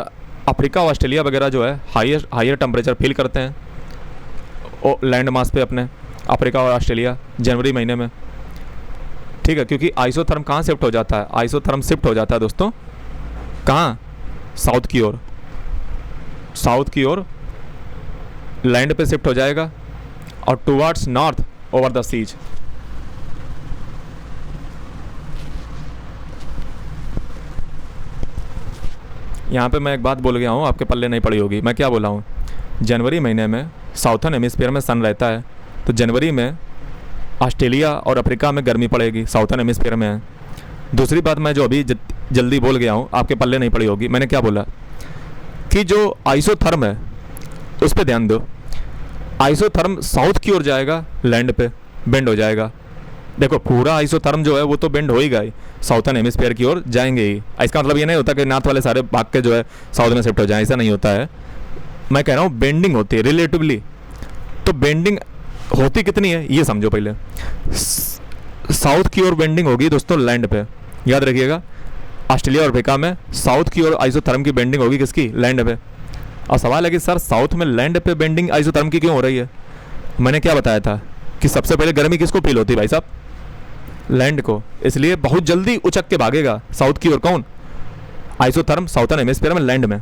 अफ्रीका और ऑस्ट्रेलिया वगैरह जो है हायर टेम्परेचर फील करते हैं लैंड मास पे अपने, अफ्रीका और ऑस्ट्रेलिया जनवरी महीने में। ठीक है, क्योंकि आइसोथर्म कहाँ शिफ्ट हो जाता है? आइसोथर्म शिफ्ट हो जाता है दोस्तों कहाँ? साउथ की ओर। साउथ की ओर लैंड पे शिफ्ट हो जाएगा और towards north over the seas. यहाँ पे मैं एक बात बोल गया हूँ, आपके पल्ले नहीं पड़ी होगी। मैं क्या बोला हूँ? जनवरी महीने में साउथर्न हेमिस्फीयर में सन रहता है, तो जनवरी में ऑस्ट्रेलिया और अफ्रीका में गर्मी पड़ेगी, साउथर्न हेमिस्फीयर में है। दूसरी बात मैं जो अभी जल्दी बोल गया हूँ, आपके पल्ले नहीं पड़ी होगी। मैंने क्या बोला कि जो आइसोथर्म है उस पर ध्यान दो। आइसोथर्म साउथ की ओर जाएगा, लैंड पे बेंड हो जाएगा। देखो पूरा आइसोथर्म जो है वो तो बेंड हो ही गया, साउथर्न हेमिस्फीयर की ओर जाएंगे ही। इसका मतलब ये नहीं होता कि नॉर्थ वाले सारे भाग के जो है साउथ में शिफ्ट हो जाए, ऐसा नहीं होता है। मैं कह रहा हूँ बेंडिंग होती है रिलेटिवली। तो बेंडिंग होती कितनी है ये समझो पहले। साउथ की ओर बेंडिंग होगी दोस्तों लैंड पे, याद रखिएगा। ऑस्ट्रेलिया और अफ्रीका में साउथ की ओर आइसोथर्म की बेंडिंग होगी, किसकी? लैंड पे। और सवाल है कि सर साउथ में लैंड पे बेंडिंग आइसोथर्म की क्यों हो रही है? मैंने क्या बताया था कि सबसे पहले गर्मी किसको फील होती है भाई साहब? लैंड को। इसलिए बहुत जल्दी उचक के भागेगा साउथ की ओर। कौन? आइसोथर्म साउथर्न हेमिस्फीयर में, लैंड में।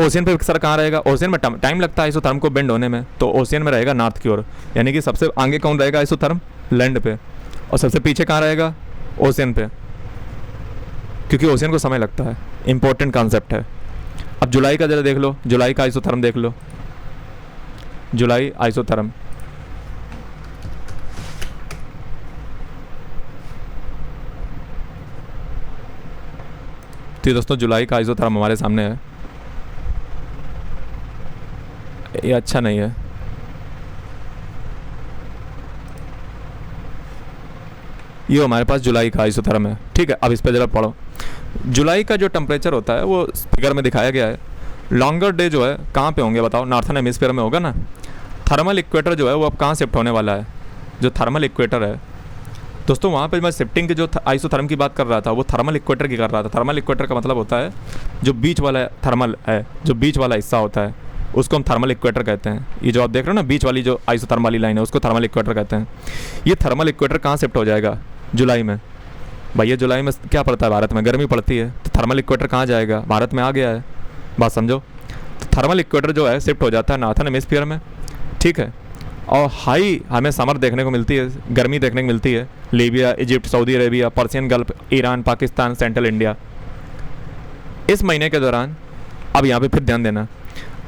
ओशियन पे सर कहाँ रहेगा? ओशियन में टाइम लगता है आइसोथर्म को बेंड होने में, तो ओशियन में रहेगा नॉर्थ की ओर। यानी कि सबसे आगे कौन रहेगा? आइसोथर्म, लैंड पे। और सबसे पीछे कहाँ रहेगा? ओशियन पे, क्योंकि ओशियन को समय लगता है। इंपॉर्टेंट कॉन्सेप्ट है। अब जुलाई का जरा देख लो, जुलाई का आइसोथर्म देख लो। जुलाई आइसोथर्म, तो दोस्तों जुलाई का आइसोथर्म हमारे सामने है। ये अच्छा नहीं है। ये हमारे पास जुलाई का आइसोथर्म है। ठीक है, अब इस पर जरा पढ़ो। जुलाई का जो टेम्परेचर होता है वो फिगर में दिखाया गया है। लॉन्गर डे जो है कहाँ पे होंगे बताओ? नॉर्थर्न हेमिस्फीयर में होगा ना। थर्मल इक्वेटर जो है वो अब कहाँ शिफ्ट होने वाला है? जो थर्मल इक्वेटर है दोस्तों, वहाँ पे मैं शिफ्टिंग के जो आइसोथर्म की बात कर रहा था वो थर्मल इक्वेटर की कर रहा था। थर्मल इक्वेटर का मतलब होता है जो बीच वाला थर्मल है, जो बीच वाला हिस्सा होता है उसको हम थर्मल इक्वेटर कहते हैं। ये जो आप देख रहे हो ना बीच वाली जो आइसोथर्म वाली लाइन है उसको थर्मल इक्वेटर कहते हैं। ये थर्मल इक्वेटर कहाँ शिफ्ट हो जाएगा? जुलाई में। भैया जुलाई में क्या पड़ता है? भारत में गर्मी पड़ती है, तो थर्मल इक्वेटर कहाँ जाएगा? भारत में आ गया है। बात समझो। तो थर्मल इक्वेटर जो है शिफ्ट हो जाता है नॉर्थर्न हेमिस्फीयर में। ठीक है, और हाई हमें समर देखने को मिलती है, गर्मी देखने को मिलती है Libya, Egypt, Saudi Arabia, Persian gulf, Iran, Pakistan, central India. इस महीने के दौरान अब यहाँ पे फिर ध्यान देना,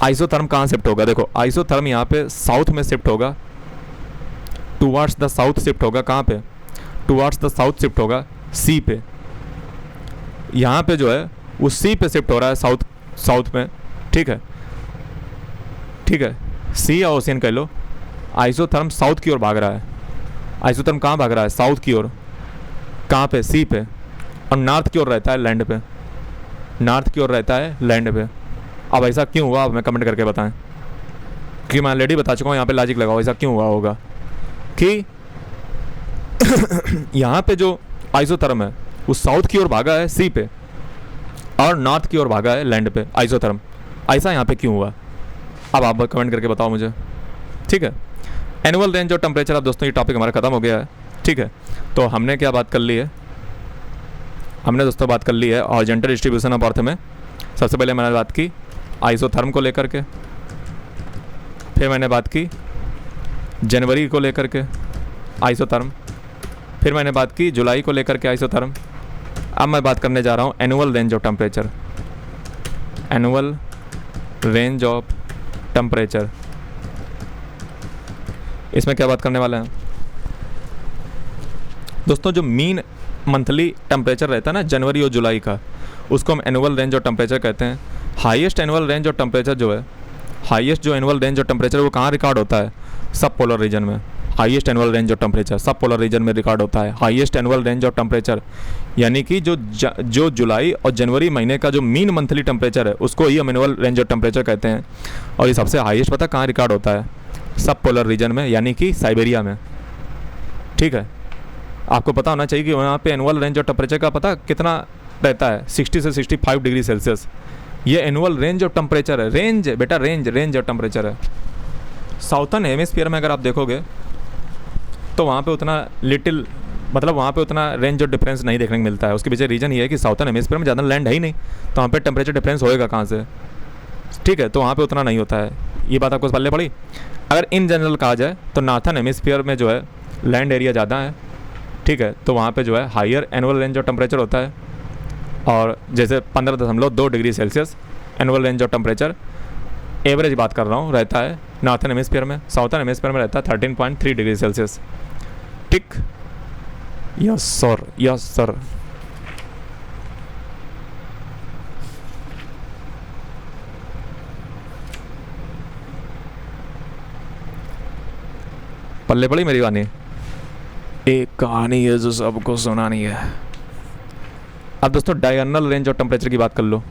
आइसोथर्म कहाँ शिफ्ट होगा? देखो आइसोथर्म यहाँ पे साउथ में शिफ्ट होगा, टुवर्ड्स द साउथ शिफ्ट होगा। कहाँ पे? टुवर्ड्स द साउथ शिफ्ट होगा, सी पे। यहाँ पे जो है वो सी पे शिफ्ट हो रहा है, साउथ में। ठीक है, ठीक है, सी या ओशियन कह लो। आइसोथर्म साउथ की ओर भाग रहा है। आइसोथर्म कहाँ भाग रहा है? साउथ की ओर। कहाँ पे? सी पे। और नॉर्थ की ओर रहता है लैंड पे। नॉर्थ की ओर रहता है लैंड पे। अब ऐसा क्यों हुआ? अब मैं कमेंट करके बताएं, क्योंकि मैं ऑलरेडी बता चुका हूँ। यहाँ पे लॉजिक लगाओ ऐसा क्यों हुआ होगा कि यहाँ पे जो आइसोथर्म है वो साउथ की ओर भागा है सी पे, और नॉर्थ की ओर भागा है लैंड पे आइसोथर्म। ऐसा यहाँ पे क्यों हुआ? अब आप कमेंट करके बताओ मुझे। ठीक है, एनुअल रेंज और टेम्परेचर। अब दोस्तों ये टॉपिक हमारा ख़त्म हो गया है। ठीक है, तो हमने क्या बात कर ली है? हमने दोस्तों बात कर ली है हॉरिजॉन्टल डिस्ट्रीब्यूशन ऑफ अर्थ में। सबसे पहले मैंने बात की आइसोथर्म को लेकर के, फिर मैंने बात की जनवरी को लेकर के आइसोथर्म, फिर मैंने बात की जुलाई को लेकर के आइसोथर्म, अब मैं बात करने जा रहा हूँ annual range of temperature. Annual range of temperature, इसमें क्या बात करने वाले हैं दोस्तों? जो मीन मंथली टेम्परेचर रहता है ना जनवरी और जुलाई का, उसको हम एनुअल रेंज ऑफ टेम्परेचर कहते हैं। Highest annual range of temperature जो है, हाईएस्ट जो एनुअल रेंज ऑफ टेम्परेचर वो कहाँ रिकॉर्ड होता है? सब पोलर रीजन में। Highest annual range of temperature सब पोलर रीजन में रिकॉर्ड होता है। Highest annual range of temperature यानी कि जो जुलाई और जनवरी महीने का जो मीन मंथली टेम्परेचर है उसको ही हम एनुअल रेंज ऑफ टेम्परेचर कहते हैं। और ये सबसे हाईएस्ट पता कहाँ रिकॉर्ड होता है? सब पोलर रीजन में, यानी कि साइबेरिया में। ठीक है, आपको पता होना चाहिए कि वहाँ पे एनुअल रेंज ऑफ टेम्परेचर का पता कितना रहता है? 60 से 65 डिग्री सेल्सियस। ये एनुअल रेंज ऑफ टेम्परेचर है। रेंज बेटा, रेंज ऑफ टेम्परेचर है। साउथर्न हेमिस्फीयर में अगर आप देखोगे तो वहाँ पे उतना लिटिल, मतलब वहाँ पे उतना रेंज ऑफ डिफरेंस नहीं देखने को मिलता है। उसके पीछे रीज़न ये है कि साउथर्न हेमिस्फीयर में ज़्यादा लैंड है ही नहीं, तो वहाँ पे टेम्परेचर डिफरेंस होएगा कहाँ से? ठीक है, तो वहाँ पे उतना नहीं होता है। ये बात आपको पल्ले पड़ी। अगर इन जनरल कहा जाए तो नॉर्थर्न हेमिस्फीयर में जो है लैंड एरिया ज़्यादा है। ठीक है, तो वहाँ पे जो है higher annual range of temperature होता है। और जैसे 15.2 degree Celsius annual range of temperature average बात कर रहा हूँ रहता है नॉर्थर्न हेमिस्फीयर में। साउथर्न हेमिस्फीयर में रहता है 13.3 डिग्री सेल्सियस। ठीक, यस सर, यस सर। पल्ले पड़ी मेरी कहानी? एक कहानी है जो सबको सुनानी है। अब दोस्तों डायर्नल रेंज ऑफ टेम्परेचर की बात कर लो।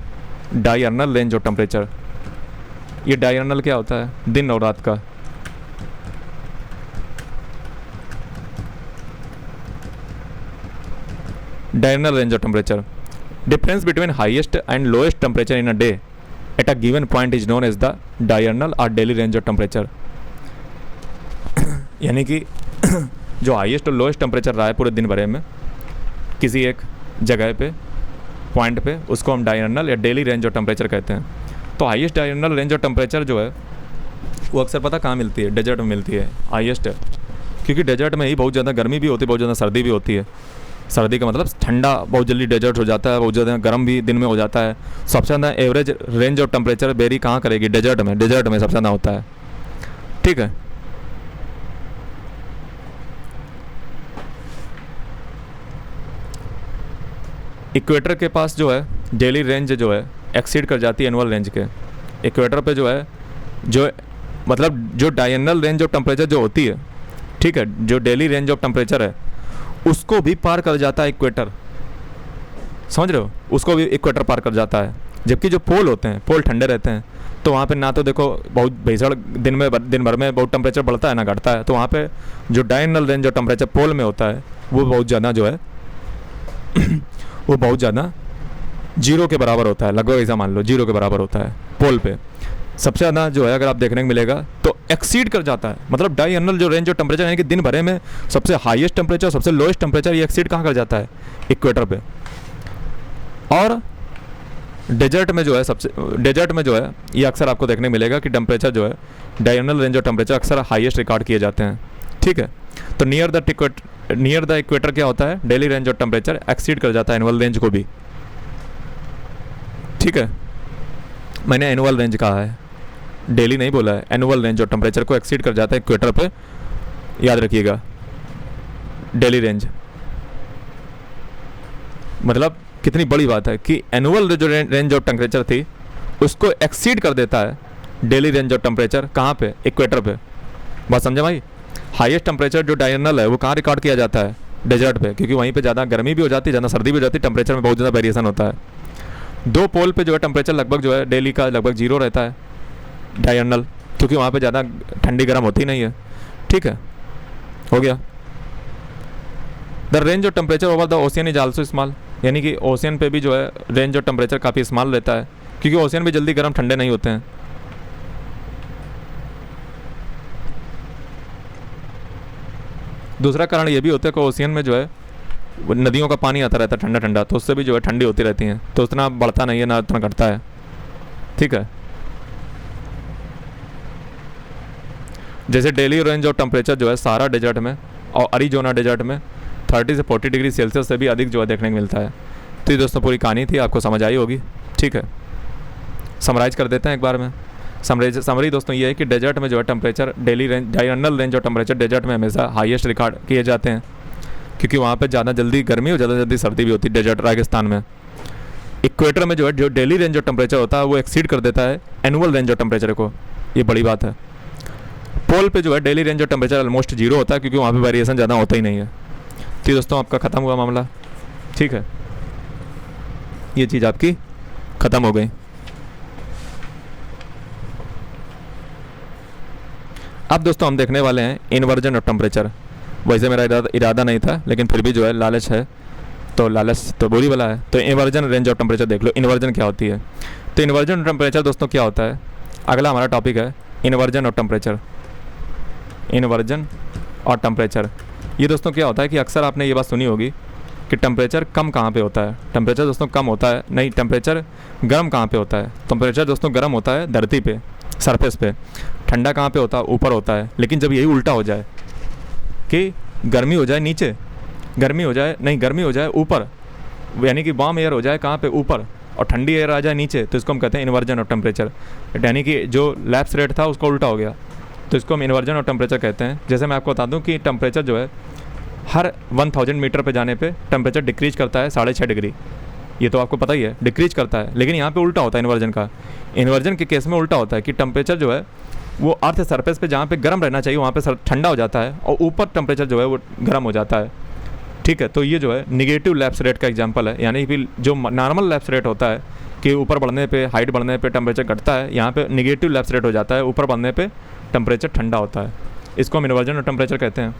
डायर्नल रेंज ऑफ टेम्परेचर, ये डायर्नल क्या होता है? दिन और रात का। Diurnal range of temperature, difference between highest and lowest temperature in a day at a given point is known as the diurnal और डेली रेंज ऑफ टेम्परेचर। यानी कि जो हाईएस्ट और लोएस्ट टेम्परेचर रहा है पूरे दिन भर में किसी एक जगह पे, पॉइंट पे, उसको हम डायर्नल या डेली रेंज ऑफ टेम्परेचर कहते हैं। तो highest diurnal range of temperature जो है वो अक्सर पता कहाँ मिलती है? डेजर्ट में मिलती है हाईएस्ट, क्योंकि डेजर्ट में ही बहुत ज़्यादा गर्मी भी होती है, बहुत ज़्यादा सर्दी भी होती है। सर्दी का मतलब ठंडा बहुत जल्दी डेजर्ट हो जाता है, बहुत ज़्यादा गर्म भी दिन में हो जाता है। सबसे ज़्यादा average range of temperature vary कहाँ करेगी? डेजर्ट में। डेजर्ट में सबसे ज़्यादा होता है। ठीक है, इक्वेटर के पास जो है डेली रेंज जो है एक्सीड कर जाती है एनुअल रेंज के। इक्वेटर पे जो है जो मतलब जो डायर्नल रेंज ऑफ टेम्परेचर जो होती है, ठीक है, जो डेली रेंज ऑफ टेम्परेचर है उसको भी पार कर जाता है इक्वेटर। समझ रहे हो? उसको भी इक्वेटर पार कर जाता है। जबकि जो पोल होते हैं, पोल ठंडे रहते हैं, तो वहाँ पे ना तो देखो बहुत भीषण दिन भर में बहुत टेम्परेचर बढ़ता है ना घटता है। तो वहाँ पे जो डायर्नल रेंज ऑफ टेम्परेचर पोल में होता है वो बहुत ज़्यादा जो है वो बहुत ज़्यादा जीरो के बराबर होता है। लगभग ऐसा मान लो जीरो के बराबर होता है पोल पे। सबसे ज़्यादा जो है अगर आप देखने को मिलेगा तो एक्सीड कर जाता है। मतलब डायर्नल जो रेंज ऑफ टेम्परेचर यानी कि दिन भरे में सबसे हाईएस्ट टेम्परेचर, सबसे लोएस्ट टेम्परेचर, ये एक्सीड कहाँ कर जाता है? इक्वेटर पे। और डेजर्ट में जो है डेजर्ट में जो है ये अक्सर आपको देखने मिलेगा कि टेम्परेचर जो है डायर्नल रेंज ऑफ टेम्परेचर अक्सर हाईएस्ट रिकॉर्ड किए जाते हैं। ठीक है, तो नियर द इक्वेटर क्या होता है? Daily range of temperature exceed कर जाता है एनुअल रेंज को भी। ठीक है, मैंने एनुअल रेंज कहा है, डेली नहीं बोला है। एनुअल रेंज ऑफ टेम्परेचर को एक्सीड कर जाता है इक्वेटर पे, याद रखिएगा। डेली रेंज मतलब कितनी बड़ी बात है कि एनुअल जो रेंज ऑफ टेम्परेचर थी उसको एक्सीड कर देता है डेली रेंज ऑफ टेम्परेचर। कहाँ पे? इक्वेटर पे। बात समझे भाई? हाईएस्ट टेम्परेचर जो डायर्नल है वो कहाँ रिकॉर्ड किया जाता है? डेजर्ट पे, क्योंकि वहीं पे ज़्यादा गर्मी भी हो जाती है, ज़्यादा सर्दी भी हो जाती है, टेम्परेचर में बहुत ज़्यादा वेरिएशन होता है। दो पोल पे जो है टेम्परेचर लगभग जो है डेली का लगभग जीरो रहता है डायर्नल, क्योंकि वहाँ पे ज़्यादा ठंडी गर्म होती नहीं है। ठीक है, हो गया। The range of temperature over the ocean is also small, यानी कि ओशियन पे भी जो है रेंज ऑफ टेम्परेचर काफ़ी स्मॉल रहता है, क्योंकि ओशियन भी जल्दी गर्म ठंडे नहीं होते हैं। दूसरा कारण ये भी होता है कि ओशियन में जो है नदियों का पानी आता रहता है ठंडा ठंडा, तो उससे भी जो है ठंडी होती रहती हैं, तो उतना बढ़ता नहीं है ना उतना घटता है। ठीक है, जैसे डेली रेंज ऑफ टेम्परेचर जो है सारा डेजर्ट में और अरिजोना डेजर्ट में 30 से 40 डिग्री सेल्सियस से भी अधिक जो है देखने को मिलता है। तो ये दोस्तों पूरी कहानी थी, आपको समझ आई होगी। ठीक है, समराइज कर देते हैं एक बार में। समरी दोस्तों ये है कि डेजर्ट में जो है temperature daily range diurnal range और टेम्परेचर डेजर्ट में हमेशा हाईएस्ट रिकॉर्ड किए जाते हैं, क्योंकि वहाँ पे ज़्यादा जल्दी गर्मी और ज़्यादा जल्दी सर्दी भी होती है डेजर्ट रेगिस्तान में। इक्वेटर में जो है जो डेली रेंज ऑफ टेम्परेचर होता है वो एक्सीड कर देता है एनुअल रेंज ऑफ टेम्परेचर को, ये बड़ी बात है। पोल पे जो है daily range of temperature almost zero होता है, क्योंकि वहाँ पे वेरिएशन ज़्यादा होता ही नहीं है। तो दोस्तों आपका ख़त्म हुआ मामला। ठीक है, ये चीज़ आपकी ख़त्म हो गई। अब दोस्तों हम देखने वाले हैं इन्वर्जन ऑफ टेम्परेचर। वैसे मेरा इरादा नहीं था, लेकिन फिर भी जो है लालच है, तो लालच तो बुरी वाला है। तो इन्वर्जन रेंज ऑफ टेम्परेचर देख लो, इन्वर्जन क्या होती है। तो इन्वर्जन टेम्परेचर दोस्तों क्या होता है, अगला हमारा टॉपिक है इन्वर्जन ऑफ टेम्परेचर। इन्वर्जन और टेम्परेचर, ये दोस्तों क्या होता है कि अक्सर आपने ये बात सुनी होगी कि टेम्परेचर कम कहाँ पे होता है। टेम्परेचर दोस्तों कम होता है, नहीं, टेम्परेचर गर्म कहाँ पे होता है। टेम्परेचर दोस्तों गर्म होता है धरती पे, सरफेस पे। ठंडा कहाँ पे होता है, ऊपर होता है। लेकिन जब यही उल्टा हो जाए कि गर्मी हो जाए नीचे, गर्मी हो जाए ऊपर, यानी कि वार्म एयर हो जाए कहाँ पे, ऊपर, और ठंडी एयर आ जाए नीचे, तो इसको हम कहते हैं इन्वर्जन ऑफ टेम्परेचर। यानी कि जो लैप्स रेट था उसको उल्टा हो गया, तो इसको हम इन्वर्जन ऑफ टेम्परेचर कहते हैं। जैसे मैं आपको बता दूं कि टेम्परेचर जो है हर 1000 मीटर पे जाने पे टेम्परेचर डिक्रीज करता है 6.5 डिग्री, ये तो आपको पता ही है, डिक्रीज करता है। लेकिन यहाँ पे उल्टा होता है इन्वर्जन का। इन्वर्जन के केस में उल्टा होता है कि टेम्परेचर जो है वो अर्थ सरफेस पे जहाँ पे गर्म रहना चाहिए वहाँ पे ठंडा हो जाता है, और ऊपर टेम्परेचर जो है वो गर्म हो जाता है। ठीक है, तो ये जो है निगेटिव लैप्स रेट का एग्जांपल है। यानी कि जो नॉर्मल लैप्स रेट होता है कि ऊपर बढ़ने पे, हाइट बढ़ने पे टेम्परेचर घटता है, यहाँ पे निगेटिव लैप्स रेट हो जाता है, ऊपर बढ़ने पे टेम्परेचर ठंडा होता है। इसको हम इन्वर्जन ऑफ टेम्परेचर कहते हैं।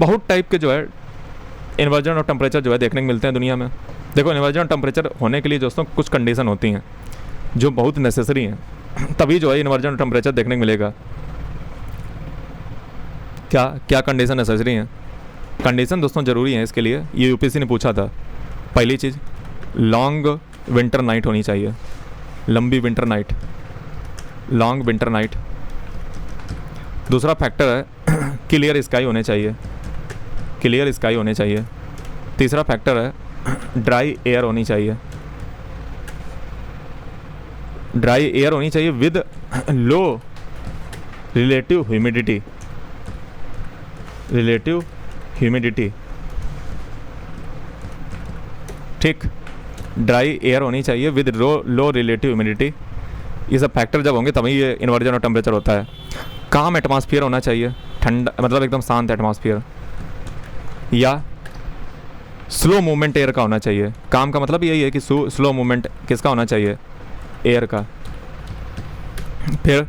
बहुत टाइप के जो है इन्वर्जन ऑफ टेम्परेचर जो है देखने को मिलते हैं दुनिया में। देखो, इन्वर्जन ऑफ टेम्परेचर होने के लिए दोस्तों कुछ कंडीशन होती हैं जो बहुत नेसेसरी हैं, तभी जो है इन्वर्जन ऑफ टेम्परेचर देखने को मिलेगा। क्या क्या कंडीशन नेसेसरी हैं? कंडीशन दोस्तों ज़रूरी है इसके लिए, ये यूपीएससी ने पूछा था। पहली चीज़, लॉन्ग विंटर नाइट होनी चाहिए, लंबी winter night, long winter night. दूसरा फैक्टर है क्लियर स्काई होने चाहिए, क्लियर स्काई होने चाहिए। तीसरा फैक्टर है ड्राई एयर होनी चाहिए, ड्राई एयर होनी चाहिए with low relative humidity, relative humidity. ठीक, ड्राई एयर होनी चाहिए विद लो रिलेटिव ह्यूमिडिटी। ये सब फैक्टर जब होंगे तभी ये इन्वर्जन ऑफ टेम्परेचर होता है। काम एटमॉस्फेयर होना चाहिए, ठंडा मतलब एकदम शांत एटमॉस्फेयर, या स्लो मूवमेंट एयर का होना चाहिए। काम का मतलब यही है कि स्लो मूवमेंट किसका होना चाहिए, एयर का। फिर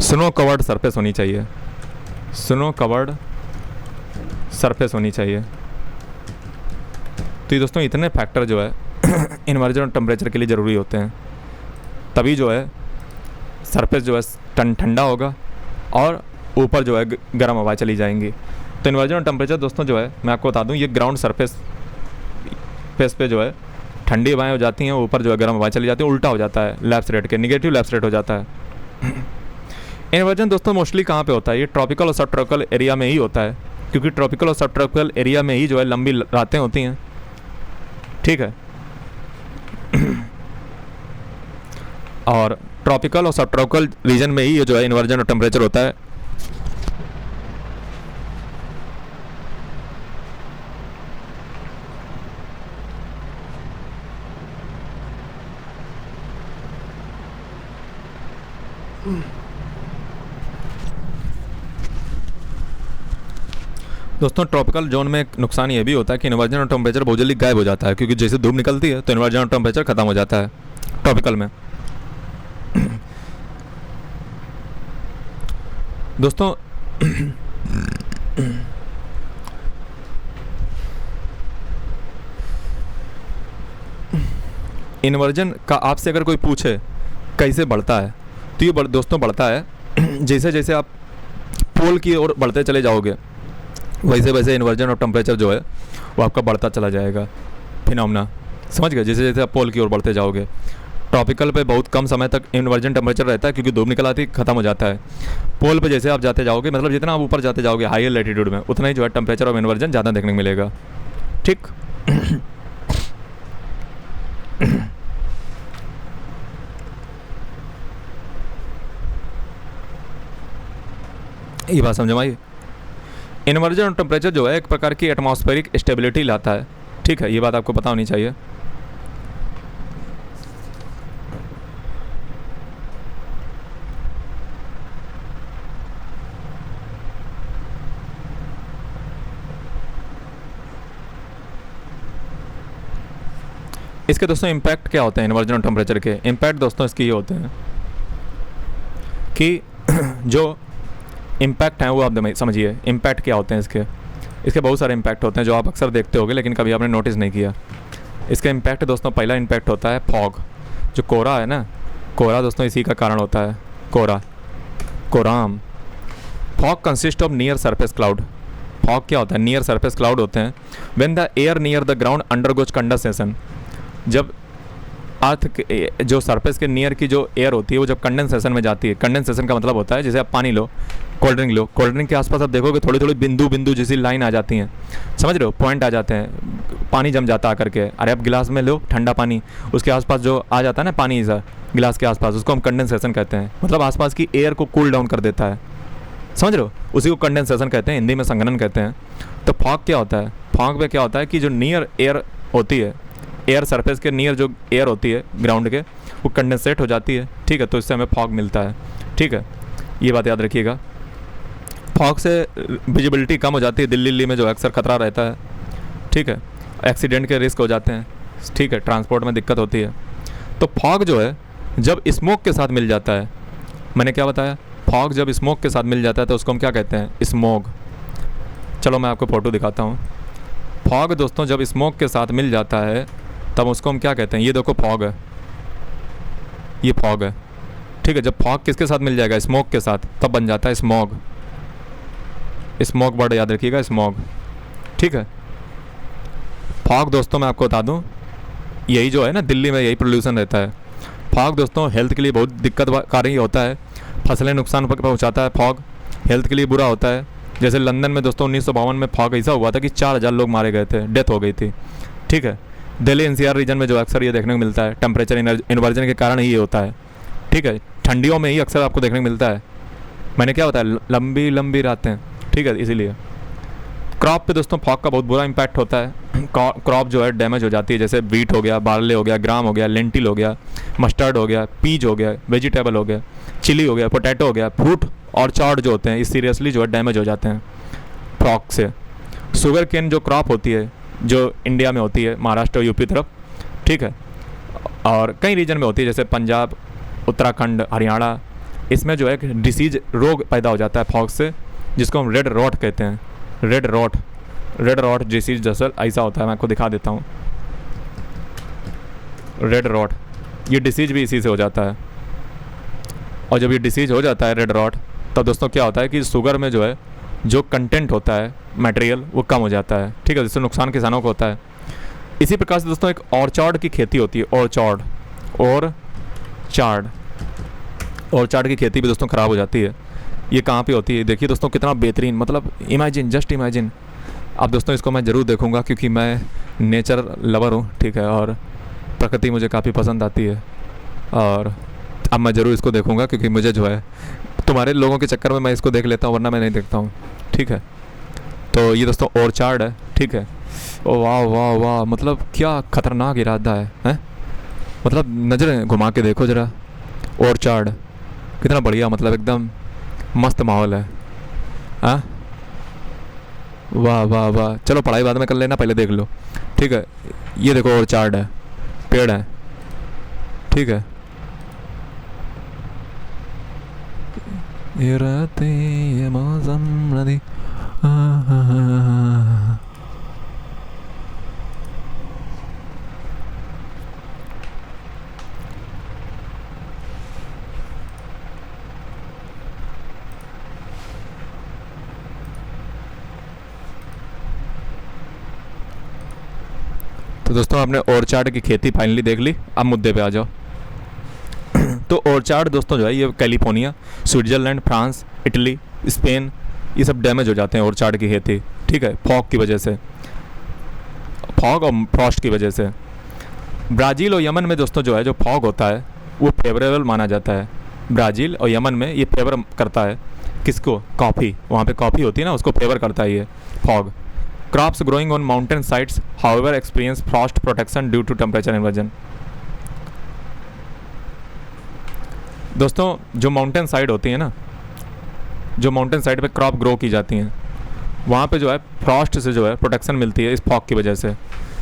स्नो कवर्ड सरफेस होनी चाहिए, स्नो कवर्ड सरफेस होनी चाहिए। तो ये दोस्तों इतने फैक्टर जो है इन्वर्जन ऑफ टेम्परेचर के लिए ज़रूरी होते हैं, तभी जो है सरफेस जो है ठंडा होगा और ऊपर जो है गर्म हवा चली जाएंगी। तो इन्वर्जन ऑफ टेम्परेचर दोस्तों जो है मैं आपको बता दूं, ये ग्राउंड सरफेस पे जो है ठंडी हवाएं हो जाती हैं, ऊपर जो है गर्म हवाएं चली जाती हैं, उल्टा हो जाता है लैप्स रेट के, निगेटिव लैप्स रेट हो जाता है। इन्वर्जन दोस्तों मोस्टली कहाँ पे होता है, ये ट्रॉपिकल और सब ट्रॉपिकल एरिया में ही होता है, क्योंकि ट्रॉपिकल और सब ट्रॉपिकल एरिया में ही जो है लंबी रातें होती हैं। ठीक है, और ट्रॉपिकल और सब ट्रॉपिकल रीजन में ही ये जो है इन्वर्जन ऑफ टेम्परेचर होता है। दोस्तों ट्रॉपिकल जोन में एक नुकसान ये भी होता है कि इन्वर्जन ऑफ टेम्परेचर बहुत जल्दी गायब हो जाता है, क्योंकि जैसे धूप निकलती है तो इन्वर्जन ऑफ टेम्परेचर खत्म हो जाता है ट्रॉपिकल में। दोस्तों इन्वर्जन का आपसे अगर कोई पूछे कैसे बढ़ता है, तो ये दोस्तों बढ़ता है जैसे जैसे आप पोल की ओर बढ़ते चले जाओगे, वैसे वैसे इन्वर्जन ऑफ टेम्परेचर जो है वो आपका बढ़ता चला जाएगा। फिनोमेना समझ गए, जैसे जैसे आप पोल की ओर बढ़ते जाओगे। ट्रॉपिकल पे बहुत कम समय तक इन्वर्जन टेम्परेचर रहता है, क्योंकि धूप निकल आती खत्म हो जाता है। पोल पे जैसे आप जाते जाओगे, मतलब जितना आप ऊपर जाते जाओगे हायर लैटिट्यूड में, उतना ही जो है टेम्परेचर ऑफ इन्वर्जन ज़्यादा देखने को मिलेगा। ठीक ये बात समझ में आई। इन्वर्जन ऑफ टेम्परेचर जो है एक प्रकार की एटमॉस्फेरिक स्टेबिलिटी लाता है, ठीक है, ये बात आपको पता होनी चाहिए। इसके दोस्तों इम्पैक्ट क्या होते हैं इन्वर्जन ऑफ टेम्परेचर के? इम्पैक्ट दोस्तों इसके ये होते हैं कि जो इम्पैक्ट हैं वो आप समझिए। इम्पैक्ट क्या होते हैं इसके बहुत सारे इम्पैक्ट होते हैं जो आप अक्सर देखते होगे लेकिन कभी आपने नोटिस नहीं किया। इसका इम्पैक्ट दोस्तों, पहला इम्पैक्ट होता है फॉग। जो कोहरा है ना, कोहरा दोस्तों इसी का कारण होता है, कोहराम। Fog consist of near surface cloud. Fog क्या होता है? नियर सरफेस क्लाउड होते हैं। When the air near the ground undergoes condensation. जब अर्थ के जो सरफेस के नियर की जो एयर होती है वो जब कंडेंसेशन में जाती है, कंडेंसेशन का मतलब होता है जैसे आप पानी लो, कोल्ड ड्रिंक लो, कोल्ड ड्रिंक के आसपास आप देखोगे थोड़ी थोड़ी बिंदु जैसी लाइन आ जाती हैं, समझ रहे हो, पॉइंट आ जाते हैं, पानी जम जाता आकर के। अरे आप गिलास में लो ठंडा पानी, उसके आसपास जो आ जाता है ना पानी सा गिलास के आसपास, उसको हम कंडेंसेशन कहते हैं। मतलब आसपास की एयर को कूल डाउन कर देता है, समझ रहे हो, उसी को कंडेंसेशन कहते हैं, हिंदी में संघनन कहते हैं। तो फॉग क्या होता है? फॉग में क्या होता है कि जो नियर एयर होती है, एयर सरफेस के नियर जो एयर होती है ग्राउंड के, वो कंडेंसेट हो जाती है, ठीक है, तो इससे हमें फॉग मिलता है, ठीक है, ये बात याद रखिएगा। फॉग से विजिबिलिटी कम हो जाती है, दिल्ली में जो अक्सर खतरा रहता है, ठीक है, एक्सीडेंट के रिस्क हो जाते हैं, ठीक है, ट्रांसपोर्ट में दिक्कत होती है। तो फॉग जो है जब स्मोक के साथ मिल जाता है, मैंने क्या बताया, फॉग जब स्मोक के साथ मिल जाता है तो उसको हम क्या कहते हैं? स्मोग। चलो मैं आपको फ़ोटो दिखाता हूँ। फॉग दोस्तों जब स्मोक के साथ मिल जाता है तब उसको हम क्या कहते हैं? ये देखो फॉग है, ये फॉग है, ठीक है। जब फॉग किसके साथ मिल जाएगा? स्मोक के साथ, तब बन जाता है स्मॉग। स्मोक वर्ड याद रखिएगा, स्मॉग, ठीक है। फॉग दोस्तों मैं आपको बता दूं, यही जो है ना दिल्ली में यही पोल्यूशन रहता है। फॉग दोस्तों हेल्थ के लिए बहुत दिक्कतकारी होता है, फसलें नुकसान पहुंचाता है, फॉग हेल्थ के लिए बुरा होता है। जैसे लंदन में दोस्तों 1952 में फॉग ऐसा हुआ था कि 4000 लोग मारे गए थे, डेथ हो गई थी, ठीक है। दिल्ली एनसीआर रीजन में जो अक्सर ये देखने को मिलता है, टेम्परेचर इन्वर्जन के कारण ही ये होता है, ठीक है। ठंडियों में ही अक्सर आपको देखने को मिलता है। मैंने क्या बताया, लंबी लंबी रातें, ठीक है, इसीलिए। क्रॉप पे दोस्तों फॉग का बहुत बुरा इम्पैक्ट होता है। क्रॉप जो है डैमेज हो जाती है, जैसे बीट हो गया, बार्ले हो गया, ग्राम हो गया, लेंटिल हो गया, मस्टर्ड हो गया, पीज हो गया, वेजिटेबल हो गया, चिली हो गया, पोटैटो हो गया, फ्रूट और चार्ड जो होते हैं इस सीरियसली जो है डैमेज हो जाते हैं फॉग से। शुगर केन जो क्रॉप होती है जो इंडिया में होती है, महाराष्ट्र और यूपी तरफ, ठीक है, और कई रीजन में होती है जैसे पंजाब, उत्तराखंड, हरियाणा, इसमें जो है एक डिसीज रोग पैदा हो जाता है फॉग से, जिसको हम रेड रॉट कहते हैं। रेड रॉट डिसीज जैसा ऐसा होता है, मैं आपको दिखा देता हूँ। रेड रॉट, ये डिसीज भी इसी से हो जाता है। और जब ये डिसीज हो जाता है रेड रॉट, तब दोस्तों क्या होता है कि शुगर में जो है जो कंटेंट होता है मटेरियल वो कम हो जाता है, ठीक है, जिससे नुकसान किसानों को होता है। इसी प्रकार से दोस्तों एक ऑर्चार्ड की खेती होती है, ऑर्चार्ड की खेती भी दोस्तों ख़राब हो जाती है। ये कहाँ पे होती है? देखिए दोस्तों कितना बेहतरीन, मतलब इमेजिन, जस्ट इमेजिन। अब दोस्तों इसको मैं ज़रूर देखूँगा क्योंकि मैं नेचर लवर हूँ, ठीक है, और प्रकृति मुझे काफ़ी पसंद आती है, और अब मैं ज़रूर इसको देखूँगा क्योंकि मुझे जो है तुम्हारे लोगों के चक्कर में मैं इसको देख लेता हूँ, वरना मैं नहीं देखता हूँ, ठीक है। तो ये दोस्तों ऑर्चार्ड है, ठीक है। ओ वाह वाह वाह, मतलब क्या खतरनाक इरादा है? मतलब नज़रें घुमा के देखो ज़रा, ऑर्चार्ड कितना बढ़िया, मतलब एकदम मस्त माहौल है, हाँ, वाह वाह वाह। चलो पढ़ाई बाद में कर लेना, पहले देख लो, ठीक है। ये देखो ऑर्चार्ड है, पेड़ है, ठीक है। ये रातें ये मौसम नदी, तो दोस्तों आपने ऑर्चार्ड की खेती फाइनली देख ली, अब मुद्दे पे आ जाओ। तो ऑर्चार्ड दोस्तों जो है ये California, Switzerland, France, Italy, Spain, ये सब डैमेज हो जाते हैं ऑर्चार्ड की खेती, ठीक है, फॉग की वजह से, फॉग और फ्रॉस्ट की वजह से। ब्राज़ील और यमन में दोस्तों जो है जो फॉग होता है वो फेवरेबल माना जाता है। ब्राज़ील और यमन में ये फेवर करता है किसको? कॉफ़ी, वहाँ पे कॉफ़ी होती है ना, उसको फेवर करता है ये fog. Crops growing on mountain sides however experience frost protection due to temperature inversion. दोस्तों जो माउंटेन साइड होती है ना, जो माउंटेन साइड पे क्रॉप ग्रो की जाती हैं, वहाँ पे जो है फ्रॉस्ट से जो है प्रोटेक्शन मिलती है इस फॉग की वजह से।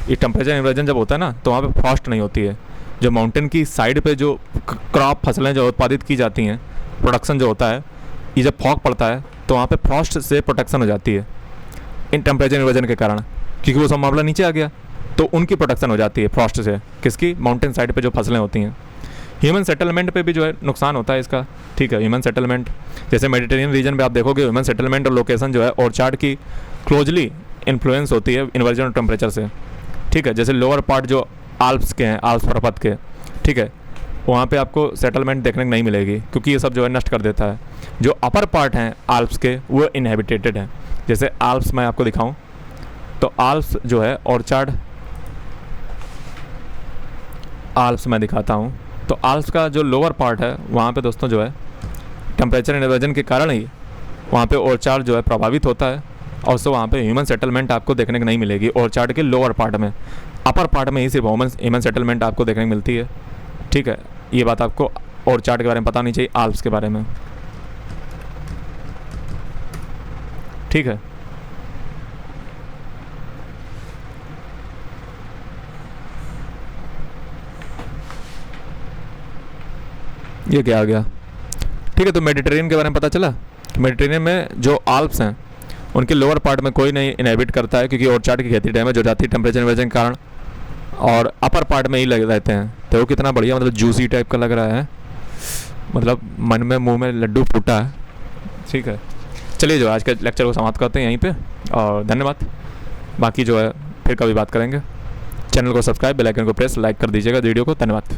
ये टेम्परेचर इन्वर्जन जब होता है ना तो वहाँ पे फ्रॉस्ट नहीं होती है। जो माउंटेन की साइड पे जो क्रॉप फसलें जो उत्पादित की जाती हैं, प्रोडक्शन जो होता है, ये जब फॉग पड़ता है तो वहाँ पे फ्रॉस्ट से प्रोटेक्शन हो जाती है इन टेम्परेचर इन्वर्जन के कारण, क्योंकि वो सब मामला नीचे आ गया तो उनकी प्रोटेक्शन हो जाती है फ्रॉस्ट से। किसकी? माउंटेन साइड पे जो फसलें होती हैं। ह्यूमन सेटलमेंट पे भी जो है नुकसान होता है इसका, ठीक है। ह्यूमन सेटलमेंट जैसे मेडिटेरियन रीजन पे आप देखोगे ह्यूमन सेटलमेंट और लोकेशन जो है ऑर्चार्ड की क्लोजली इन्फ्लुएंस होती है इन्वर्जन और टेम्परेचर से, ठीक है। जैसे लोअर पार्ट जो आल्प्स के हैं, आल्प्स पर्वत के, ठीक है, वहाँ पे आपको सेटलमेंट देखने को नहीं मिलेगी क्योंकि ये सब जो है नष्ट कर देता है। जो अपर पार्ट हैं आल्प्स के वो इनहेबिटेटेड हैं। जैसे आल्प्स मैं आपको दिखाऊं तो आल्प्स जो है ऑर्चार्ड, आल्प्स मैं दिखाता हूँ तो आल्प्स का जो लोअर पार्ट है वहाँ पे दोस्तों जो है टेम्परेचर इन्वर्जन के कारण ही वहाँ पे ऑर्चार्ड जो है प्रभावित होता है और उससे वहाँ पे ह्यूमन सेटलमेंट आपको देखने को नहीं मिलेगी ऑर्चार्ड के लोअर पार्ट में। अपर पार्ट में ही सिर्फ ह्यूमन सेटलमेंट आपको देखने को मिलती है, ठीक है। ये बात आपको ऑर्चार्ड के बारे में पता नहीं चाहिए, आल्प्स के बारे में, ठीक है। ये क्या आ गया, ठीक है। तो मेडिटेरियन के बारे में पता चला। मेडिटेरियन में जो आल्प्स हैं उनके लोअर पार्ट में कोई नहीं इनहेबिट करता है क्योंकि ऑर्चार्ड की खेती डैमेज हो जाती है टेम्परेचर इन्वर्जन के कारण, और अपर पार्ट में ही लग रहते हैं। तो वो कितना बढ़िया, मतलब जूसी टाइप का लग रहा है, मतलब मन में मुंह में लड्डू फूटा है, ठीक है। चलिए जो आज के लेक्चर को समाप्त करते हैं यहीं पे, और धन्यवाद। बाकी जो है फिर कभी बात करेंगे। चैनल को सब्सक्राइब, बेल आइकन को प्रेस, लाइक कर दीजिएगा वीडियो को। धन्यवाद।